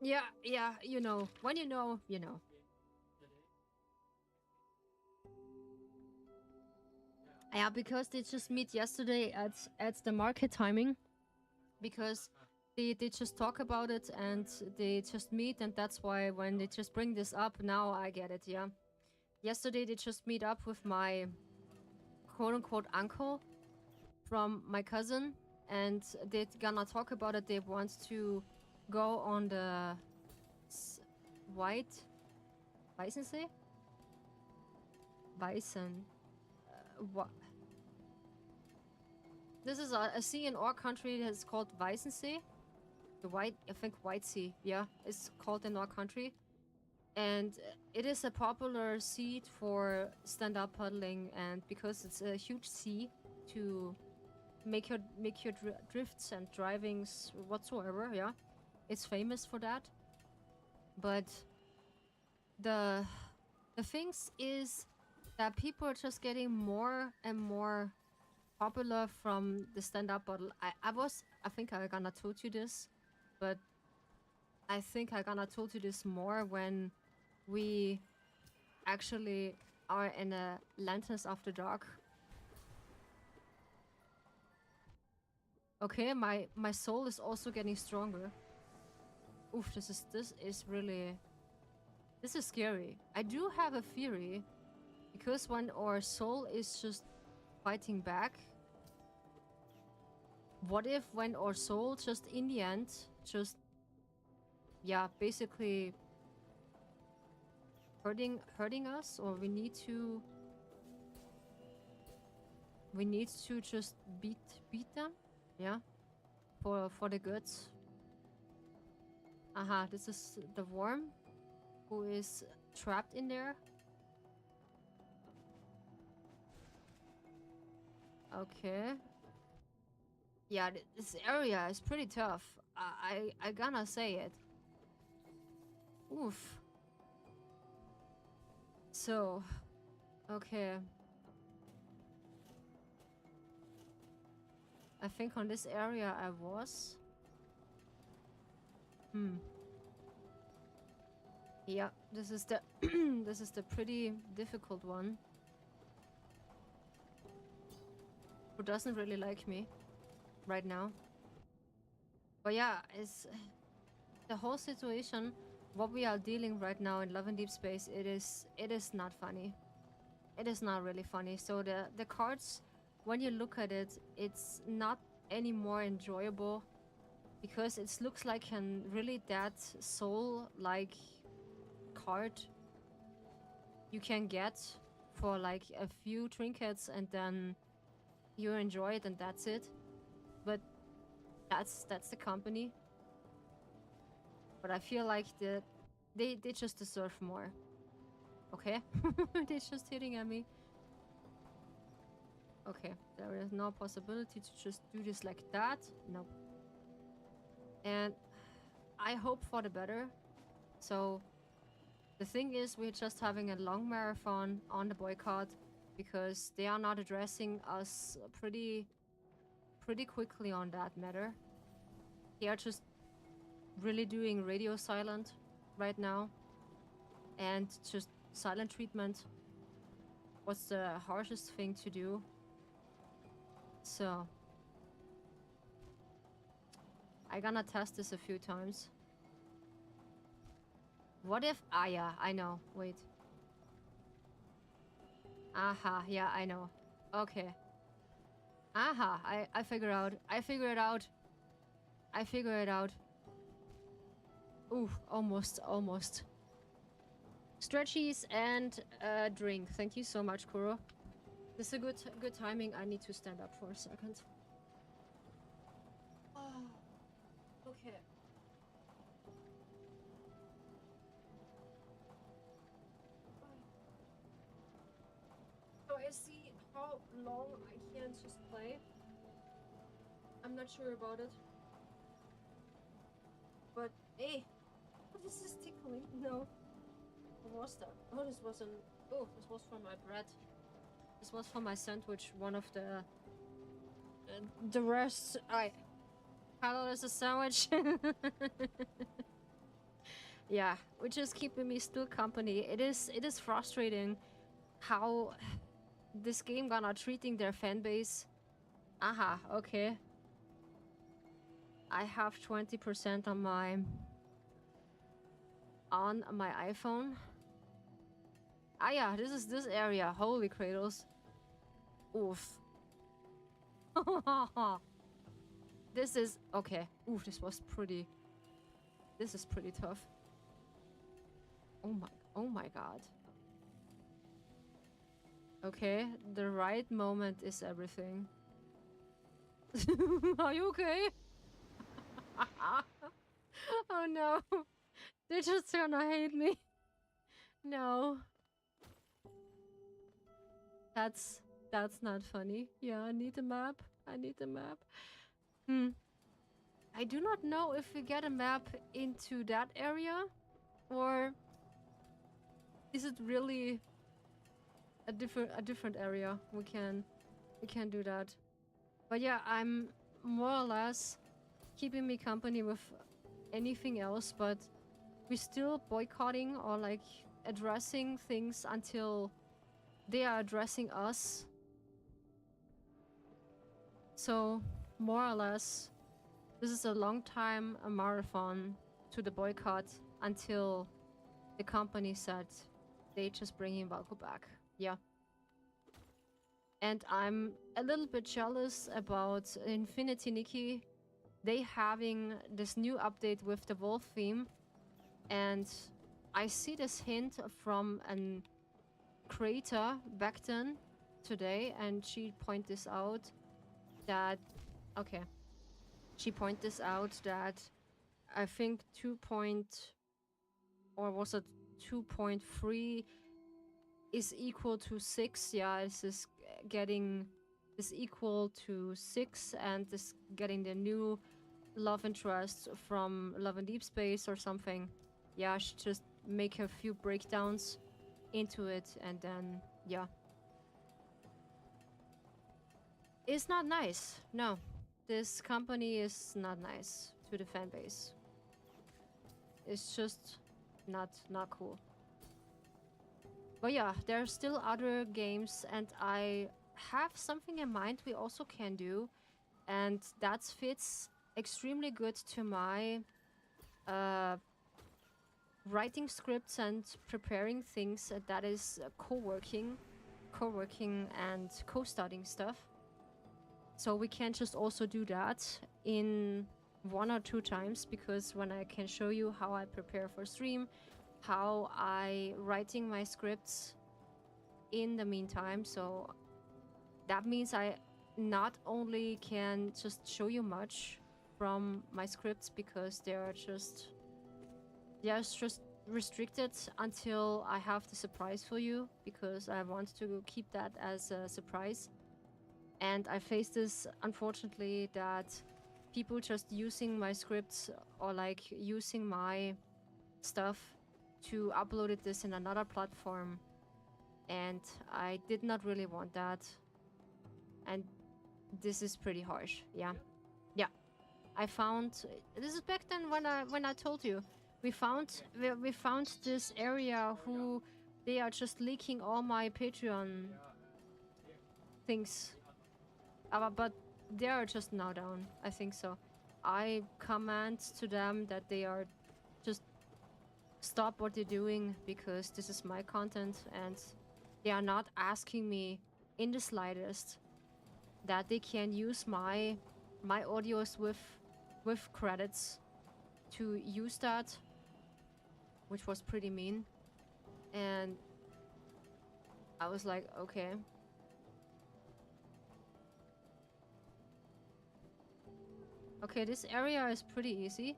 yeah, you know, when you know, you know. Yeah, because they just meet yesterday at the market timing, because they just talk about it and they just meet, and that's why when they just bring this up, now I get it. Yeah, yesterday they just meet up with my quote-unquote uncle from my cousin, and they're gonna talk about it. They want to go on the white Weissensee? Bison. What? This is a sea in our country that's called Weissensee. The white, I think White Sea, yeah, it's called in our country. And it is a popular sea for stand-up paddling, and because it's a huge sea to make your drifts and drivings whatsoever, yeah, it's famous for that. But the things is that people are just getting more and more popular from the stand-up paddle. I think I gonna told you this, but I think I gonna told you this more when we actually are in a Lanterns After Dark. Okay, my soul is also getting stronger. Oof, this is really, this is scary. I do have a theory, because when our soul is just fighting back, what if when our soul just in the end just, yeah, basically hurting us, or we need to just beat them, yeah, for the goods. Aha, this is the worm who is trapped in there. Okay. Yeah, this area is pretty tough. I gonna say it. Oof. So, okay. I think on this area I was. Yeah, this is the this is the pretty difficult one. Who doesn't really like me right now. But yeah, it's the whole situation, what we are dealing right now in Love and Deep Space. It is not funny. It is not really funny. So the cards, when you look at it, it's not any more enjoyable, because it looks like a really dead soul like card you can get for like a few trinkets, and then you enjoy it and that's it. But that's the company. But I feel like they just deserve more. Okay? They're just hitting at me. Okay, there is no possibility to just do this like that. Nope. And I hope for the better. So the thing is, we're just having a long marathon on the boycott, because they are not addressing us pretty quickly on that matter. They are just really doing radio silent right now, and just silent treatment. what's the harshest thing to do. So I gonna test this a few times. What if... Ah, yeah, I know. Wait. Aha, yeah, I know. Okay. Aha, I figure out. I figure it out. I figure it out. Ooh, almost, almost. Stretchies and a drink. Thank you so much, Kuro. This is a good timing. I need to stand up for a second. Oh, okay. So I see how long I can just play. I'm not sure about it. But hey, this is tickling. No. What was that? Oh, this wasn't. Oh, this was for my bread. This was for my sandwich. One of the rest. I had it as a sandwich. Yeah, which is keeping me still company. It is frustrating how this game gonna treating their fan base. Aha, okay. I have 20% on my iPhone. Ah yeah, this is this area. Holy cradles. Oof. This is okay. Oof, this was pretty. This is pretty tough. Oh my god. Okay, the right moment is everything. Are you okay? Oh no. They're just gonna hate me. No. That's not funny. Yeah, I need a map. I need a map. I do not know if we get a map into that area, or is it really a different area? We can do that. But yeah, I'm more or less keeping me company with anything else, but we're still boycotting or like addressing things until they are addressing us. So more or less, this is a long time, a marathon to the boycott until the company said they just bringing Valko back. Yeah. And I'm a little bit jealous about Infinity Nikki. They having this new update with the wolf theme. And I see this hint from an creator back then today, and she pointed this out that she pointed this out that I think 2.3 is equal to 6. Yeah, this is getting this equal to 6, and this getting the new love interest from Love and Deep Space or something. Yeah, she just make a few breakdowns into it, and then yeah, it's not nice. No, this company is not nice to the fan base. It's just not cool. But yeah, there are still other games, and I have something in mind we also can do, and that fits extremely good to my writing scripts and preparing things. That is co-working and co-studying stuff. So we can just also do that in 1 or 2 times, because when I can show you how I prepare for stream, how I writing my scripts in the meantime. So that means I not only can just show you much from my scripts, because they're just restricted until I have the surprise for you, because I want to keep that as a surprise. And I face this, unfortunately, that people just using my scripts or like using my stuff to upload this in another platform, and I did not really want that, and this is pretty harsh. Yeah. I found this is back then when I told you we found this area who They are just leaking all my Patreon things. But they are just now down. I think so. I command to them that they are just stop what they're doing because this is my content and they are not asking me in the slightest that they can use my audios with credits to use that, which was pretty mean. And I was like, okay. Okay, this area is pretty easy.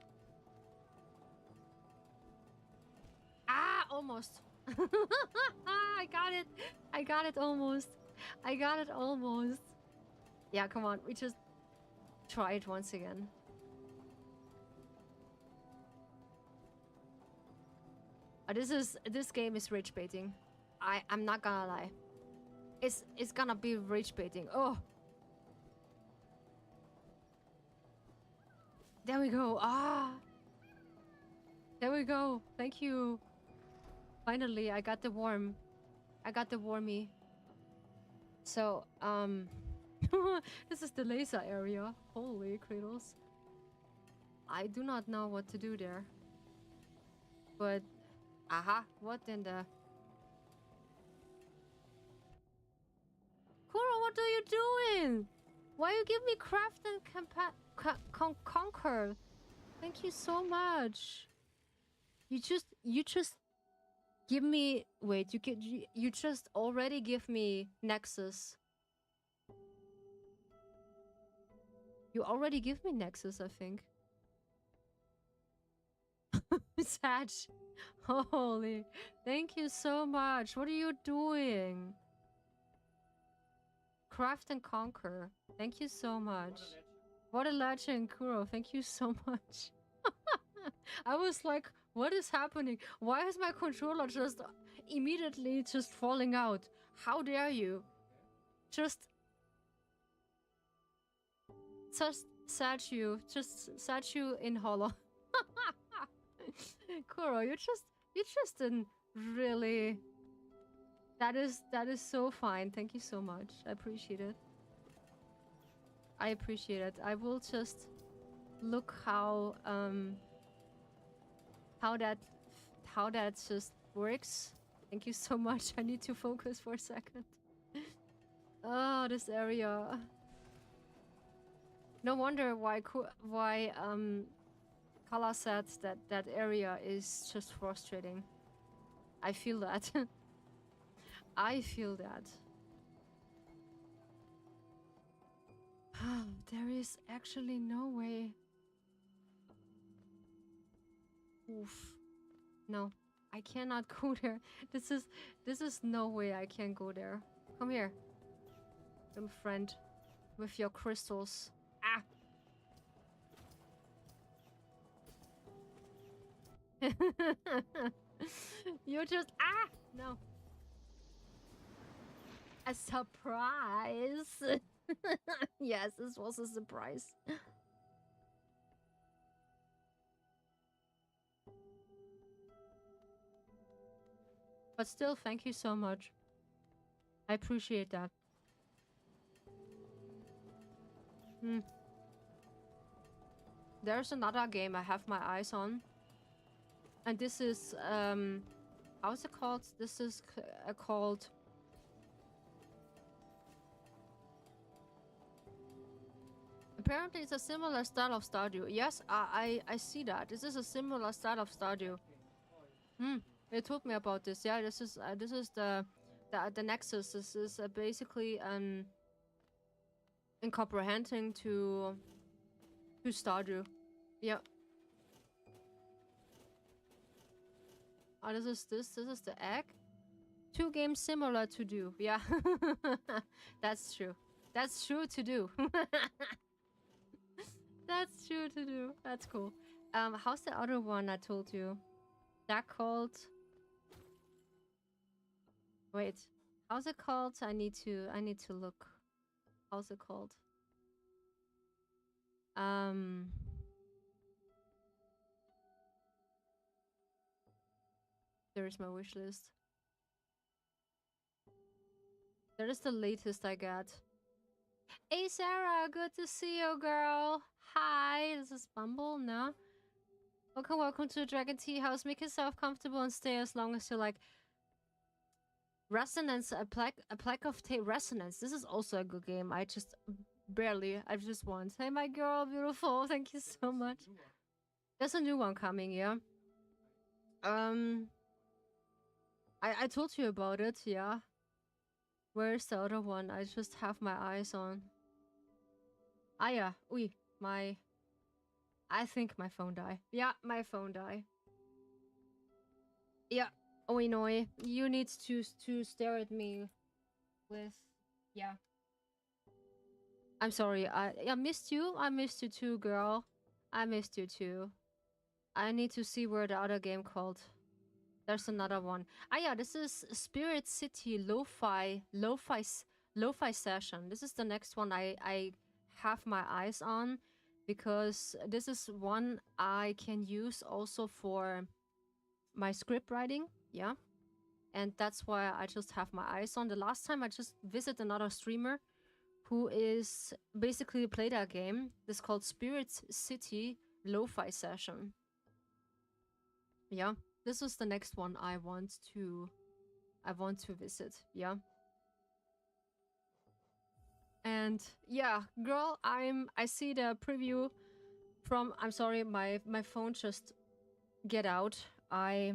Ah, almost. I got it. I got it almost. I got it almost. Yeah, come on. We just try it once again. This game is rage baiting. I'm not gonna lie. It's gonna be rage baiting. Oh. There we go. Ah. There we go. Thank you. Finally, I got the worm. I got the wormy. So, this is the laser area. Holy cradles. I do not know what to do there. But, aha, what in the... Kuro, what are you doing? Why you give me craft and conquer? Thank you so much. You just give me... Wait, you just already give me Nexus. You already give me Nexus, I think. Sag. Holy. Thank you so much. What are you doing? Craft and conquer. Thank you so much. What a legend, Kuro. Thank you so much. I was like, what is happening? Why is my controller just immediately just falling out? How dare you? Just statue in hollow. Kuro, you just didn't really. That is so fine. Thank you so much. I appreciate it. I appreciate it. I will just look how that just works. Thank you so much. I need to focus for a second. Oh, this area. No wonder why Kala said that area is just frustrating. I feel that. I feel that. There is actually no way. Oof. No, I cannot go there. This is no way I can go there. Come here, little friend, with your crystals. Ah. You just no. A surprise. Yes, this was a surprise. But still, thank you so much. I appreciate that. There's another game I have my eyes on. And this is, how's it called? This is called... Apparently it's a similar style of Stardew. Yes, I see that. This is a similar style of Stardew. They told me about this. Yeah, this is the Nexus. This is basically incomprehending to Stardew. Yeah. Oh, this is the egg. 2 games similar to do. Yeah. That's true. That's true to do. That's true to do. That's cool. How's the other one I told you? That called... Wait. How's it called? I need to look. How's it called? There's my wish list. That is the latest I got. Hey Sarah, good to see you, girl. Hi, this is Bumble, no? Welcome to Dragon Tea House. Make yourself comfortable and stay as long as you like. Resonance, a plaque of resonance. This is also a good game. I just won. Hey, my girl, beautiful. Thank you so much. There's a new one coming, yeah. I told you about it, yeah. Where's the other one? I just have my eyes on. Ah, yeah. I think my phone died. Yeah, my phone died. Yeah. Oinoi, you need to stare at me with... Yeah. I'm sorry. I missed you. I missed you too, girl. I missed you too. I need to see where the other game called. There's another one. Ah, yeah, this is Spirit City Lo-Fi Session. This is the next one I have my eyes on because this is one I can use also for my script writing. Yeah. And that's why I just have my eyes on. The last time I just visited another streamer who is basically played that game. This is called Spirit City Lo-Fi Session. Yeah, this is the next one I want to visit. Yeah. And yeah, girl, I see the preview from... I'm sorry, my phone just get out. I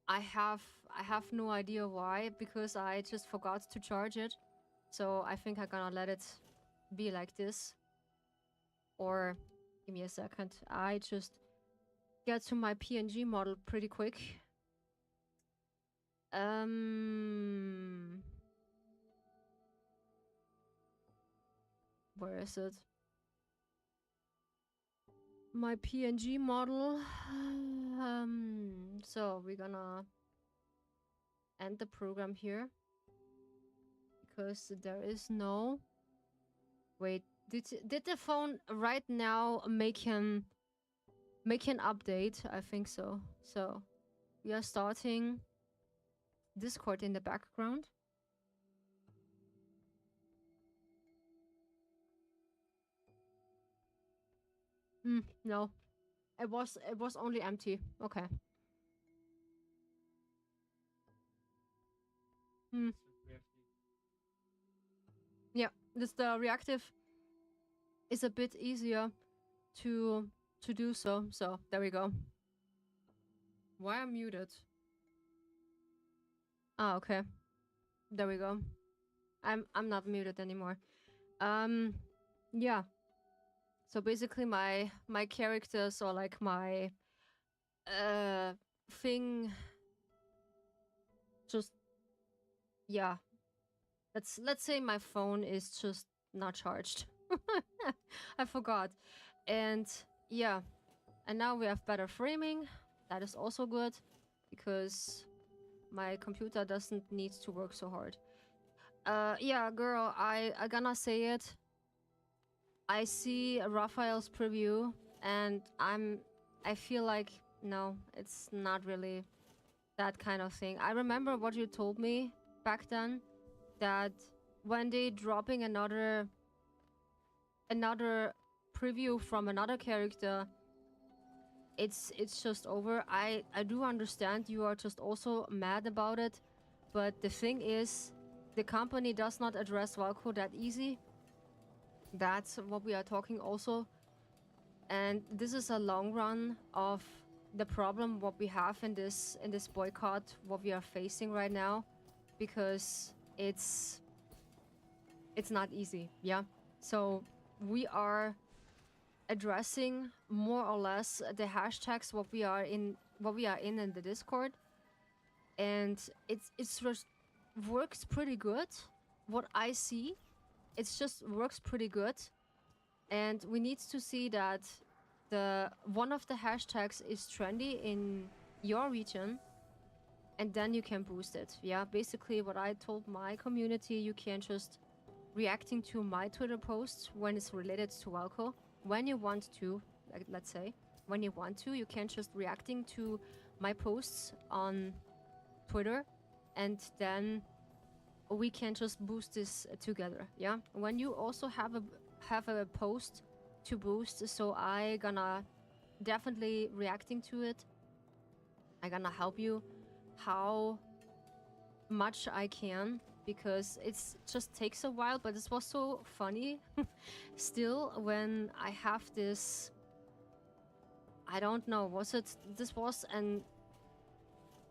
have no idea why, because I just forgot to charge it. So I think I'm gonna let it be like this. Or give me a second. I just get to my PNG model pretty quick. Where is it? My PNG model. So we're gonna end the program here because there is no... Wait, did the phone right now make an update? I think so. So we are starting Discord in the background. No. It was only empty. Okay. Yeah, this the reactive is a bit easier to do so. So there we go. Why I'm muted? Ah, okay. There we go. I'm not muted anymore. Yeah. So basically my characters or like my thing just... Yeah. Let's say my phone is just not charged. I forgot. And yeah. And now we have better framing. That is also good because my computer doesn't need to work so hard. Yeah, girl, I gonna say it. I see Raphael's preview and I feel like no, it's not really that kind of thing. I remember what you told me back then, that when they dropping another preview from another character, it's just over. I do understand you are just also mad about it, but the thing is, the company does not address Valko that easy. That's what we are talking also. And this is a long run of the problem what we have in this boycott, what we are facing right now, because it's not easy. Yeah. So we are addressing more or less the hashtags what we are in the Discord, and it's just works pretty good. What I see, it just works pretty good, and we need to see that the one of the hashtags is trendy in your region, and then you can boost it. Yeah, basically what I told my community, you can just reacting to my Twitter posts when it's related to Valko. When you want to, like, let's say, when you want to, you can just reacting to my posts on Twitter, and then we can just boost this together. Yeah, when you also have a post to boost, so I gonna definitely reacting to it. I gonna help you how much I can, because it's just takes a while, but this was so funny still when I have this, I don't know, was it, this was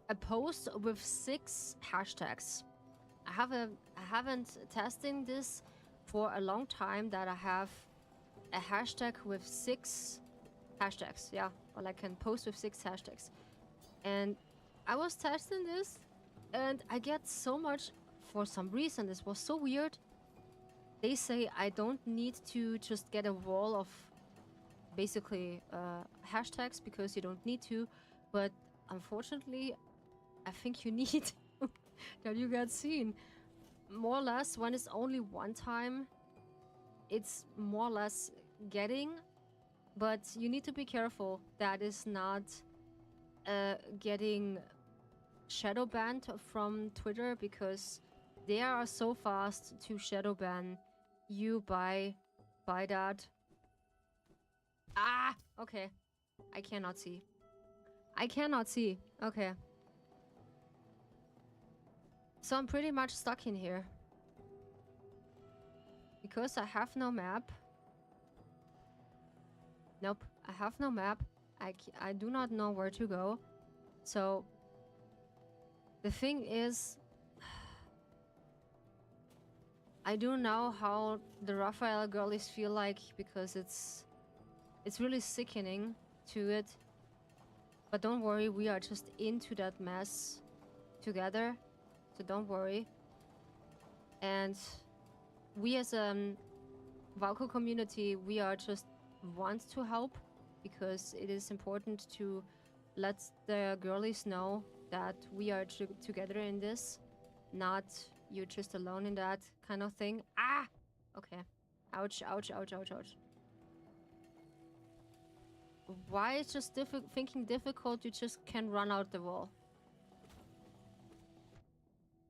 a post with 6 hashtags. I haven't testing this for a long time, that I have a hashtag with 6 hashtags. Yeah, or I can post with 6 hashtags. And I was testing this, and I get so much, for some reason, this was so weird. They say I don't need to just get a wall of basically hashtags, because you don't need to, but unfortunately, I think you need that you get seen. More or less, when it's only one time, it's more or less getting, but you need to be careful that is not getting shadow banned from Twitter, because they are so fast to shadow ban you by that. Ah, okay. I cannot see. I cannot see. Okay. So I'm pretty much stuck in here. Because I have no map. Nope, I have no map. I do not know where to go. So the thing is, I do know how the Raphael girlies feel like, because it's really sickening to it. But don't worry, we are just into that mess together. So don't worry. And we as a Valko community, we are just want to help, because it is important to let the girlies know that we are together in this, not you're just alone in that kind of thing. Ah! Okay. Ouch, ouch, ouch, ouch, ouch. Why is just thinking difficult, you just can run out the wall.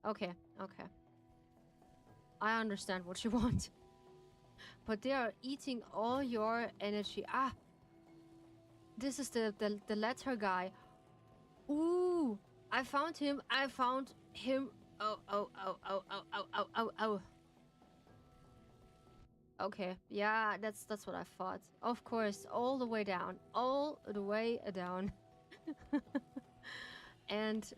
Okay, okay. I understand what you want. But they are eating all your energy. Ah! This is the letter guy. Ooh! I found him. I found him. Oh, oh, oh, oh, oh, oh, oh, oh, oh. Okay, yeah, that's what I thought. Of course, all the way down. All the way down. And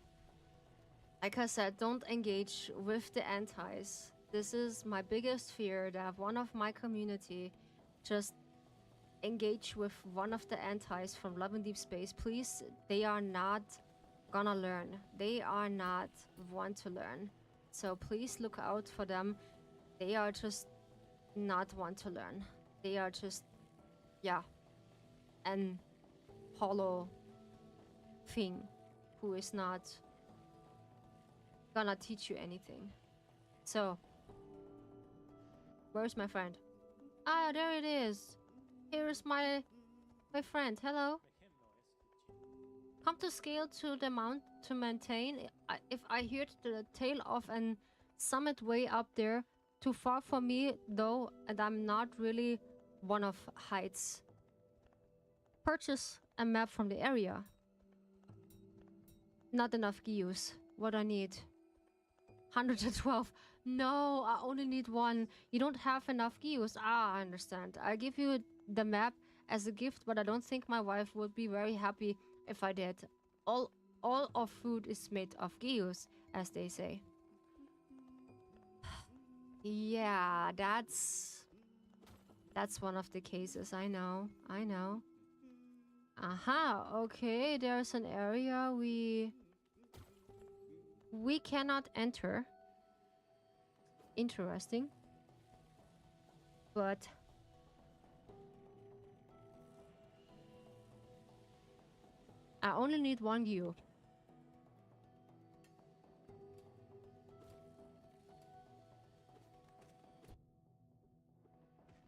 like I said, don't engage with the antis. This is my biggest fear, that one of my community just engage with one of the antis from Love and Deep Space. Please, they are not gonna learn. They are not want to learn. So please look out for them. They are just not want to learn. They are just, yeah, an hollow thing who is not gonna teach you anything. So, where's my friend? Ah, there it is. Here's my friend. Hello. Come to scale to the mount to maintain. If I hear the tail of an summit way up there, too far for me though, and I'm not really one of heights. Purchase a map from the area. Not enough geos. What I need? 112. No, I only need 1. You don't have enough geos. Ah, I understand. I'll give you the map as a gift, but I don't think my wife would be very happy if I did. All of food is made of geos, as they say. Yeah, that's one of the cases. I know. Aha, okay, there's an area we cannot enter. Interesting. But I only need 1 geo.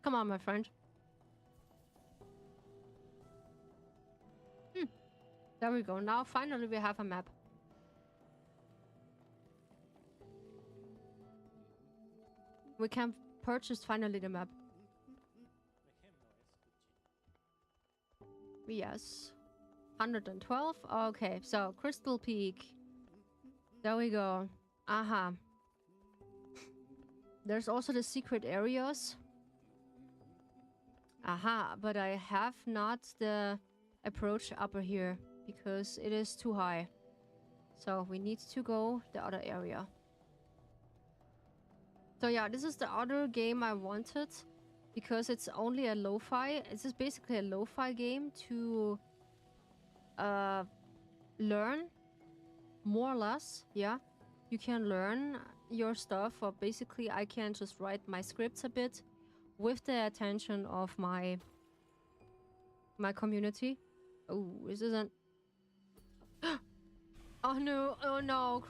Come on, my friend. There we go. Now finally we have a map. We can purchase finally the map. Yes. 112. Okay, so Crystal Peak. There we go. Aha. There's also the secret areas. Aha, but I have not the approach upper here because it is too high. So we need to go the other area. So yeah, this is the other game I wanted because it's only a lo-fi. It's just basically a lo-fi game to learn, more or less. Yeah, you can learn your stuff, or basically I can just write my scripts a bit with the attention of my community. Oh, this isn't. Oh no! Oh no!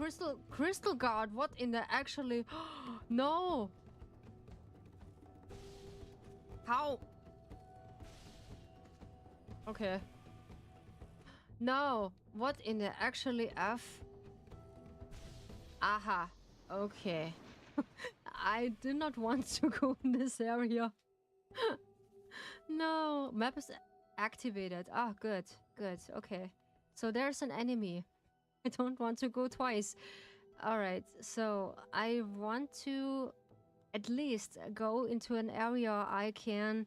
Crystal Guard. What in the actually? No. How? Okay. No. What in the actually F? Aha. Okay. I did not want to go in this area. No. Map is activated. Ah, good. Good. Okay. So there's an enemy. I don't want to go twice. Alright. So I want to at least go into an area I can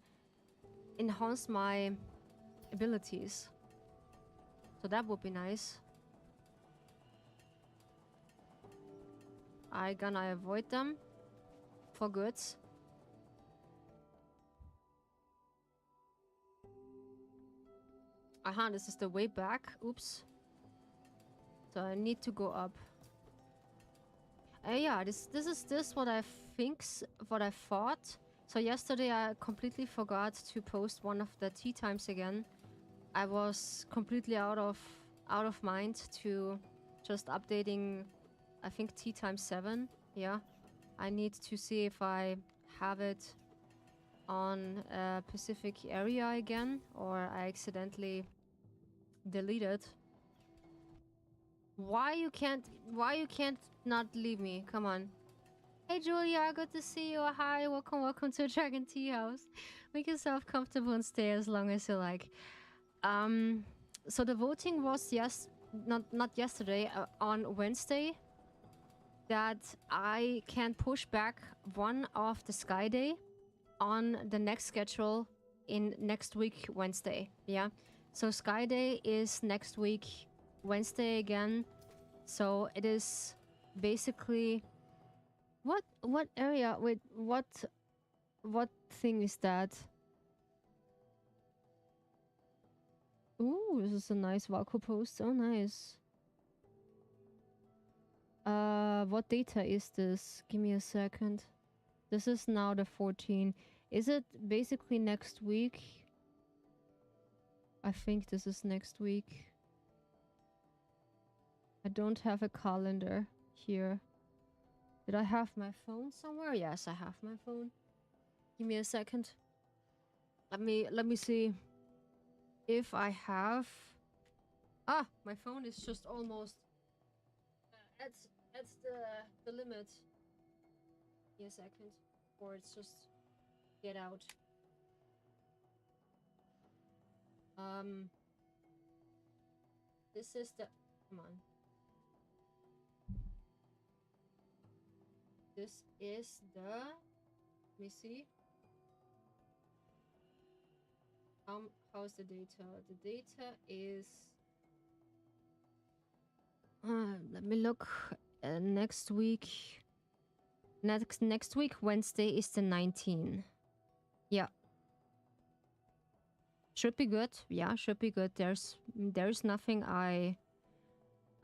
enhance my abilities. So that would be nice. I gonna avoid them for good. Aha, this is the way back. Oops. So I need to go up. Yeah, this is what I what I thought. So yesterday I completely forgot to post one of the tea times again. I was completely out of mind to just updating, I think tea time 7. Yeah. I need to see if I have it on a Pacific area again, or I accidentally deleted. Why you can't not leave me? Come on. Hey Julia, good to see you. Hi, welcome to Dragon Tea House. Make yourself comfortable and stay as long as you like. So the voting was not yesterday, on Wednesday, that I can push back one of the Sky Day on the next schedule in next week Wednesday. Yeah, so Sky Day is next week Wednesday again. So it is basically what area? Wait, what thing is that? Ooh, this is a nice Valko post. Oh, nice. What data is this? Give me a second. This is now the 14. Is it basically next week? I think this is next week. I don't have a calendar here. Did I have my phone somewhere? Yes, I have my phone. Give me a second. Let me see if I have. Ah, my phone is just almost at the limit. Give me a second, or it's just get out. This is the. Come on. This is the. Let me see. How's the data? The data is. Let me look. Next week. Next week Wednesday is the 19th. Yeah. Should be good. Yeah, should be good. There's nothing I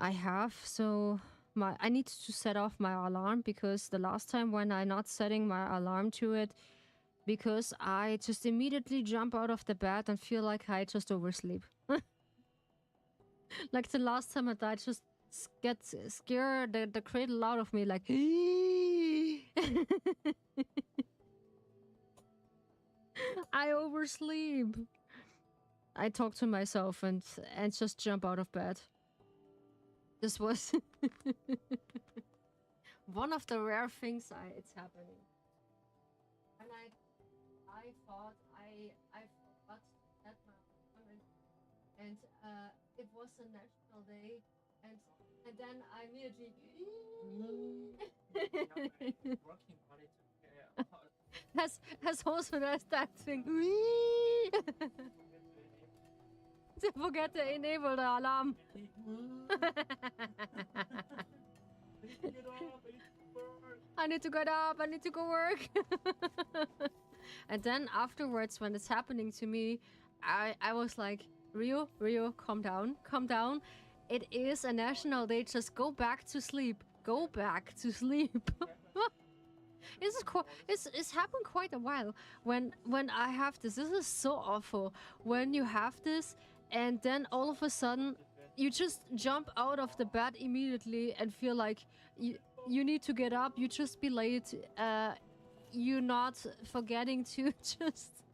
have, so I need to set off my alarm, because the last time when I not setting my alarm to it, because I just immediately jump out of the bed and feel like I just oversleep. Like the last time I just get scared the cradle out of me, like I oversleep. I talk to myself and just jump out of bed. This was one of the rare things it's happening. thought I forgot that my alarm, and it was a national day, and then I immediately Working on it to has also that thing. To forget to enable the alarm. I need to get up, I need to go work. And then afterwards, when it's happening to me, I was like, Rio, calm down, calm down. It is a national day, just go back to sleep. Go back to sleep. It's happened quite a while when I have this. This is so awful. When you have this and then all of a sudden you just jump out of the bed immediately and feel like you need to get up. You just be late. You're not forgetting to just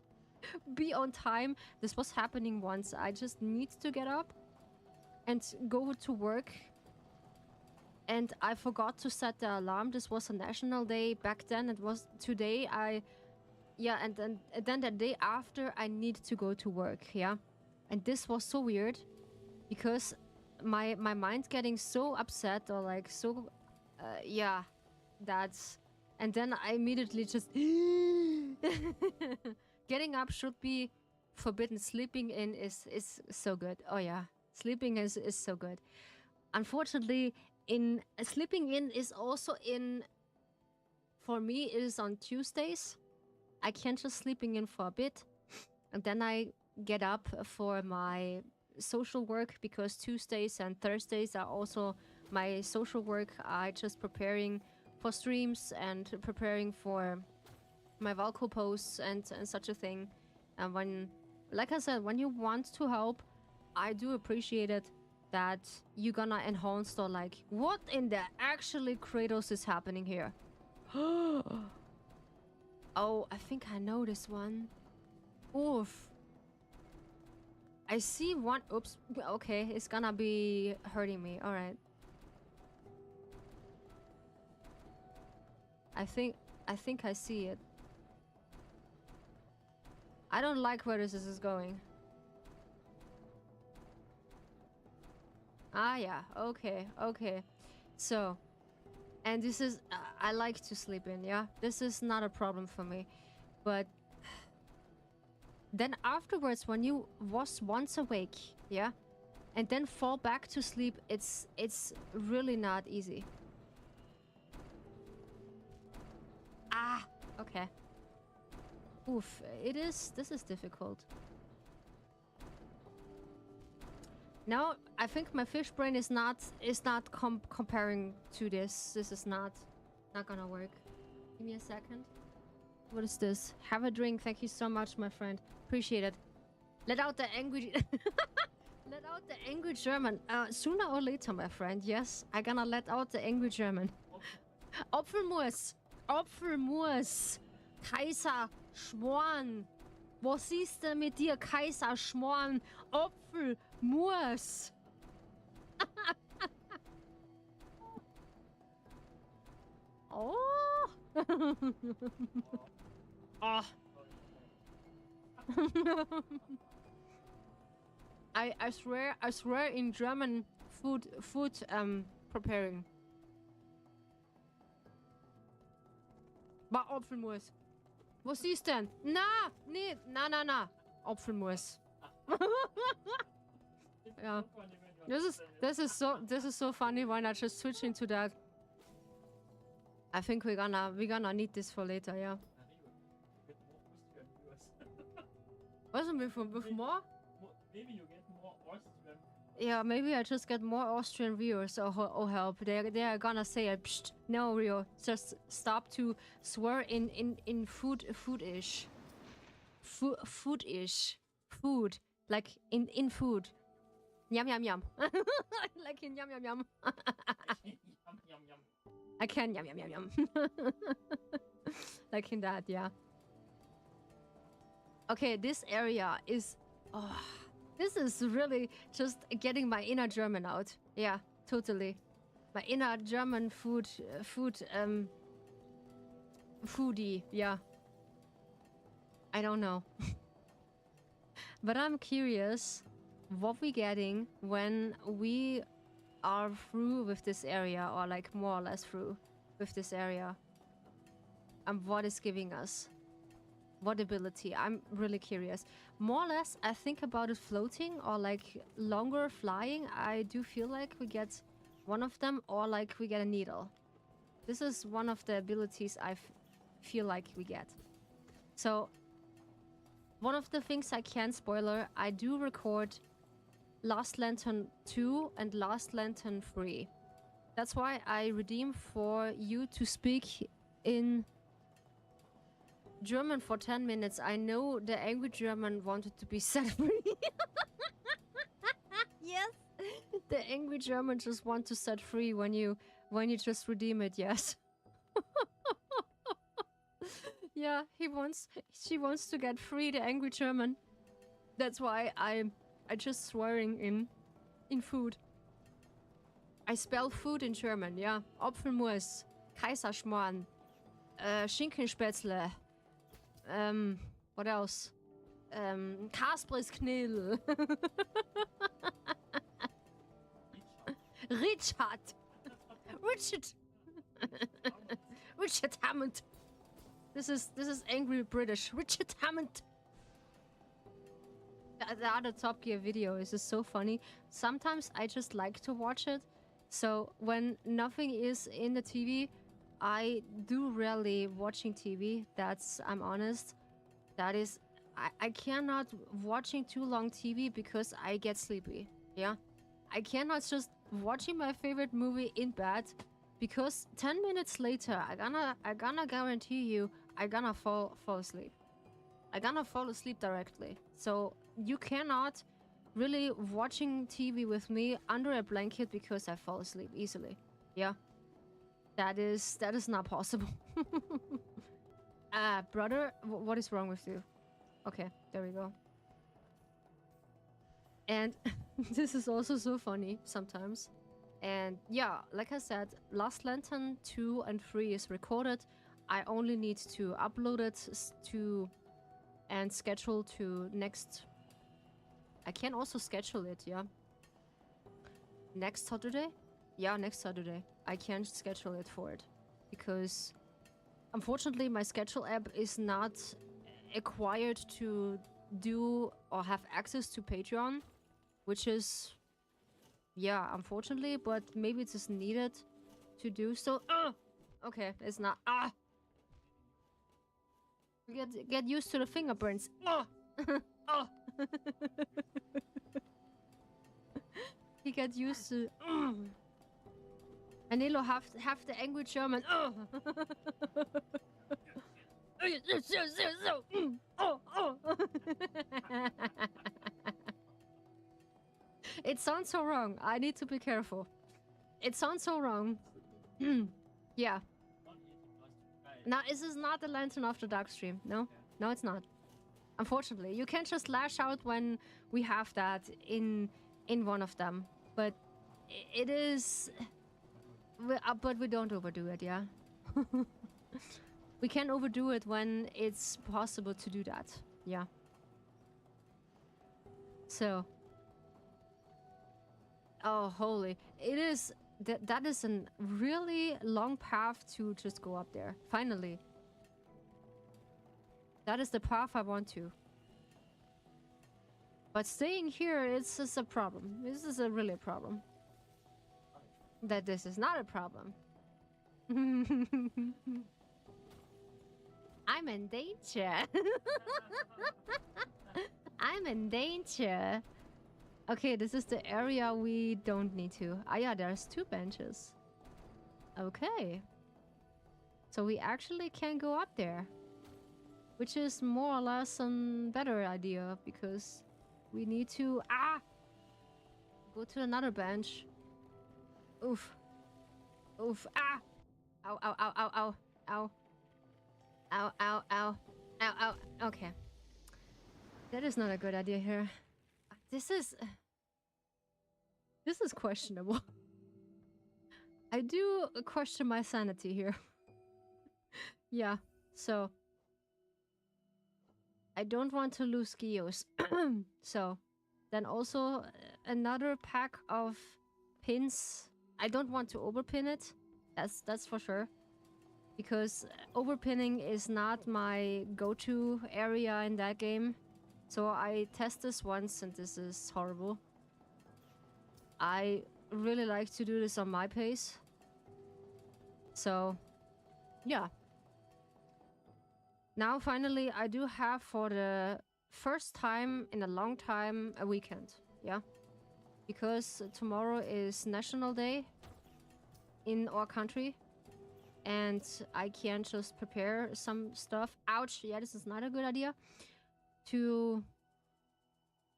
be on time. This was happening once. I just need to get up and go to work. And I forgot to set the alarm. This was a national day back then. It was today. And then the day after I need to go to work. Yeah, and this was so weird because my mind's getting so upset or like so, yeah, that's. And then I immediately just getting up should be forbidden. Sleeping in is so good. Oh yeah, sleeping is so good. Unfortunately, in sleeping in is also in. For me, it is on Tuesdays. I can't just sleeping in for a bit, and then I get up for my social work because Tuesdays and Thursdays are also my social work. I just preparing for streams and preparing for my Valco posts and such a thing. And when, like I said, when you want to help, I do appreciate it that you're gonna enhance or like, what in the actually Kratos is happening here? Oh, I think I know this one. Oof. I see one. Oops. Okay, it's gonna be hurting me. All right. I think I see it. I don't like where this is going. Ah, yeah. Okay. Okay. So, and this is I like to sleep in. Yeah, this is not a problem for me, but then afterwards, when you was once awake, yeah, and then fall back to sleep, it's really not easy. Ah, okay. Oof, it is. This is difficult. Now, I think my fish brain is not comparing to this. This is not gonna work. Give me a second. What is this? Have a drink. Thank you so much, my friend. Appreciate it. Let out the angry... let out the angry German. Sooner or later, my friend. Yes, I'm gonna let out the angry German. Apfelmus. Apfelmus. Kaiser Schmoren. Was ist denn mit dir, Kaiser Schmoren? Apfelmus. Oh. Oh. I swear in German food preparing. War Apfelmus. Was ist denn? Na, nee, na. Apfelmus. Yeah. This is so funny when I just switch into that. I think we're gonna need this for later, yeah. Also with more? Maybe you get more Austrian. Yeah, maybe I just get more Austrian viewers. Oh help! They're gonna say, Psst, no, Rio, just stop to swear in food-ish, food like in food. Yum yum yum. Like in yum yum yum. I can yum yum yum yum. Like in that, yeah. Okay, this area is. Oh, this is really just getting my inner German out. Yeah, totally. My inner German foodie. Yeah. I don't know. But I'm curious what we're getting when we are through with this area, or like more or less through with this area. And what is giving us. What ability? I'm really curious. More or less, I think about it floating or like longer flying. I do feel like we get one of them, or like we get a needle. This is one of the abilities I feel like we get. So, one of the things I can spoiler, I do record Last Lantern 2 and Last Lantern 3. That's why I redeem for you to speak in German for 10 minutes. I know the angry German wanted to be set free. Yes. The angry German just want to set free when you just redeem it, yes. Yeah, she wants to get free, the angry German. That's why I just swearing in food. I spell food in German, yeah. Apfelmus, Kaiserschmarrn, Schinkenspätzle, what else? Kasprisknädel. Richard. Richard Hammond. This is angry British. Richard Hammond. The other Top Gear video is just so funny. Sometimes I just like to watch it. So when nothing is in the TV, I do rarely watching TV. That's, I'm honest. That is, I cannot watching too long TV because I get sleepy. Yeah, I cannot just watching my favorite movie in bed because 10 minutes later I gonna guarantee you I gonna fall asleep. I gonna fall asleep directly. So you cannot really watching TV with me under a blanket because I fall asleep easily. Yeah, that is not possible. Brother, what is wrong with you? Okay, there we go. And this is also so funny sometimes. And yeah, like I said, Last Lantern 2 and 3 is recorded. I only need to upload it to and schedule to next. I can also schedule it, yeah. Next Saturday? Yeah, next Saturday. I can schedule it for it. Because unfortunately my schedule app is not acquired to do or have access to Patreon, which is, yeah, unfortunately, but maybe it is needed to do so. Okay, it's not. Get used to the fingerprints. He got used to. Anelo have the angry German. It sounds so wrong. I need to be careful. It sounds so wrong. Yeah. Now, this is not the Lantern After Dark stream. No? No, it's not. Unfortunately. You can't just lash out when we have that in one of them. But it is... but we don't overdo it, yeah? We can overdo it when it's possible to do that. Yeah. So... Oh, holy. It is... That is a really long path to just go up there. Finally. That is the path I want to. But staying here, it's just a problem. This is really a problem. That this is not a problem. I'm in danger. I'm in danger. Okay, this is the area we don't need to. Ah, yeah, there's 2 benches. Okay. So we actually can go up there. Which is more or less a better idea, because we need to... go to another bench. Oof. Oof. Ah! Ow, ow, ow, ow, ow. Ow. Ow, ow, ow. Ow, ow. Okay. That is not a good idea here. This is questionable. I do question my sanity here. Yeah, so I don't want to lose Gios. So, then also another pack of pins. I don't want to overpin it. That's for sure. Because overpinning is not my go-to area in that game. So I test this once and this is horrible. I really like to do this on my pace. So, yeah. Now finally I do have for the first time in a long time a weekend. Yeah. Because tomorrow is National Day in our country. And I can just prepare some stuff. Ouch, yeah, this is not a good idea. To...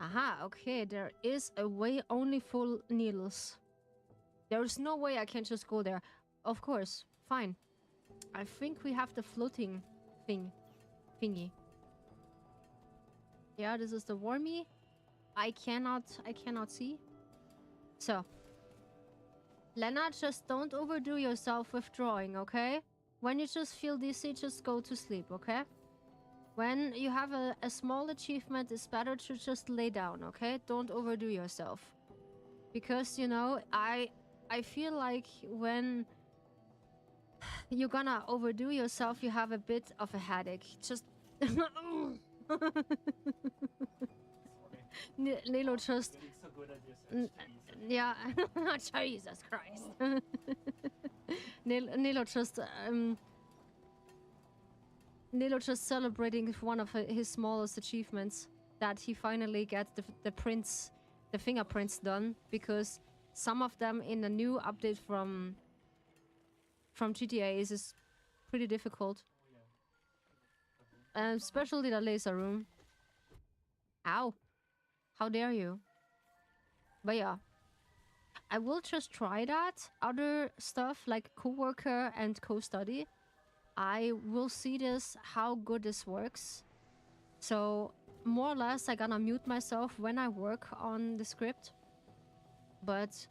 Aha, okay, there is a way only full needles. There is no way I can just go there. Of course, fine. I think we have the floating thingy. Yeah, this is the wormy. I cannot see. So, Lena, just don't overdo yourself with drawing, okay? When you just feel dizzy, just go to sleep, okay? When you have a small achievement, it's better to just lay down, okay? Don't overdo yourself. Because, you know, I feel like when you're gonna overdo yourself, you have a bit of a headache. Just... Nilo just... Getting so good at this. Yeah, Jesus Christ. Nilo just celebrating one of his smallest achievements, that he finally gets the fingerprints done, because some of them in the new update from GTA is pretty difficult. Especially the laser room. Ow. How dare you? But yeah. I will just try that. Other stuff like co-worker and co-study. I will see this, how good this works. So more or less I gonna mute myself when I work on the script. But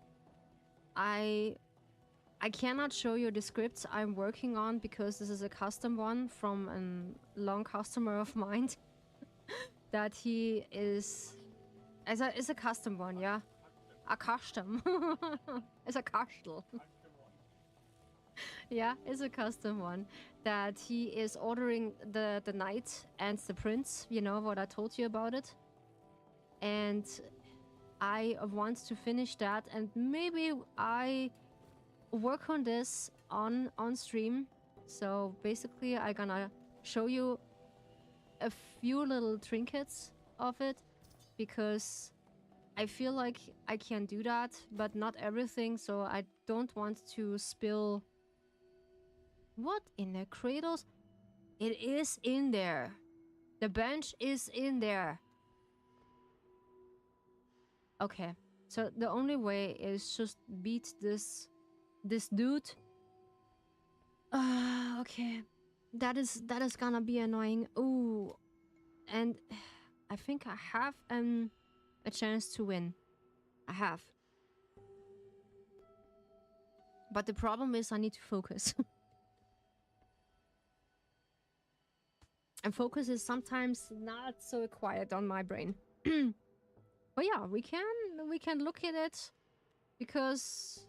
I cannot show you the scripts I'm working on because this is a custom one from a long customer of mine. That he is... It's a custom one, yeah. A custom. It's a custom. Yeah, it's a custom one. That he is ordering the knight and the prince. You know what I told you about it. And I want to finish that. And maybe I work on this on stream. So basically I'm gonna show you a few little trinkets of it. Because I feel like I can do that, but not everything, so I don't want to spill... What in the cradles? It is in there. The bench is in there. Okay, so the only way is just beat this dude. Okay. That is gonna be annoying. Ooh. And I think I have a chance to win. I have. But the problem is I need to focus. And focus is sometimes not so quiet on my brain. But yeah, we can look at it, because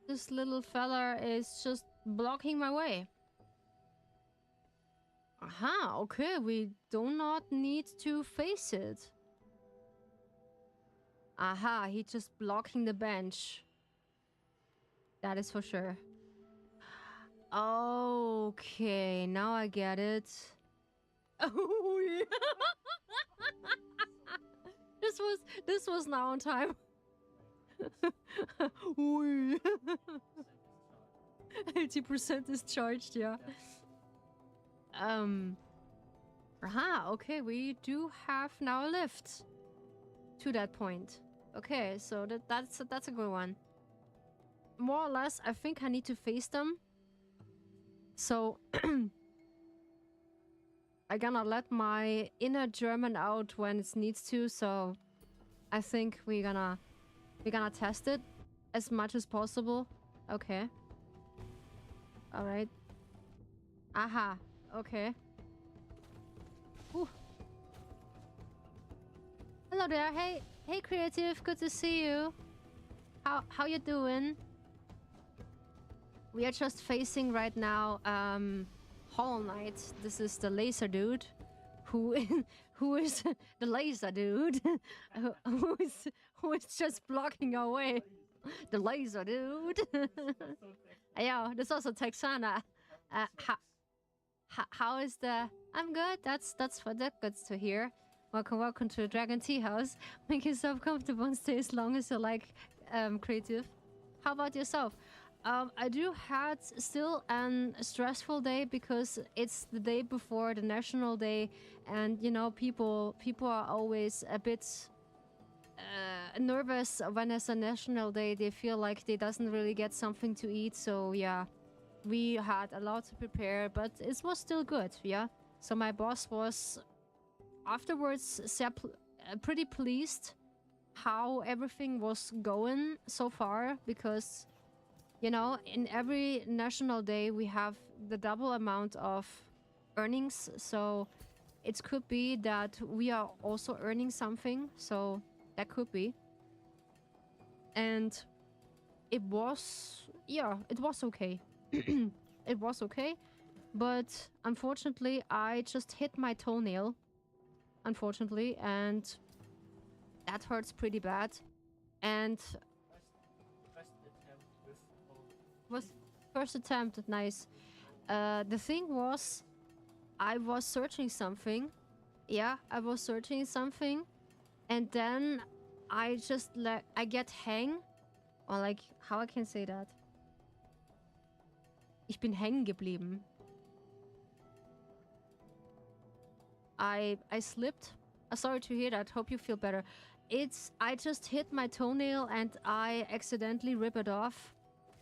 this little fella is just blocking my way. Aha, okay, we do not need to face it. Aha, he's just blocking the bench. That is for sure. Okay, now I get it. Oh, yeah. This was now on time. 80% is charged, yeah. Aha, okay, we do have now a lift to that point. Okay, so that's a good one. More or less, I think I need to face them. So I'm gonna let my inner German out when it needs to. So I think we're gonna test it as much as possible. Okay. All right. Aha. Okay. Ooh. Hello there. Hey, creative. Good to see you. How you doing? We are just facing right now Hollow Knight. This is the laser dude who who is the laser dude who is just blocking our way. The laser dude. Yeah, there's also Texana. How is the? I'm good. That's good to hear. Welcome to the Dragon Tea House. Make yourself comfortable and stay as long as you like. Creative. How about yourself? I do had still an stressful day because it's the day before the National Day, and you know people are always a bit nervous when it's a National Day. They feel like they doesn't really get something to eat. So yeah, we had a lot to prepare, but it was still good. Yeah. So my boss was afterwards pretty pleased how everything was going so far, because you know, in every National Day we have the double amount of earnings, so it could be that we are also earning something, so that could be. And it was, yeah, it was okay. It was okay, but unfortunately I just hit my toenail, unfortunately, and that hurts pretty bad. And was first attempt, nice. The thing was, I was searching something. Yeah, I was searching something, and then I just I get hang, or like how I can say that. Ich bin hängen geblieben. I slipped. Sorry to hear that. Hope you feel better. I just hit my toenail and I accidentally rip it off.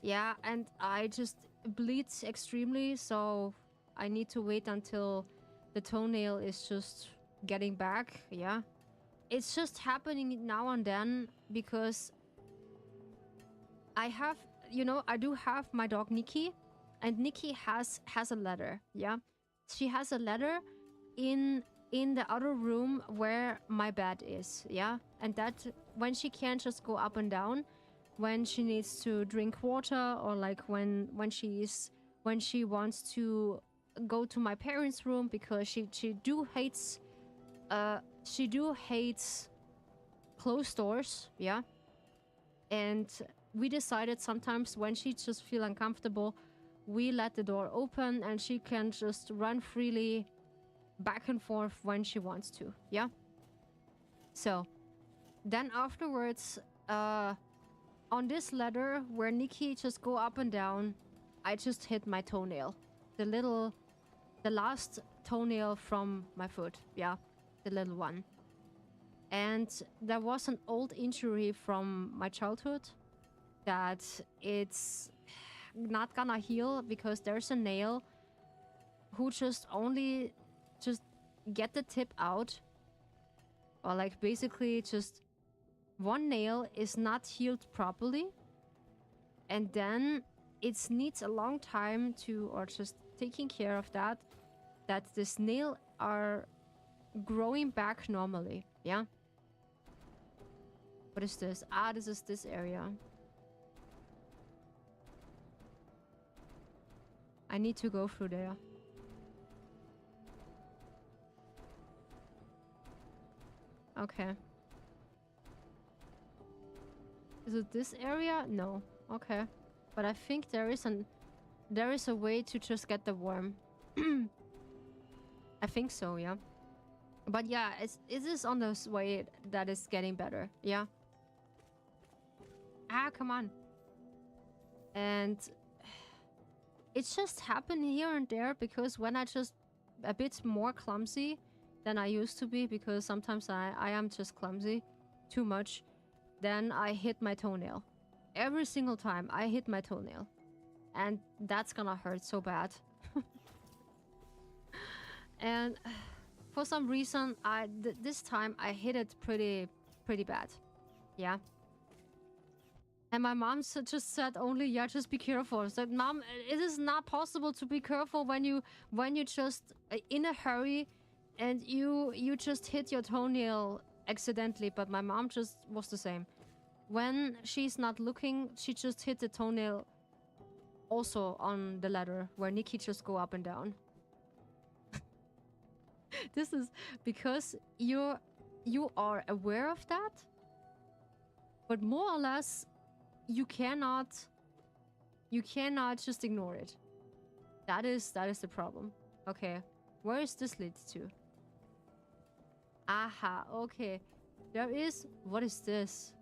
Yeah, and I just bleed extremely, so I need to wait until the toenail is just getting back. Yeah, it's just happening now and then because I have, you know, I do have my dog Nikki, and Nikki has a ladder. Yeah, she has a ladder in the other room where my bed is. Yeah, and that when she can't just go up and down, when she needs to drink water, or like when she wants to go to my parents' room, because she do hates closed doors. Yeah, and we decided sometimes when she just feel uncomfortable, we let the door open and she can just run freely back and forth when she wants to. Yeah, so then afterwards, on this ladder where Nikki just go up and down, I just hit my toenail. The last toenail from my foot. Yeah, the little one. And there was an old injury from my childhood that it's not gonna heal, because there's a nail who just get the tip out, or like basically just one nail is not healed properly, and then it needs a long time to, or just taking care of that this nail are growing back normally. Yeah, what is this? This is this area. I need to go through there. Okay. Is it this area? No. Okay. But I think there is a way to just get the worm. I think so, yeah. But yeah, it is on this way that is getting better. Yeah. Come on. And it's just happened here and there, because when I just a bit more clumsy than I used to be, because sometimes I am just clumsy too much, then I hit my toenail. Every single time I hit my toenail. And that's gonna hurt so bad. And for some reason, this time I hit it pretty bad. Yeah. And my mom just said only, yeah, just be careful. I said, Mom, it is not possible to be careful when you just in a hurry and you just hit your toenail accidentally, but my mom just was the same. When she's not looking, she just hit the toenail also on the ladder where Nikki just go up and down. This is because you are aware of that, but more or less you cannot just ignore it. That is the problem. Okay, where is this lead to? Aha, okay. There is... What is this?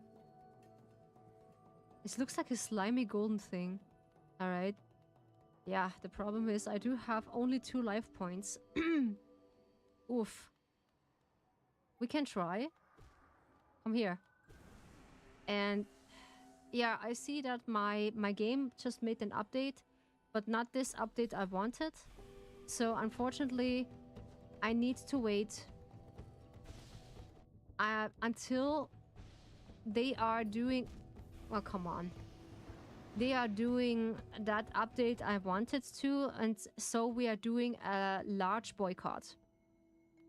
It looks like a slimy golden thing. Alright. Yeah, the problem is I do have only 2 life points. Oof. We can try. Come here. And... yeah, I see that my game just made an update, but not this update I wanted. So unfortunately, I need to wait until they are doing... Well, come on. They are doing that update I wanted to, and so we are doing a large boycott.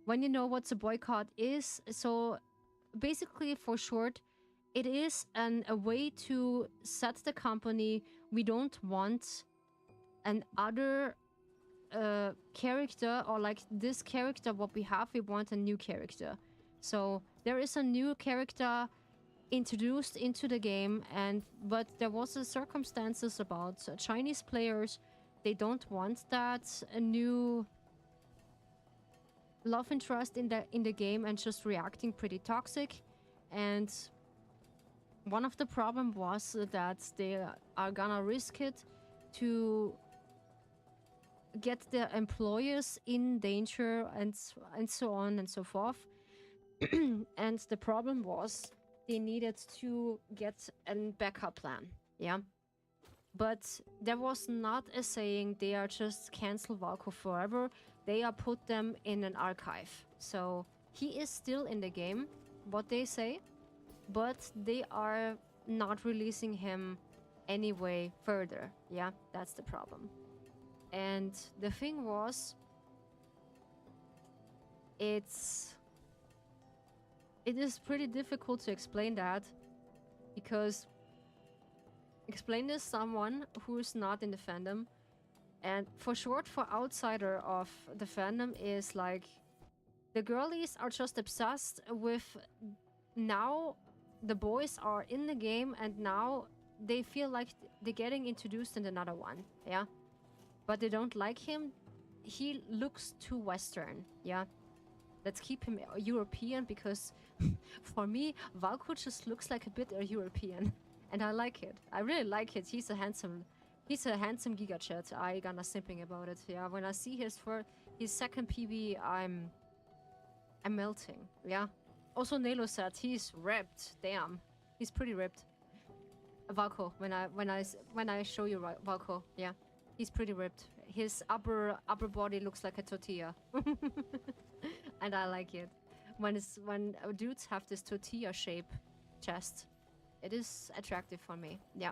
When you know what a boycott is, so basically for short, it is a way to set the company. We don't want an other character, or like this character what we have, we want a new character. So there is a new character introduced into the game, but there was a circumstances about Chinese players. They don't want that a new love interest in the game, and just reacting pretty toxic. And one of the problem was that they are gonna risk it to get their employers in danger, and so on and so forth. And the problem was they needed to get a backup plan, yeah? But there was not a saying they are just cancel Valko forever. They are put them in an archive. So he is still in the game, what they say, but they are not releasing him anyway further, yeah? That's the problem. And the thing was, it is pretty difficult to explain that, because explain this someone who is not in the fandom, and for short, for outsider of the fandom, is like the girlies are just obsessed with now the boys are in the game, and now they feel like they're getting introduced in another one, yeah? But they don't like him. He looks too Western, yeah? Let's keep him European, because for me, Valko just looks like a bit European. And I like it. I really like it. He's a handsome Giga Chat. I gonna simping about it, yeah? When I see his second PV, I'm melting, yeah? Also, Nelo said he's ripped. Damn. He's pretty ripped. Valko, when I show you Valko, yeah. He's pretty ripped. His upper body looks like a tortilla. And I like it. When dudes have this tortilla shape chest, it is attractive for me. Yeah.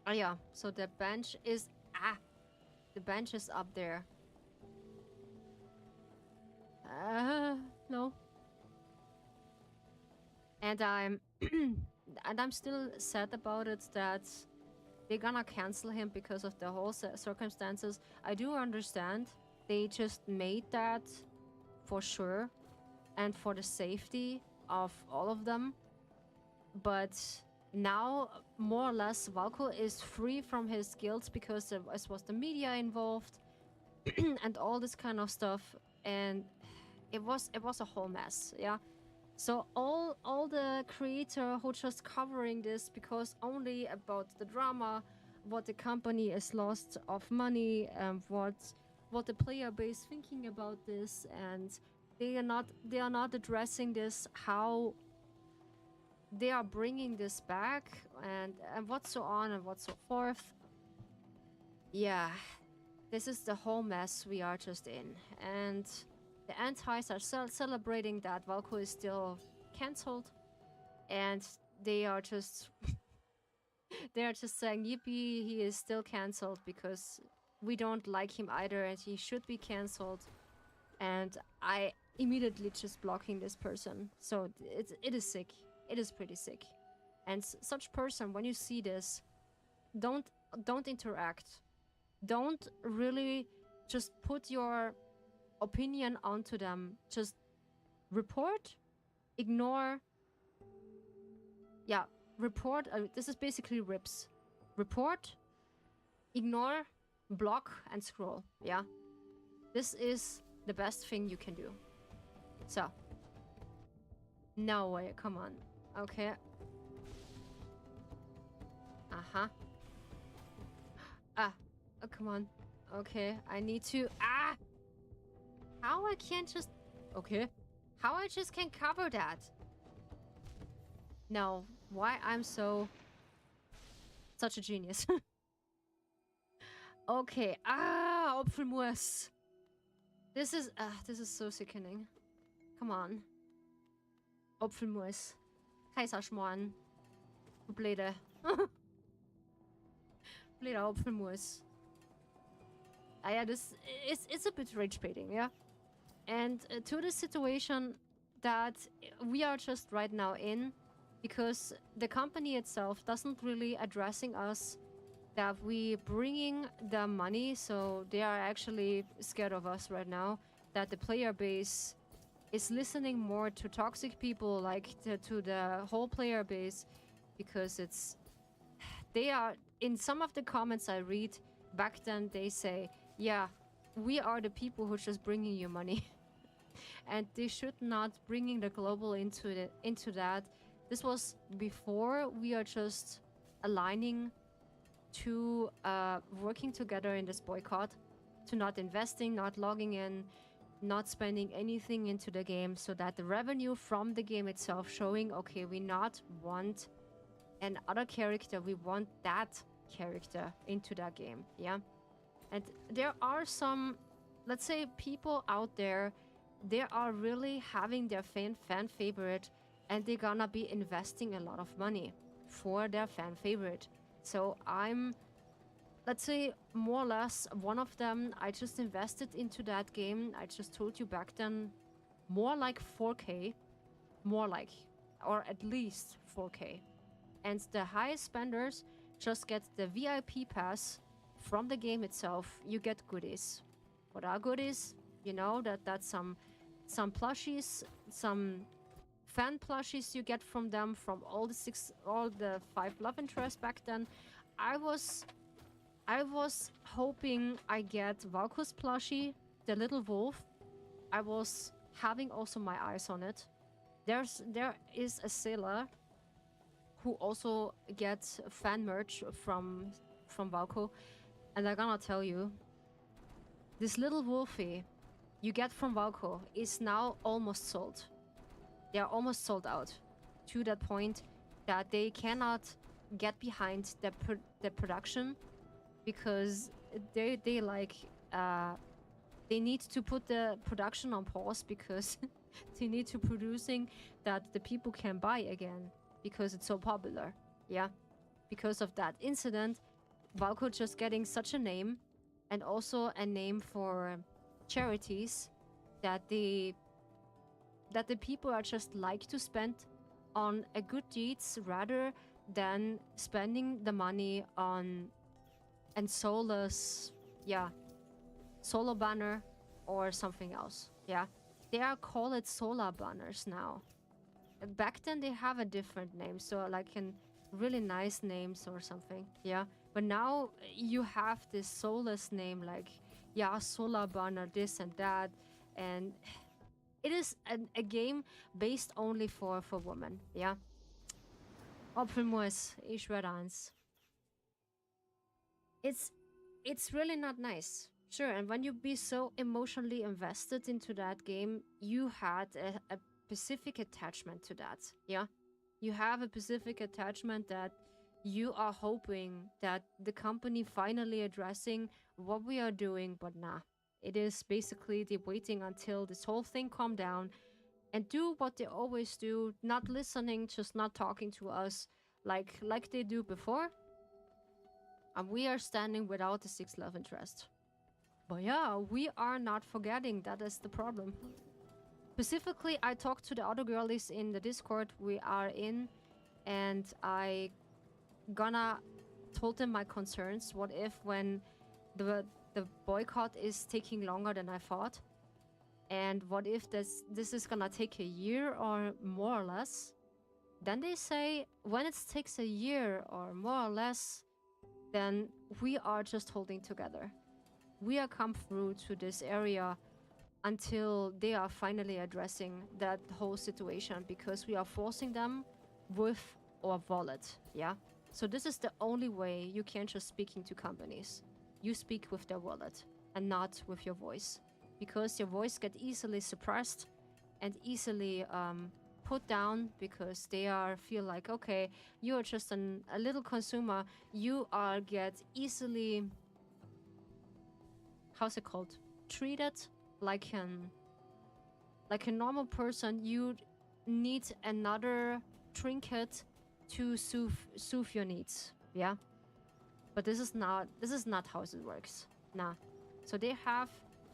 Oh yeah, so the bench is up there. No. And I'm still sad about it that they're gonna cancel him because of the whole circumstances. I do understand. They just made that for sure and for the safety of all of them. But now, more or less, Valko is free from his guilt because there was the media involved and all this kind of stuff. And it was a whole mess, yeah? So all the creator who just covering this because only about the drama, what the company is lost of money, and what the player base thinking about this, and they are not addressing this, how they are bringing this back, and what so on and what so forth. Yeah, this is the whole mess we are just in. And the antis are celebrating that Valko is still cancelled, and they are just saying, yippee, he is still cancelled because we don't like him either, and he should be cancelled. And immediately just blocking this person. So it is sick. It is pretty sick. And such person, when you see this, don't interact. Don't really just put your opinion onto them. Just report, ignore. Yeah, report. This is basically rips. Report, ignore, block, and scroll. Yeah, this is the best thing you can do. So, no way. Come on. Okay. Uh-huh. Ah. Oh, come on. Okay, I need to... Ah! How I can't just... Okay. How I just can't cover that? No. Why I'm so... Such a genius. Okay. Ah! Opfelmus. This is so sickening. Come on. Opfelmus. Kaiserschmarrn. Du blöde. Blöder Opfelmus. Yeah, this it's a bit rage baiting, yeah. And to the situation that we are just right now in, because the company itself doesn't really addressing us that we bringing the money, so they are actually scared of us right now. That the player base is listening more to toxic people, like to the whole player base, because they are in some of the comments I read back then. They say, yeah, we are the people who just bringing you money. And they should not bringing the global into that. This was before we are just aligning to working together in this boycott, to not investing, not logging in, not spending anything into the game, so that the revenue from the game itself showing, okay, we not want another character, we want that character into that game, yeah? And there are some, let's say, people out there, they are really having their fan favorite, and they're gonna be investing a lot of money for their fan favorite. So I'm, let's say, more or less one of them. I just invested into that game. I just told you back then, more like 4K, more like, or at least 4K. And the highest spenders just get the VIP pass from the game itself. You get goodies. What are goodies? You know, that's some plushies, some fan plushies you get from them, from all the 5 love interests back then. I was hoping I get Valko's plushie, the little wolf. I was having also my eyes on it. There is a sailor who also gets fan merch from Valko, and I'm gonna tell you, this little wolfie you get from Valko is now almost sold. They are almost sold out, to that point that they cannot get behind the production, because they need to put the production on pause, because they need to producing that the people can buy again, because it's so popular. Yeah, because of that incident, Valko just getting such a name, and also a name for charities, that the people are just like to spend on a good deeds rather than spending the money on and soulless, yeah, solo banner or something else. Yeah, they are called it solar banners now. Back then they have a different name, so like in really nice names or something. Yeah, but now you have this soulless name, like, yeah, solar banner, this and that, and it is a game based only for women. Yeah. Opfelmus, ich werde eins. It's really not nice. Sure, and when you be so emotionally invested into that game, you had a specific attachment to that. Yeah, you have a specific attachment that you are hoping that the company finally addressing what we are doing, but nah. It is basically they waiting until this whole thing calm down and do what they always do, not listening, just not talking to us like they do before. And we are standing without the 6 love interest. But yeah, we are not forgetting that is the problem. Specifically, I talked to the other girlies in the Discord we are in, and I gonna told them my concerns. What if when the boycott is taking longer than I thought? And what if this is gonna take a year or more or less? Then they say when it takes a year or more or less, then we are just holding together. We are come through to this area until they are finally addressing that whole situation, because we are forcing them with our wallet, yeah? So this is the only way you can just speak into companies. You speak with their wallet and not with your voice, because your voice get easily suppressed and easily put down, because they are feel like, okay, you're just a little consumer. You are get easily, how's it called, treated like a normal person. You need another trinket to soothe your needs, yeah? But this is not how it works. Nah. So they have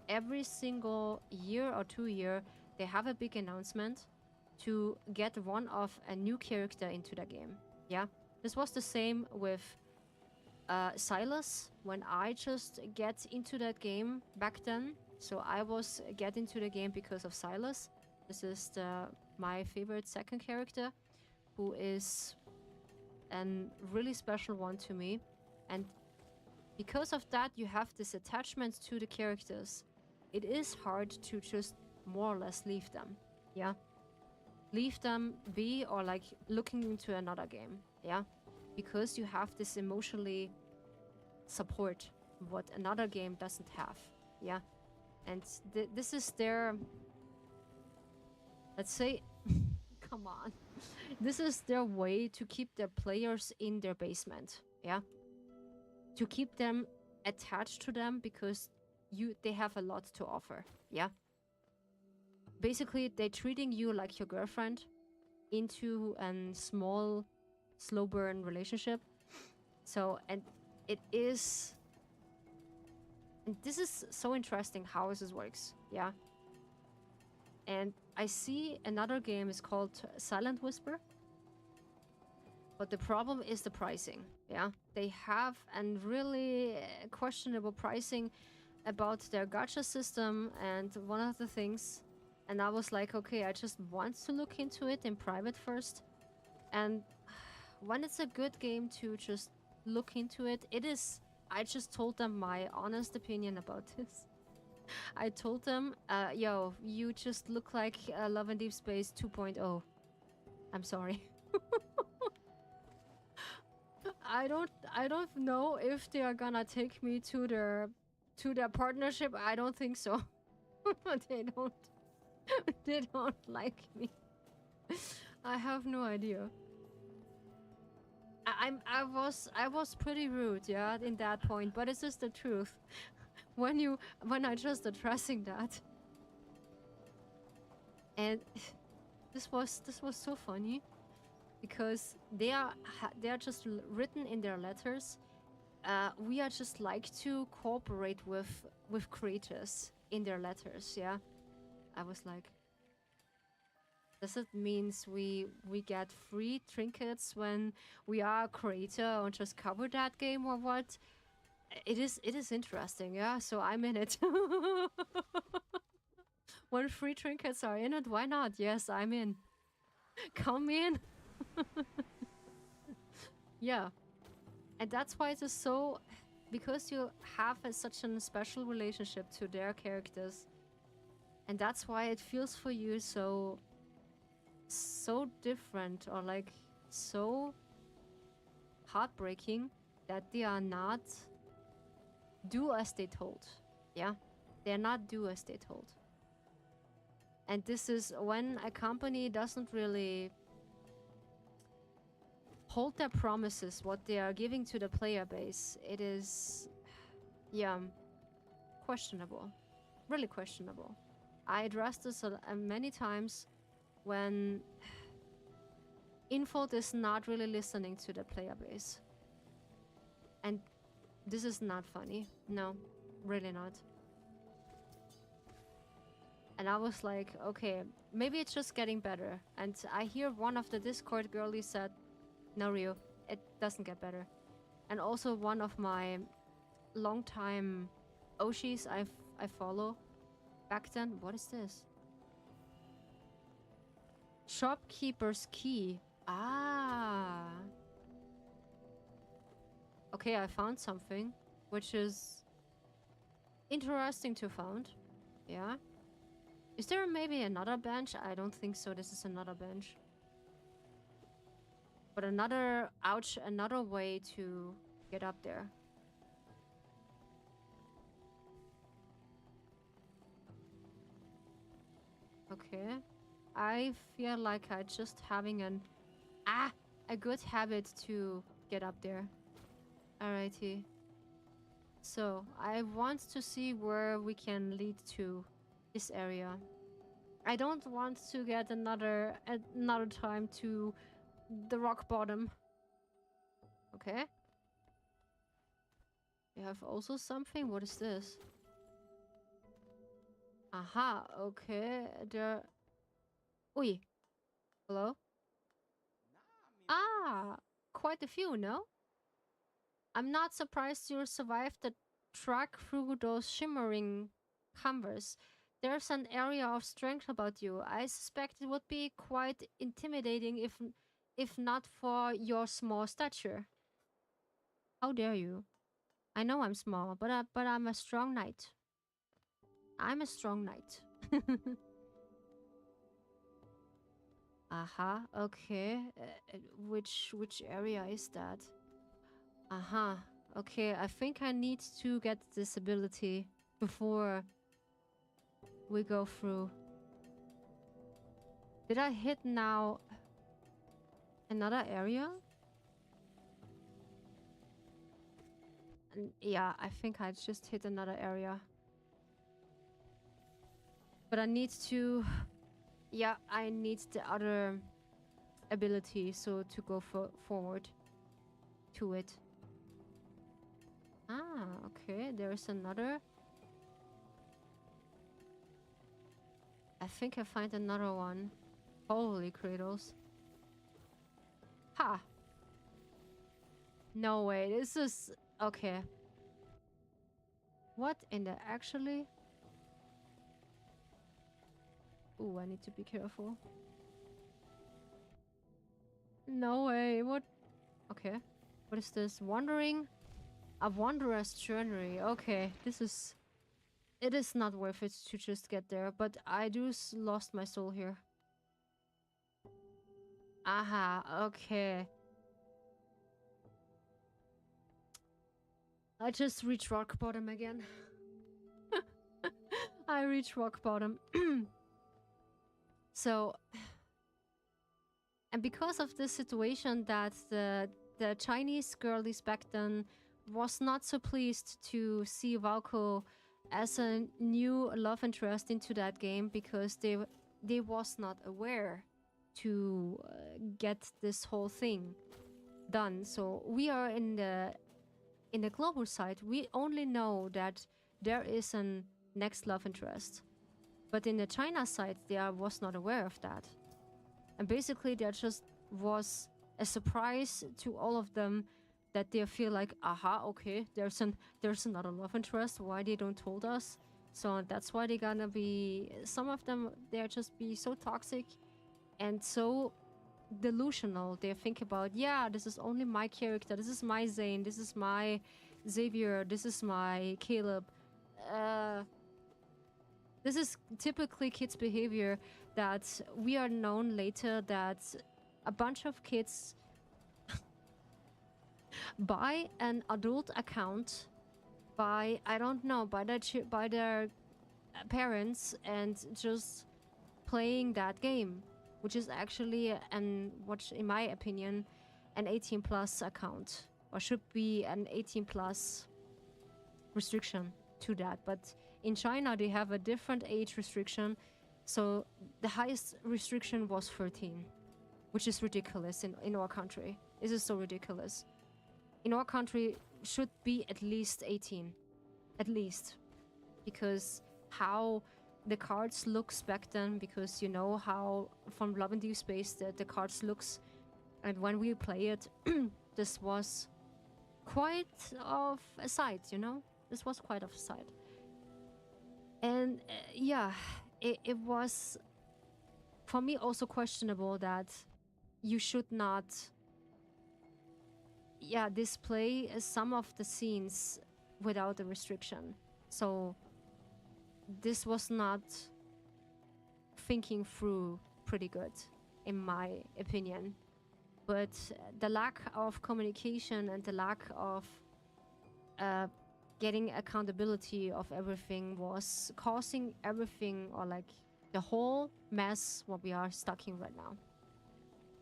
every single year or 2 year, they have a big announcement to get one of a new character into the game, yeah? This was the same with Silas when I just get into that game back then. So I was getting to the game because of Silas. This is my favorite second character, who is a really special one to me. And because of that, you have this attachment to the characters. It is hard to just more or less leave them, yeah? Leave them be, or like looking into another game, yeah? Because you have this emotionally support, what another game doesn't have, yeah? And this is their, let's say, come on. This is their way to keep their players in their basement, yeah? To keep them attached to them, because they have a lot to offer, yeah? Basically, they're treating you like your girlfriend into a small, slow burn relationship. So, and it is... And this is so interesting how this works, yeah? And I see another game is called Silent Whisper. But the problem is the pricing, yeah? They have a really questionable pricing about their gacha system, and one of the things, and I was like, okay, I just want to look into it in private first. And when it's a good game to just look into it, it is... I just told them my honest opinion about this. I told them, yo, you just look like Love and Deep Space 2.0. I'm sorry. I don't know if they are gonna take me to their partnership. I don't think so. They don't like me. I have no idea. I was pretty rude, yeah, in that point, but it's just the truth. When I just addressing that, and this was so funny, because they are just written in their letters. We are just like to cooperate with creators in their letters, yeah. I was like, does it means we get free trinkets when we are a creator and just cover that game, or what? It is interesting, yeah. So I'm in it. When free trinkets are in it, why not? Yes, I'm in. Come in. Yeah. And that's why it is so, because you have such a special relationship to their characters, and that's why it feels for you so different, or like so heartbreaking that they are not do as they told. Yeah, they're not do as they told. And this is when a company doesn't really hold their promises, what they are giving to the player base. It is, yeah, questionable, really questionable. I addressed this many times when Info is not really listening to the player base. And this is not funny. No, really not. And I was like, okay, maybe it's just getting better. And I hear one of the Discord girlies said, no, Rio, it doesn't get better. And also one of my longtime Oshis I follow back then. What is this? Shopkeeper's key. Ah. Okay, I found something, which is interesting to found. Yeah. Is there maybe another bench? I don't think so. This is another bench. But another, ouch, another way to get up there. Okay. I feel like I just having a good habit to get up there. Alrighty. So, I want to see where we can lead to this area. I don't want to get another time to the rock bottom. Okay. We have also something. What is this? Aha, okay. There. Oi. Hello? Ah, quite a few, no? I'm not surprised you survived the trek through those shimmering canvas. There's an area of strength about you. I suspect it would be quite intimidating if not for your small stature. How dare you? I know I'm small, but I'm a strong knight. I'm a strong knight. Aha, okay. Which area is that? Aha, okay. I think I need to get this ability before we go through. Did I hit now another area? Yeah, I think I just hit another area. But I need to... Yeah, I need the other ability, so to go forward to it. Ah, okay, there's another. I think I find another one. Holy cradles. Ha! No way, this is... Okay. What in the actually? Ooh, I need to be careful. No way, what? Okay. What is this? Wandering? A wanderer's journey. Okay, this is... It is not worth it to just get there, but I do lost my soul here. Aha, okay. I just reached rock bottom again. I reached rock bottom. So... And because of this situation that the Chinese girlies back then was not so pleased to see Valko as a new love interest into that game, because they was not aware to get this whole thing done. So we are in the global side, we only know that there is an next love interest, but in the China side they was not aware of that. And basically there just was a surprise to all of them that they feel like, aha, okay, there's another love interest, why they don't told us. So that's why they're gonna be, some of them, they're just be so toxic and so delusional. They think about, yeah, this is only my character, this is my Zane, this is my Xavier, this is my Caleb. This is typically kids' behavior that we are known later that a bunch of kids buy an adult account by, I don't know, by their parents and just playing that game, which is actually what in my opinion an 18 plus account, or should be an 18 plus restriction to that. But in China they have a different age restriction, so the highest restriction was 13, which is ridiculous in our country. This is so ridiculous. In our country should be at least 18, at least, because how the cards looks back then, because you know how from Love and Deep Space the cards looks, and when we play it, this was quite of a sight, you know? This was quite of a sight. And yeah, it was for me also questionable that you should not, yeah, display some of the scenes without a restriction. So this was not thinking through pretty good, in my opinion. But the lack of communication and the lack of getting accountability of everything was causing everything, or like the whole mess what we are stuck in right now.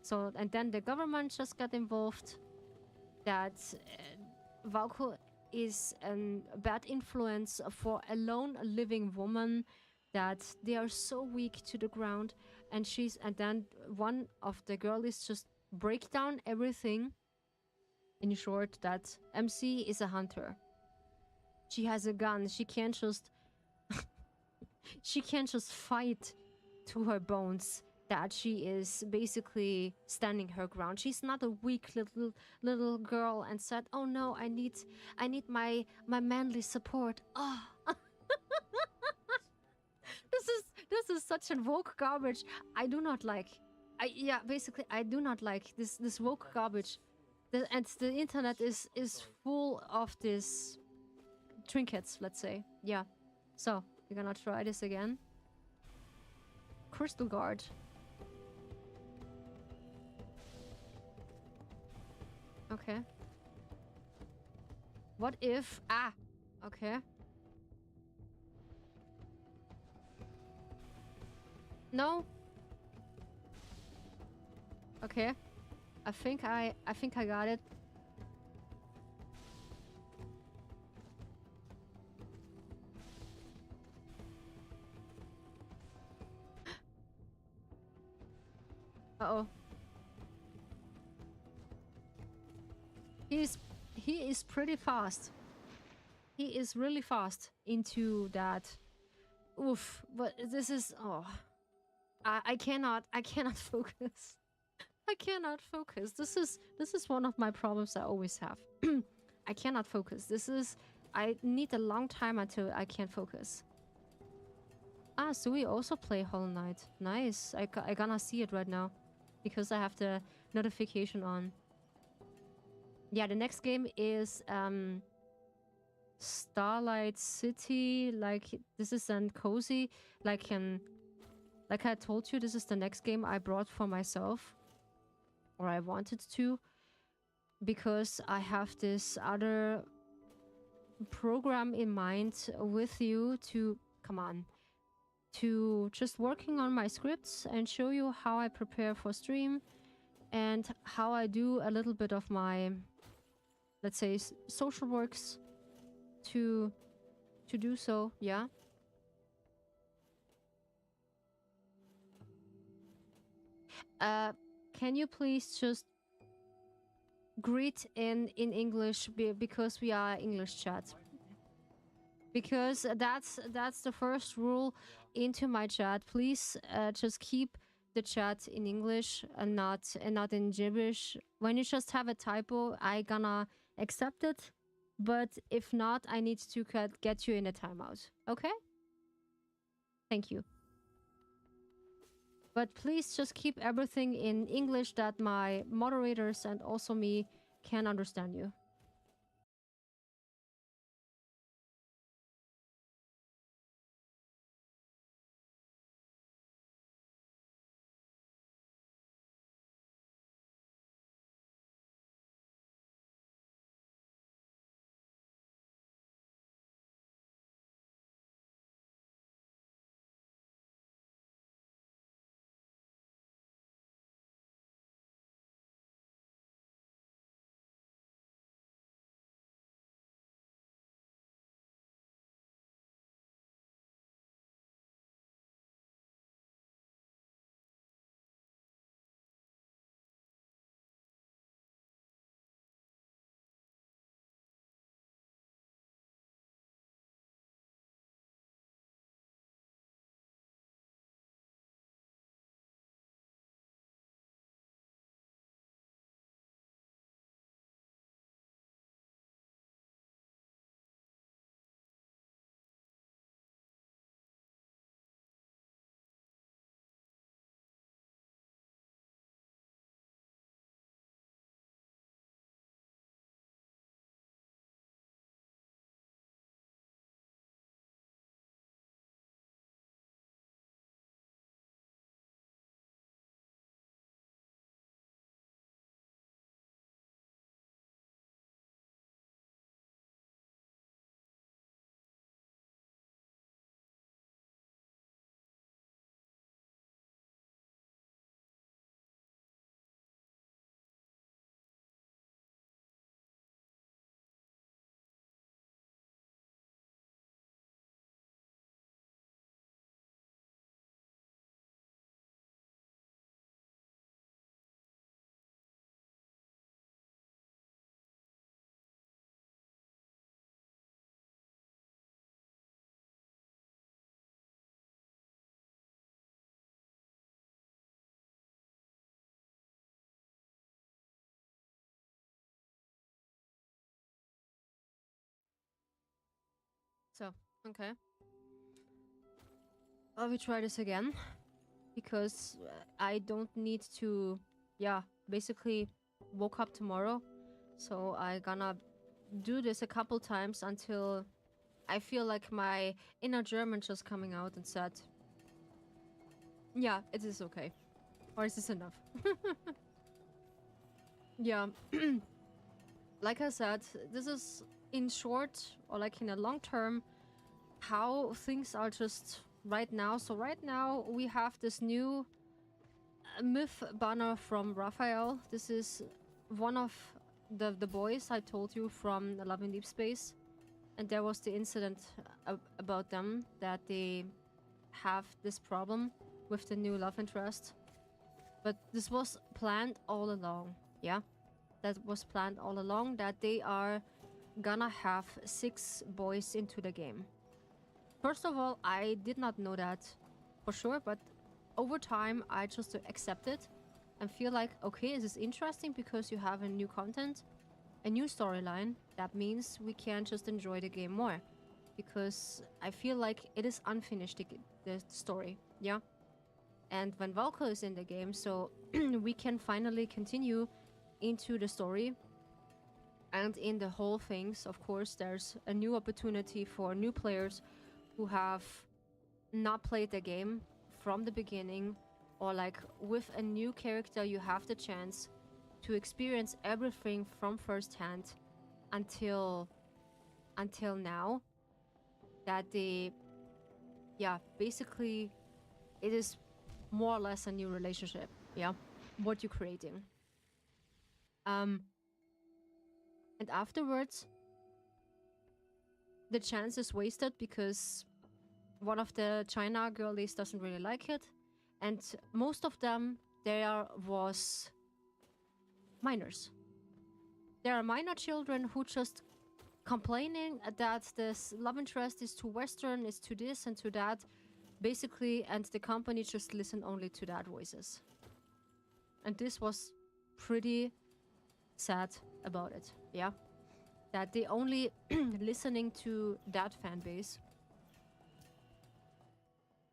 So, and then the government just got involved, that Valko is a bad influence for a lone living woman, that they are so weak to the ground, and then one of the girlies just break down everything. In short, that MC is a hunter. She has a gun. She can't just fight to her bones, that she is basically standing her ground. She's not a weak little girl and said, "Oh no, I need my manly support." Oh. This is such a woke garbage. I do not like. Basically I do not like this woke garbage. And the internet is full of this trinkets, let's say. Yeah. So, we're gonna try this again. Crystal Guard. Okay. What if... Ah! Okay. No. Okay. I think I got it. Uh-oh. He is pretty fast. He is really fast into that. Oof, but this is... Oh. I cannot focus. I cannot focus. This is one of my problems I always have. I cannot focus. I need a long time until I can focus. Ah, so we also play Hollow Knight. Nice. I gonna see it right now, because I have the notification on. Yeah, the next game is Starlight City. Like, this is an cozy, like I told you, this is the next game I brought for myself, or I wanted to, because I have this other program in mind with you to, come on, to just working on my scripts and show you how I prepare for stream and how I do a little bit of my, let's say, social works to do so. Yeah. Can you please just greet in English, because we are English chat? Because that's the first rule into my chat. Please just keep the chat in English and not in gibberish. When you just have a typo, I gonna accept it, but if not, I need to get you in a timeout. Okay? Thank you. But please just keep everything in English, that my moderators and also me can understand you. So, okay. I will try this again because I don't need to, yeah, basically woke up tomorrow. So I gonna do this a couple times until I feel like my inner German just coming out and said, yeah, it is okay. Or is this enough? Yeah. Like I said, this is in short or like in a long term how things are just right now. So right now we have this new myth banner from Raphael. This is one of the boys I told you from Love in Deep Space. And there was the incident about them that they have this problem with the new love interest. But this was planned all along, yeah? That was planned all along, that they are gonna have 6 boys into the game. First of all, I did not know that for sure, but over time, I just accepted and feel like, okay, this is interesting because you have a new content, a new storyline. That means we can just enjoy the game more because I feel like it is unfinished, the story, yeah? And when Valko is in the game, so we can finally continue into the story. And in the whole things, of course, there's a new opportunity for new players who have not played the game from the beginning, or like with a new character, you have the chance to experience everything from first hand until now. That basically it is more or less a new relationship, yeah, what you're creating. And afterwards, the chance is wasted because one of the China girlies doesn't really like it, and most of them there was minors. There are minor children who just complaining that this love interest is too Western, is to this and to that, basically, and the company just listened only to that voices. And this was pretty sad about it, yeah? That they only listening to that fan base.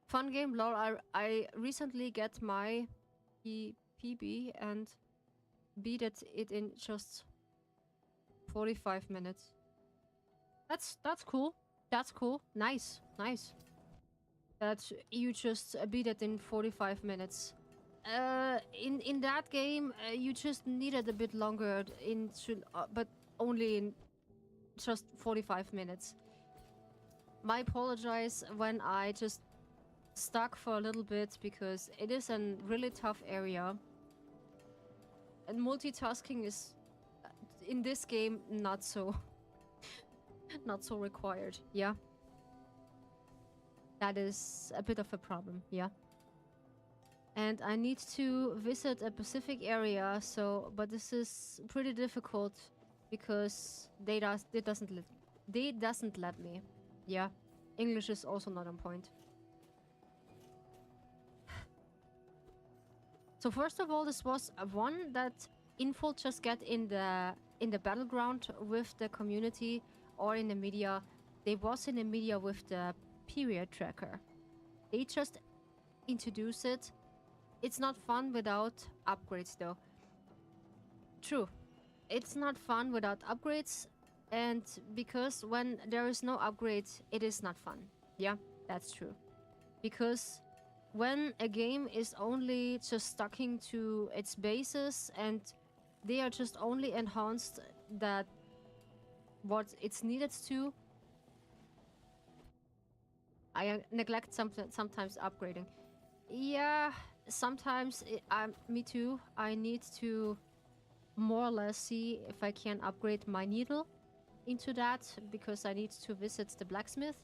Fun game, lol. I recently get my PB and beat it in just 45 minutes. That's cool. That's cool. Nice. That you just beat it in 45 minutes. In that game, you just needed a bit longer but only in just 45 minutes. My apologize when I just stuck for a little bit because it is a really tough area. And multitasking is in this game not so not so required, yeah. That is a bit of a problem, yeah. And I need to visit a specific area, but this is pretty difficult because they doesn't let me. Yeah. English is also not on point. So first of all, this was one that info just get in the battleground with the community or in the media. They was in the media with the period tracker. They just introduce it. It's not fun without upgrades though. True. It's not fun without upgrades, and because when there is no upgrades, it is not fun. Yeah, that's true. Because when a game is only just sticking to its bases and they are just only enhanced that what it's needed to, I neglect sometimes upgrading. Yeah, sometimes me too. I need to more or less see if I can upgrade my needle into that because I need to visit the blacksmith.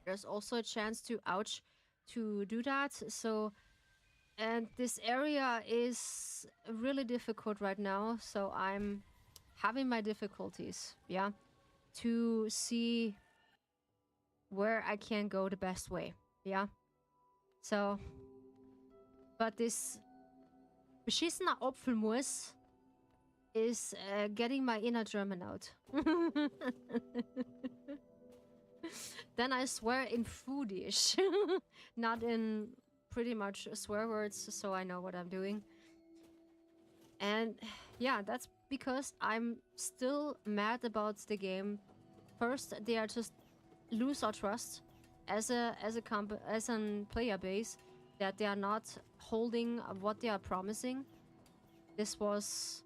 There's also a chance to do that. So, and this area is really difficult right now. So I'm having my difficulties, yeah, to see where I can go the best way, yeah. So, but this beschissener Apfelmus is getting my inner German out. Then I swear in foodish, not in pretty much swear words, so I know what I'm doing. And yeah, that's because I'm still mad about the game. First, they are just lose our trust as a player base, that they are not holding what they are promising. This was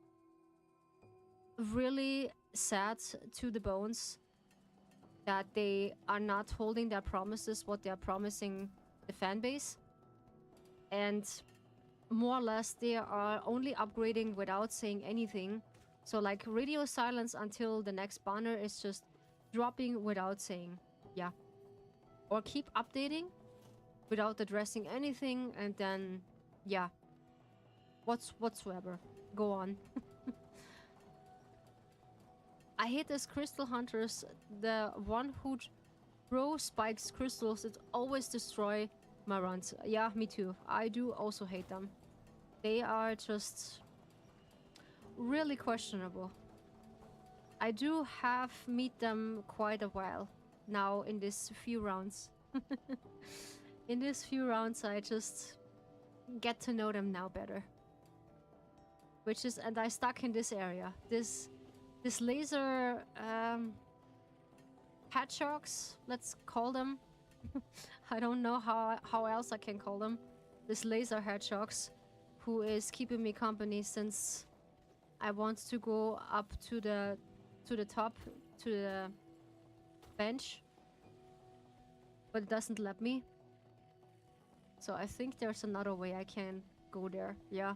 really sad to the bones, that they are not holding their promises, what they are promising the fan base. And more or less they are only upgrading without saying anything. So like radio silence until the next banner is just dropping without saying yeah. Or keep updating without addressing anything, and then yeah. Whatsoever. Go on. I hate this crystal hunters, the one who throw spikes crystals that always destroy my runs. Yeah, me too. I do also hate them. They are just really questionable. I do have meet them quite a while now in these few rounds. In these few rounds I just get to know them now better. Which is, and I stuck in this area. This laser hedgehogs, let's call them. I don't know how else I can call them. This laser hedgehogs, who is keeping me company since I want to go up to the top, to the bench, but it doesn't let me. So I think there's another way I can go there. Yeah.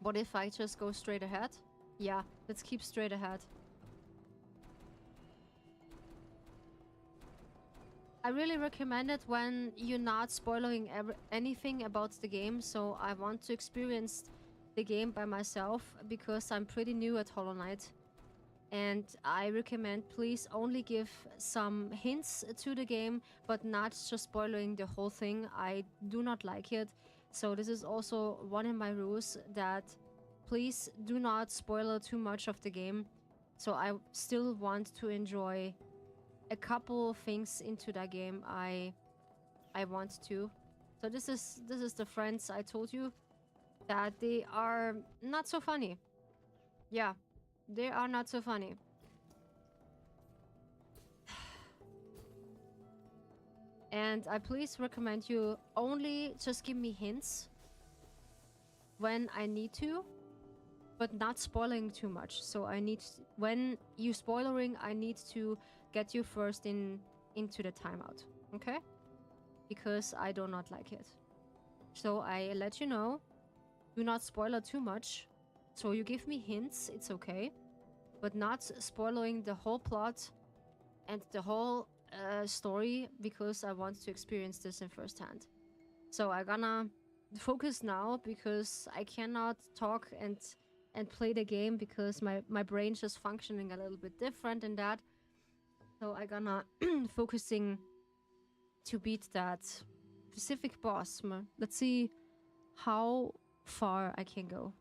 What if I just go straight ahead? Yeah, let's keep straight ahead. I really recommend it when you're not spoiling anything about the game, so I want to experience the game by myself because I'm pretty new at Hollow Knight. And I recommend please only give some hints to the game, but not just spoiling the whole thing. I do not like it. So this is also one of my rules, that please do not spoil too much of the game. So I still want to enjoy a couple of things into that game. I want to. So this is the friends I told you that they are not so funny. Yeah, they are not so funny. And I please recommend you only just give me hints when I need to, but not spoiling too much. So I need, when you spoiling, I need to get you first into the timeout, okay? Because I do not like it. So I let you know, do not spoil too much. So you give me hints, it's okay, but not spoiling the whole plot and the whole story, because I want to experience this in first hand. So I'm gonna focus now, because I cannot talk and play the game, because my brain's just functioning a little bit different in that. So I'm gonna focusing to beat that specific boss. Let's see how far I can go.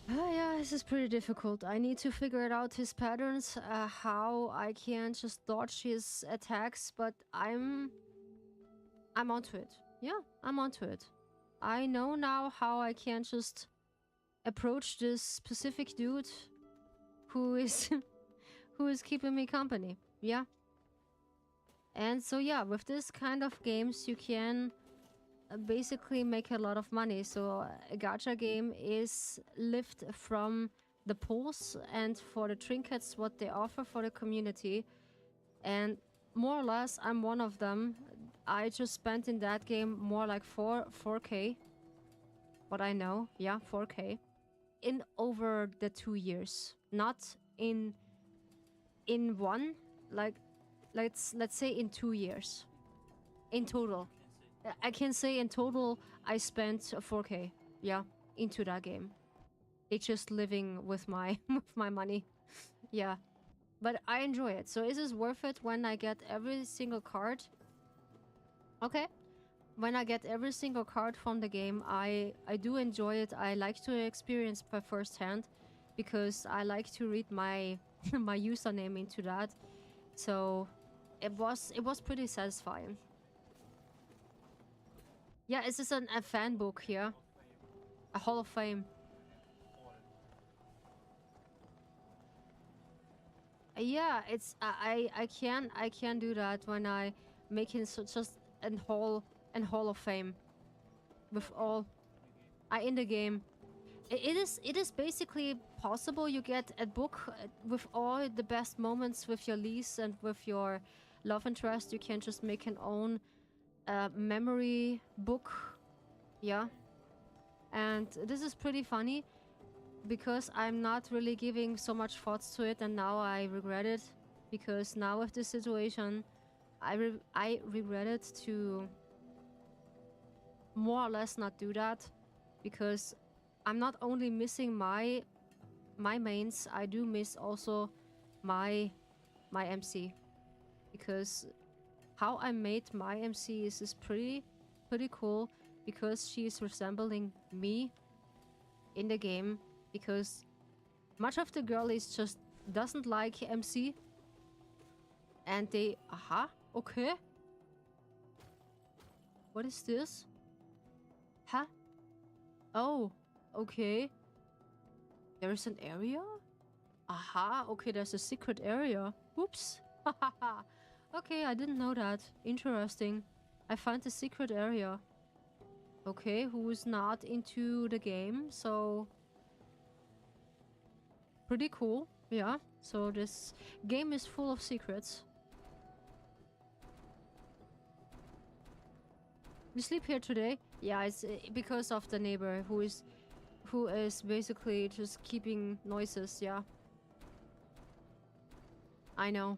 Yeah, this is pretty difficult. I need to figure out his patterns, how I can just dodge his attacks, but I'm onto it. Yeah, I'm onto it. I know now how I can just approach this specific dude who is who is keeping me company. Yeah. And so yeah, with this kind of games you can basically make a lot of money. So a gacha game is lived from the pulls and for the trinkets what they offer for the community, and more or less I'm one of them. I just spent in that game more like 4k, what I know, yeah, 4k in over the 2 years, not in one, like let's say in 2 years in total. I can say in total I spent 4K, yeah, into that game. It's just living with my with my money. Yeah. But I enjoy it. So is this worth it when I get every single card? Okay. When I get every single card from the game, I do enjoy it. I like to experience by first hand because I like to read my my username into that. So it was pretty satisfying. Yeah, it's just a fan book here. A Hall of Fame. Yeah, it's I can do that when I make it just an Hall of Fame with all I in the game. It is basically possible you get a book with all the best moments with your lease and with your love interest. You can just make an own memory book, yeah. And this is pretty funny because I'm not really giving so much thoughts to it, and now I regret it because now with this situation, I regretted to more or less not do that because I'm not only missing my mains, I do miss also my MC because how I made my MC is pretty cool because she's resembling me in the game because much of the girlies just doesn't like MC and they okay, what is this? Huh? Oh, okay. There is an area? Aha, okay, there's a secret area. Whoops. Okay, I didn't know that. Interesting. I found the secret area. Okay, who's not into the game, so... Pretty cool, yeah. So this game is full of secrets. You sleep here today? Yeah, it's because of the neighbor who is basically just keeping noises, yeah. I know.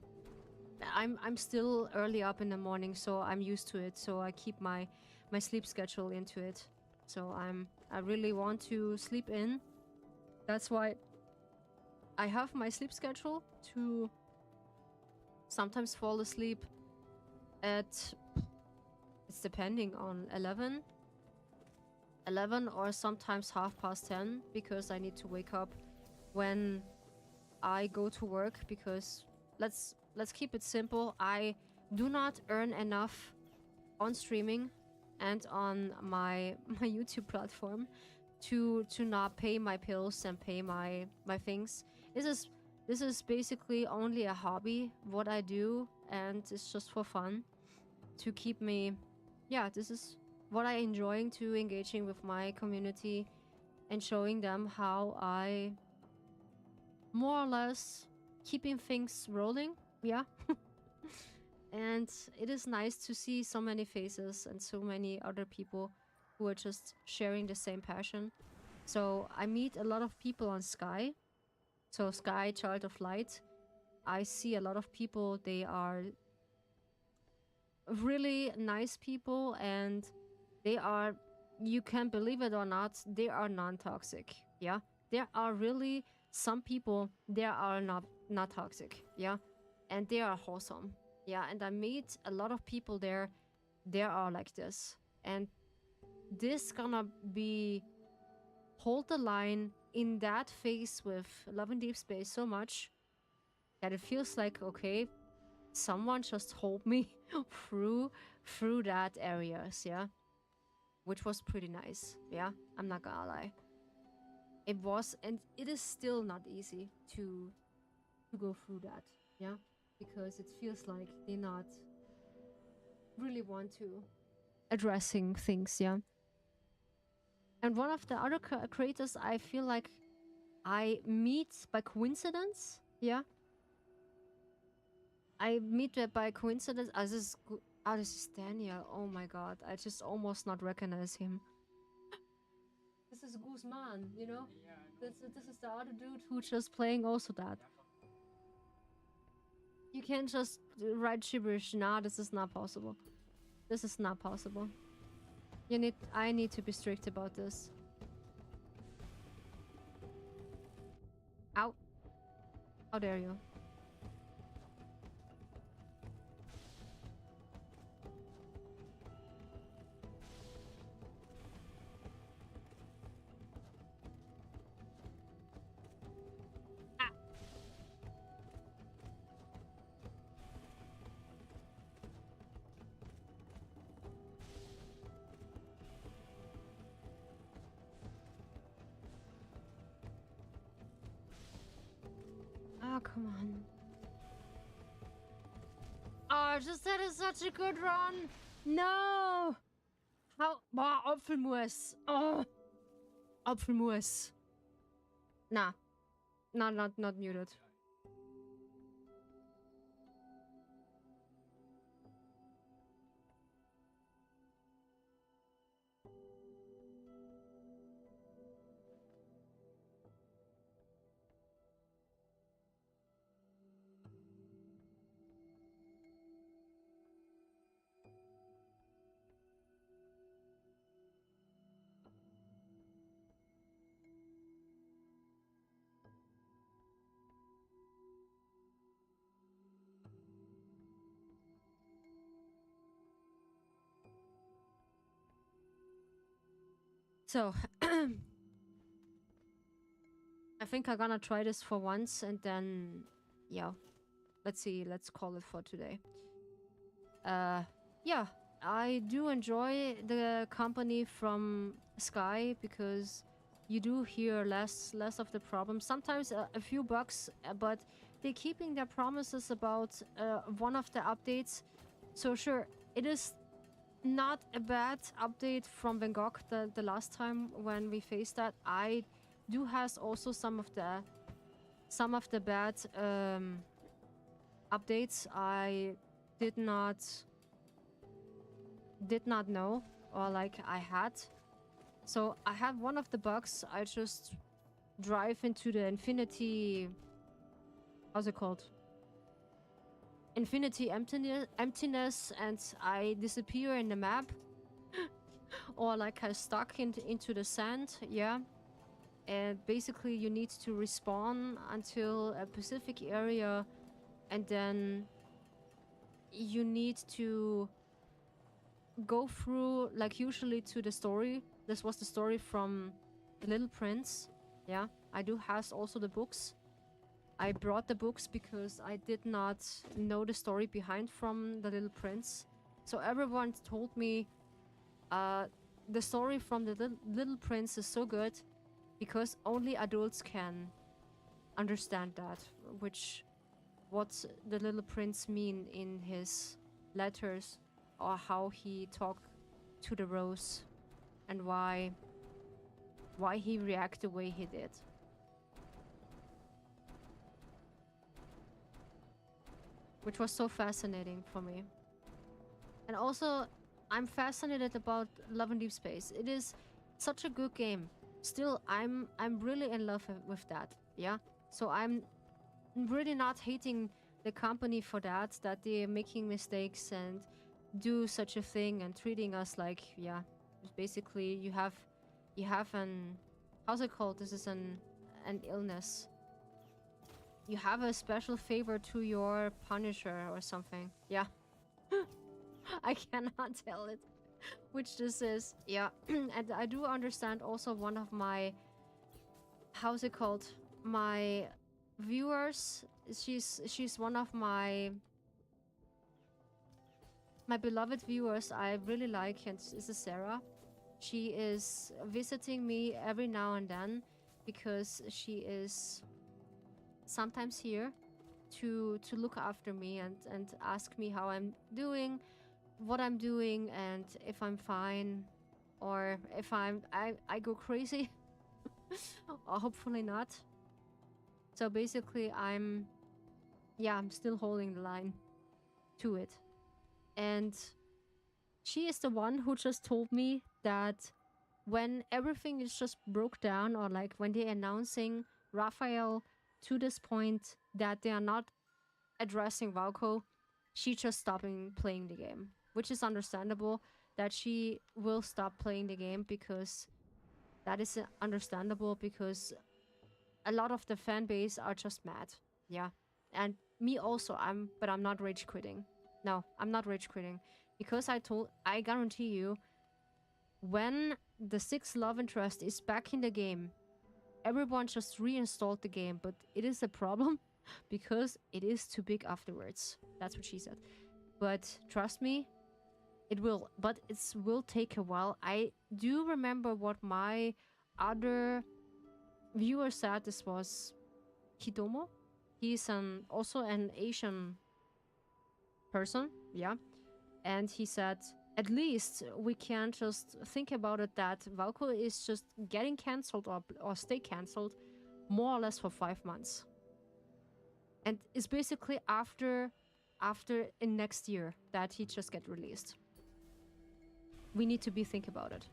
I'm still early up in the morning, so I'm used to it. So I keep my sleep schedule into it. So I really want to sleep in. That's why I have my sleep schedule to sometimes fall asleep at, it's depending on 11 or sometimes 10:30 because I need to wake up when I go to work because let's keep it simple. I do not earn enough on streaming and on my YouTube platform to not pay my bills and pay my things. This is basically only a hobby what I do, and it's just for fun to keep me. Yeah, this is what I enjoying to engaging with my community and showing them how I more or less keeping things rolling. Yeah. And it is nice to see so many faces and so many other people who are just sharing the same passion. So I meet a lot of people on Sky. So Sky, Child of Light. I see a lot of people, they are really nice people and they are, you can believe it or not, they are non-toxic. Yeah. There are really some people, they are not toxic. Yeah. And they are wholesome. Yeah, and I meet a lot of people there. They are like this, and this gonna be hold the line in that phase with Love in Deep Space so much that it feels like okay, someone just hold me through that areas. Yeah, which was pretty nice. Yeah, I'm not gonna lie. It was, and it is still not easy to go through that. Yeah. Because it feels like they not really want to addressing things, yeah. And one of the other creators I feel like I meet by coincidence, yeah. I meet by coincidence. This is Daniel. Oh my god, I just almost not recognize him. this is Guzman, you know? Yeah, I know. This is the other dude who just playing also that. You can't just write gibberish. Nah, this is not possible. This is not possible. I need to be strict about this. Out. How dare you? Ah. Oh, come on. Oh, just that is such a good run. No. How? Boah, Apfelmus. Oh. Apfelmus. Nah. No, not muted. So, I think I'm gonna try this for once and then, yeah, let's see, let's call it for today. Yeah, I do enjoy the company from Sky because you do hear less of the problems. Sometimes a few bugs, but they're keeping their promises about one of the updates. So sure, it is not a bad update from Van Gogh the last time when we faced that. I do has also some of the bad updates I did not know, or like I had. So I have one of the bugs. I just drive into the infinity, how's it called, infinity emptiness, and I disappear in the map. Or like I stuck into the sand. Yeah. And basically you need to respawn until a specific area, and then you need to go through, like, usually to the story. This was the story from The Little Prince. Yeah, I do has also the books. I brought the books because I did not know the story behind from The Little Prince. So everyone told me the story from The Little Prince is so good because only adults can understand that, what the Little Prince mean in his letters, or how he talked to the rose, and why he react the way he did. Which was so fascinating for me. And also, I'm fascinated about Love and Deep Space. It is such a good game. Still, I'm really in love with that. Yeah. So I'm really not hating the company for that they're making mistakes and do such a thing and treating us like, yeah, basically you have an, how's it called? This is an illness. You have a special favor to your Punisher or something. Yeah. I cannot tell it which this is. Yeah. And I do understand also one of my, how's it called, my viewers. She's one of my beloved viewers I really like, and this is Sarah. She is visiting me every now and then because she is sometimes here to look after me and ask me how I'm doing, what I'm doing, and if I'm fine, or if I go crazy. Or hopefully not. So basically I'm still holding the line to it. And she is the one who just told me that when everything is just broke down, or like when they're announcing Raphael to this point that they are not addressing Valko, she just stopping playing the game, which is understandable that she will stop playing the game, because that is understandable, because a lot of the fan base are just mad. Yeah. And me also, but I'm not rage quitting. No, I'm not rage quitting, because I guarantee you, when the sixth love interest is back in the game, everyone just reinstalled the game, but it is a problem because it is too big afterwards. That's what she said. But trust me, it will. But it will take a while. I do remember what my other viewer said. This was Hidomo. He's also an Asian person. Yeah. And he said, at least we can just think about it that Valko is just getting cancelled or stay cancelled more or less for 5 months. And it's basically after in next year that he just get released. We need to think about it.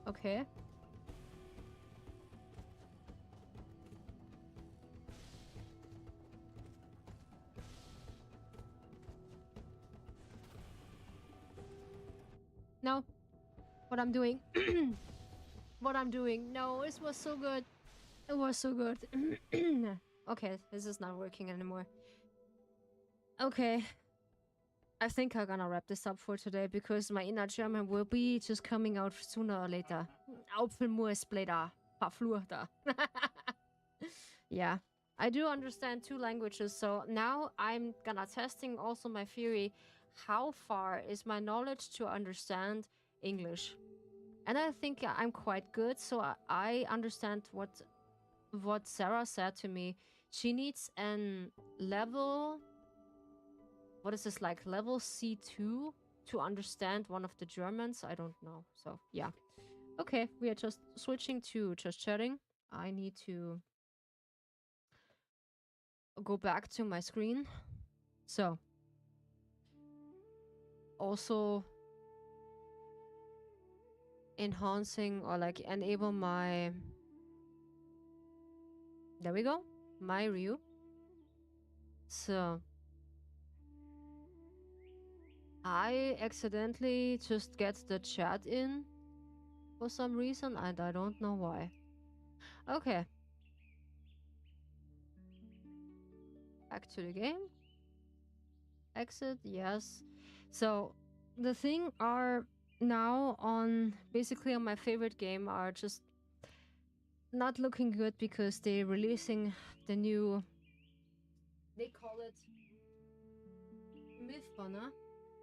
Okay. No. What I'm doing. What I'm doing. No, it was so good. It was so good. Okay, this is not working anymore. Okay. I think I'm gonna wrap this up for today, because my inner German will be just coming out sooner or later. Apfelmus-splitter. Verfluchter. Yeah. I do understand 2 languages, so now I'm gonna testing also my theory. How far is my knowledge to understand English? And I think I'm quite good, so I understand what Sarah said to me. She needs an level... What is this, like level C2 to understand one of the Germans? I don't know. So, yeah. Okay, we are just switching to just chatting. I need to go back to my screen. So, also enhancing or like enable my... There we go. My Ryu. So, I accidentally just get the chat in for some reason, and I don't know why. Okay. Back to the game. Exit, yes. So, the thing are now on, basically on my favorite game, are just not looking good, because they're releasing the new... They call it Myth Banner.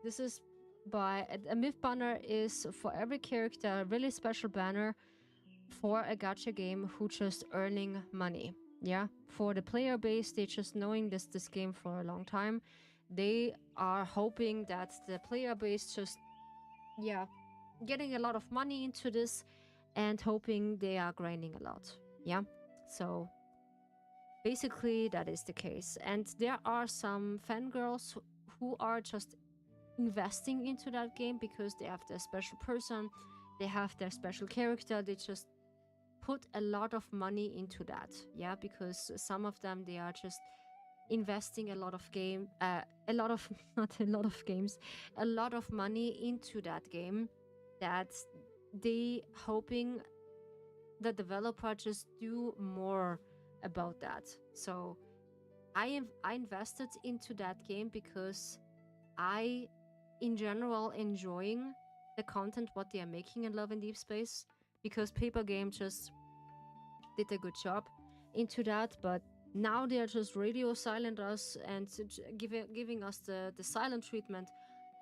This is by... A Myth Banner is for every character a really special banner for a gacha game who just earning money. Yeah, for the player base, they just knowing this game for a long time. They are hoping that the player base just, yeah, getting a lot of money into this, and hoping they are grinding a lot. Yeah, so basically that is the case. And there are some fangirls who are just investing into that game because they have their special person, they have their special character, they just put a lot of money into that. Yeah, because some of them, they are just investing a lot of not a lot of games, a lot of money into that game, that they hoping the developer just do more about that. So I invested into that game because I in general enjoying the content what they are making in Love and Deep Space, because Paper Game just did a good job into that. But now they are just radio silent us and giving us the silent treatment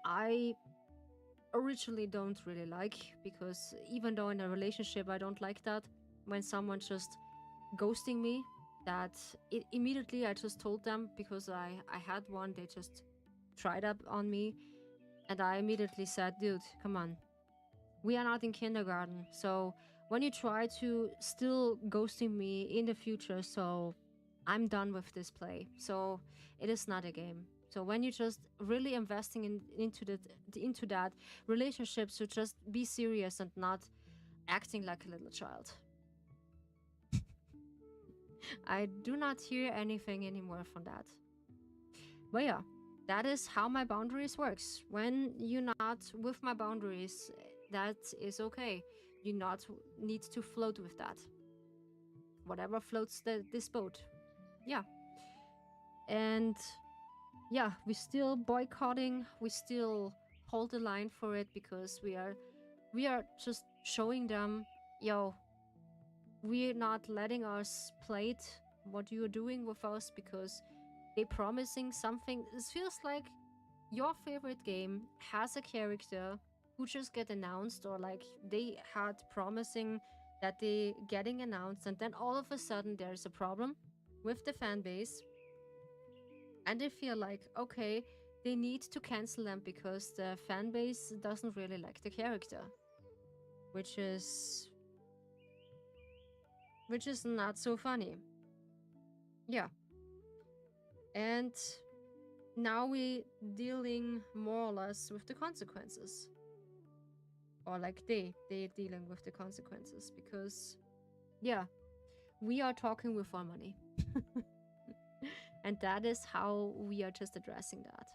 I originally don't really like, because even though in a relationship I don't like that, when someone just ghosting me, that immediately I just told them, because I had one, they just tried up on me, and I immediately said, dude, come on, We are not in kindergarten. So when you try to still ghosting me in the future, so I'm done with this play. So it is not a game. So when you're just really investing into that relationship, so just be serious and not acting like a little child. I do not hear anything anymore from that. But yeah, that is how my boundaries works. When you're not with my boundaries, that is okay. You not need to float with that. Whatever floats this boat. Yeah. And yeah, we still boycotting. We still hold the line for it because we are just showing them, yo, we're not letting us play it, what you're doing with us, because they promising something. This feels like your favorite game has a character who just get announced, or like they had promising that they getting announced, and then all of a sudden there's a problem with the fan base, and they feel like, okay, they need to cancel them because the fan base doesn't really like the character, which is not so funny. Yeah. And now we dealing more or less with the consequences, or like they dealing with the consequences, because yeah, we are talking with our money. And that is how we are just addressing that,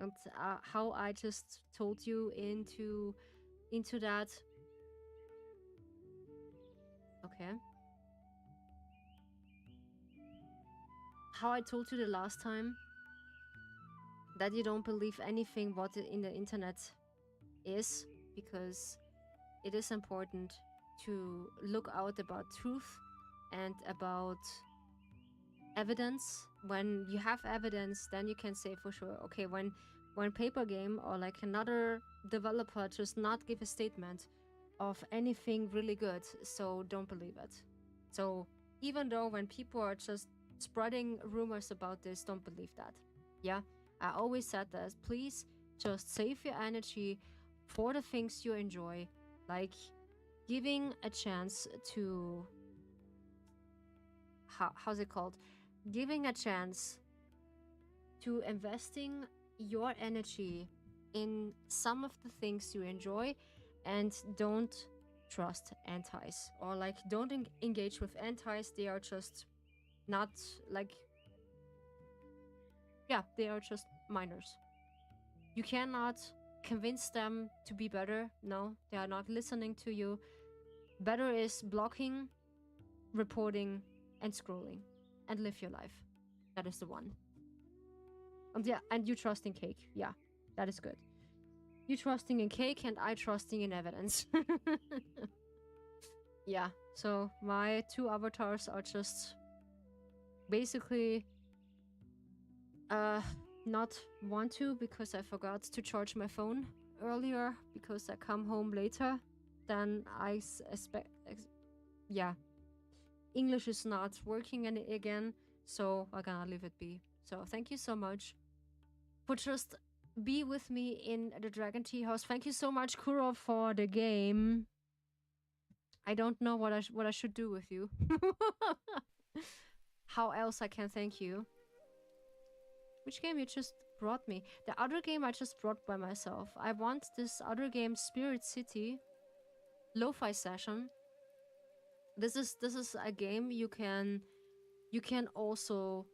and how I just told you into that. Okay, how I told you the last time that you don't believe anything what in the internet is, because it is important to look out about truth and about evidence. When you have evidence, then you can say for sure, okay, when Paper Game or like another developer just not give a statement of anything really good, so don't believe it. So even though when people are just spreading rumors about this, don't believe that. Yeah, I always said that. Please just save your energy for the things you enjoy, like giving a chance to how's it called? Giving a chance to investing your energy in some of the things you enjoy, and don't trust antis, or like don't engage with antis. They are just not like, yeah, they are just minors. You cannot convince them to be better. No, they are not listening to you. Better is blocking, reporting, and scrolling, and live your life. That is the one. And yeah, and you trust in cake. Yeah, that is good. You trusting in cake, and I trusting in evidence. Yeah, so my two avatars are just basically not want to, because I forgot to charge my phone earlier, because I come home later than I expect. Yeah, English is not working again, so I'm gonna leave it be. So thank you so much for just be with me in the Dragon Tea House. Thank you so much, Kuro, for the game. I don't know what I should do with you. How else I can thank you? Which game you just brought me? The other game I just brought by myself. I want this other game, Spirit City, Lo-Fi Session. This is a game you can also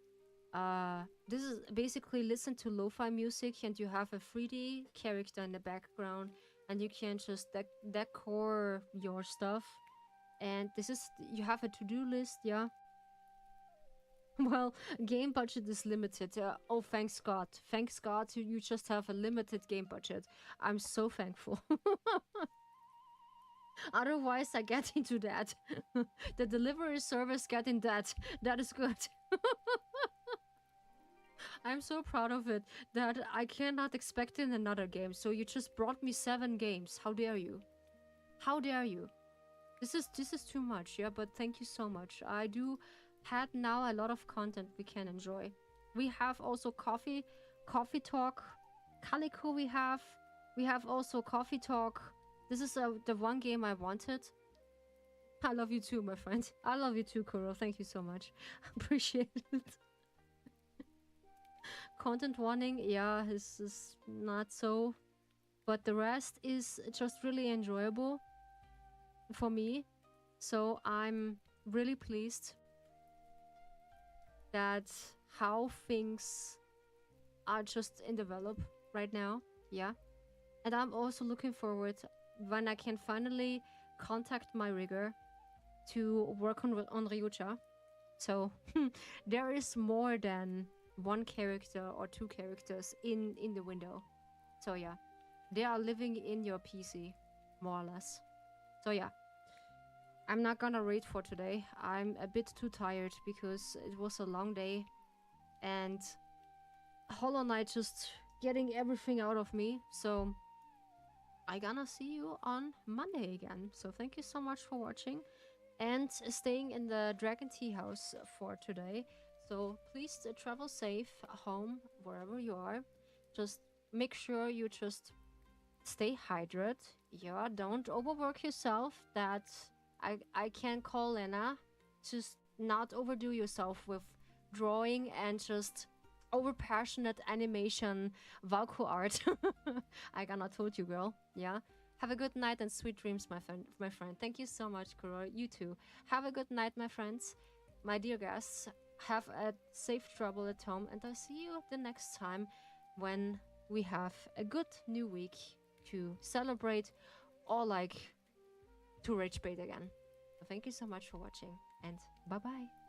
this is basically listen to lo-fi music, and you have a 3D character in the background, and you can just decor your stuff. And this is, you have a to-do list, yeah. Well, game budget is limited. Oh, thanks God. Thanks God you just have a limited game budget. I'm so thankful. Otherwise, I get into that. The delivery service get in that. That is good. I'm so proud of it that I cannot expect in another game. So you just brought me 7 games. How dare you? How dare you? This is too much, yeah, but thank you so much. I do had now a lot of content we can enjoy. We have also coffee talk, Calico we have also coffee talk, This is the one game I wanted. I love you too, my friend. I love you too, Kuro. Thank you so much. Appreciate it. Content warning, yeah, this is not so. But the rest is just really enjoyable for me. So I'm really pleased that how things are just in develop right now. Yeah. And I'm also looking forward when I can finally contact my rigger to work on Ryucha. So there is more than one character or two characters in the window. So yeah, they are living in your PC, more or less. So yeah, I'm not gonna raid for today. I'm a bit too tired because it was a long day and Hollow Knight just getting everything out of me. So I gonna see you on Monday again. So thank you so much for watching and staying in the Dragon Tea house for today. So please travel safe home wherever you are. Just make sure you just stay hydrated. Yeah, don't overwork yourself. That I can call Lena. Just not overdo yourself with drawing and just over passionate animation Valku art. I gonna told you, girl. Yeah. Have a good night and sweet dreams, my friend. Thank you so much, Kuro. You too. Have a good night, my friends. My dear guests, have a safe travel at home, and I'll see you the next time when we have a good new week to celebrate or like to rage bait again. So thank you so much for watching, and bye-bye.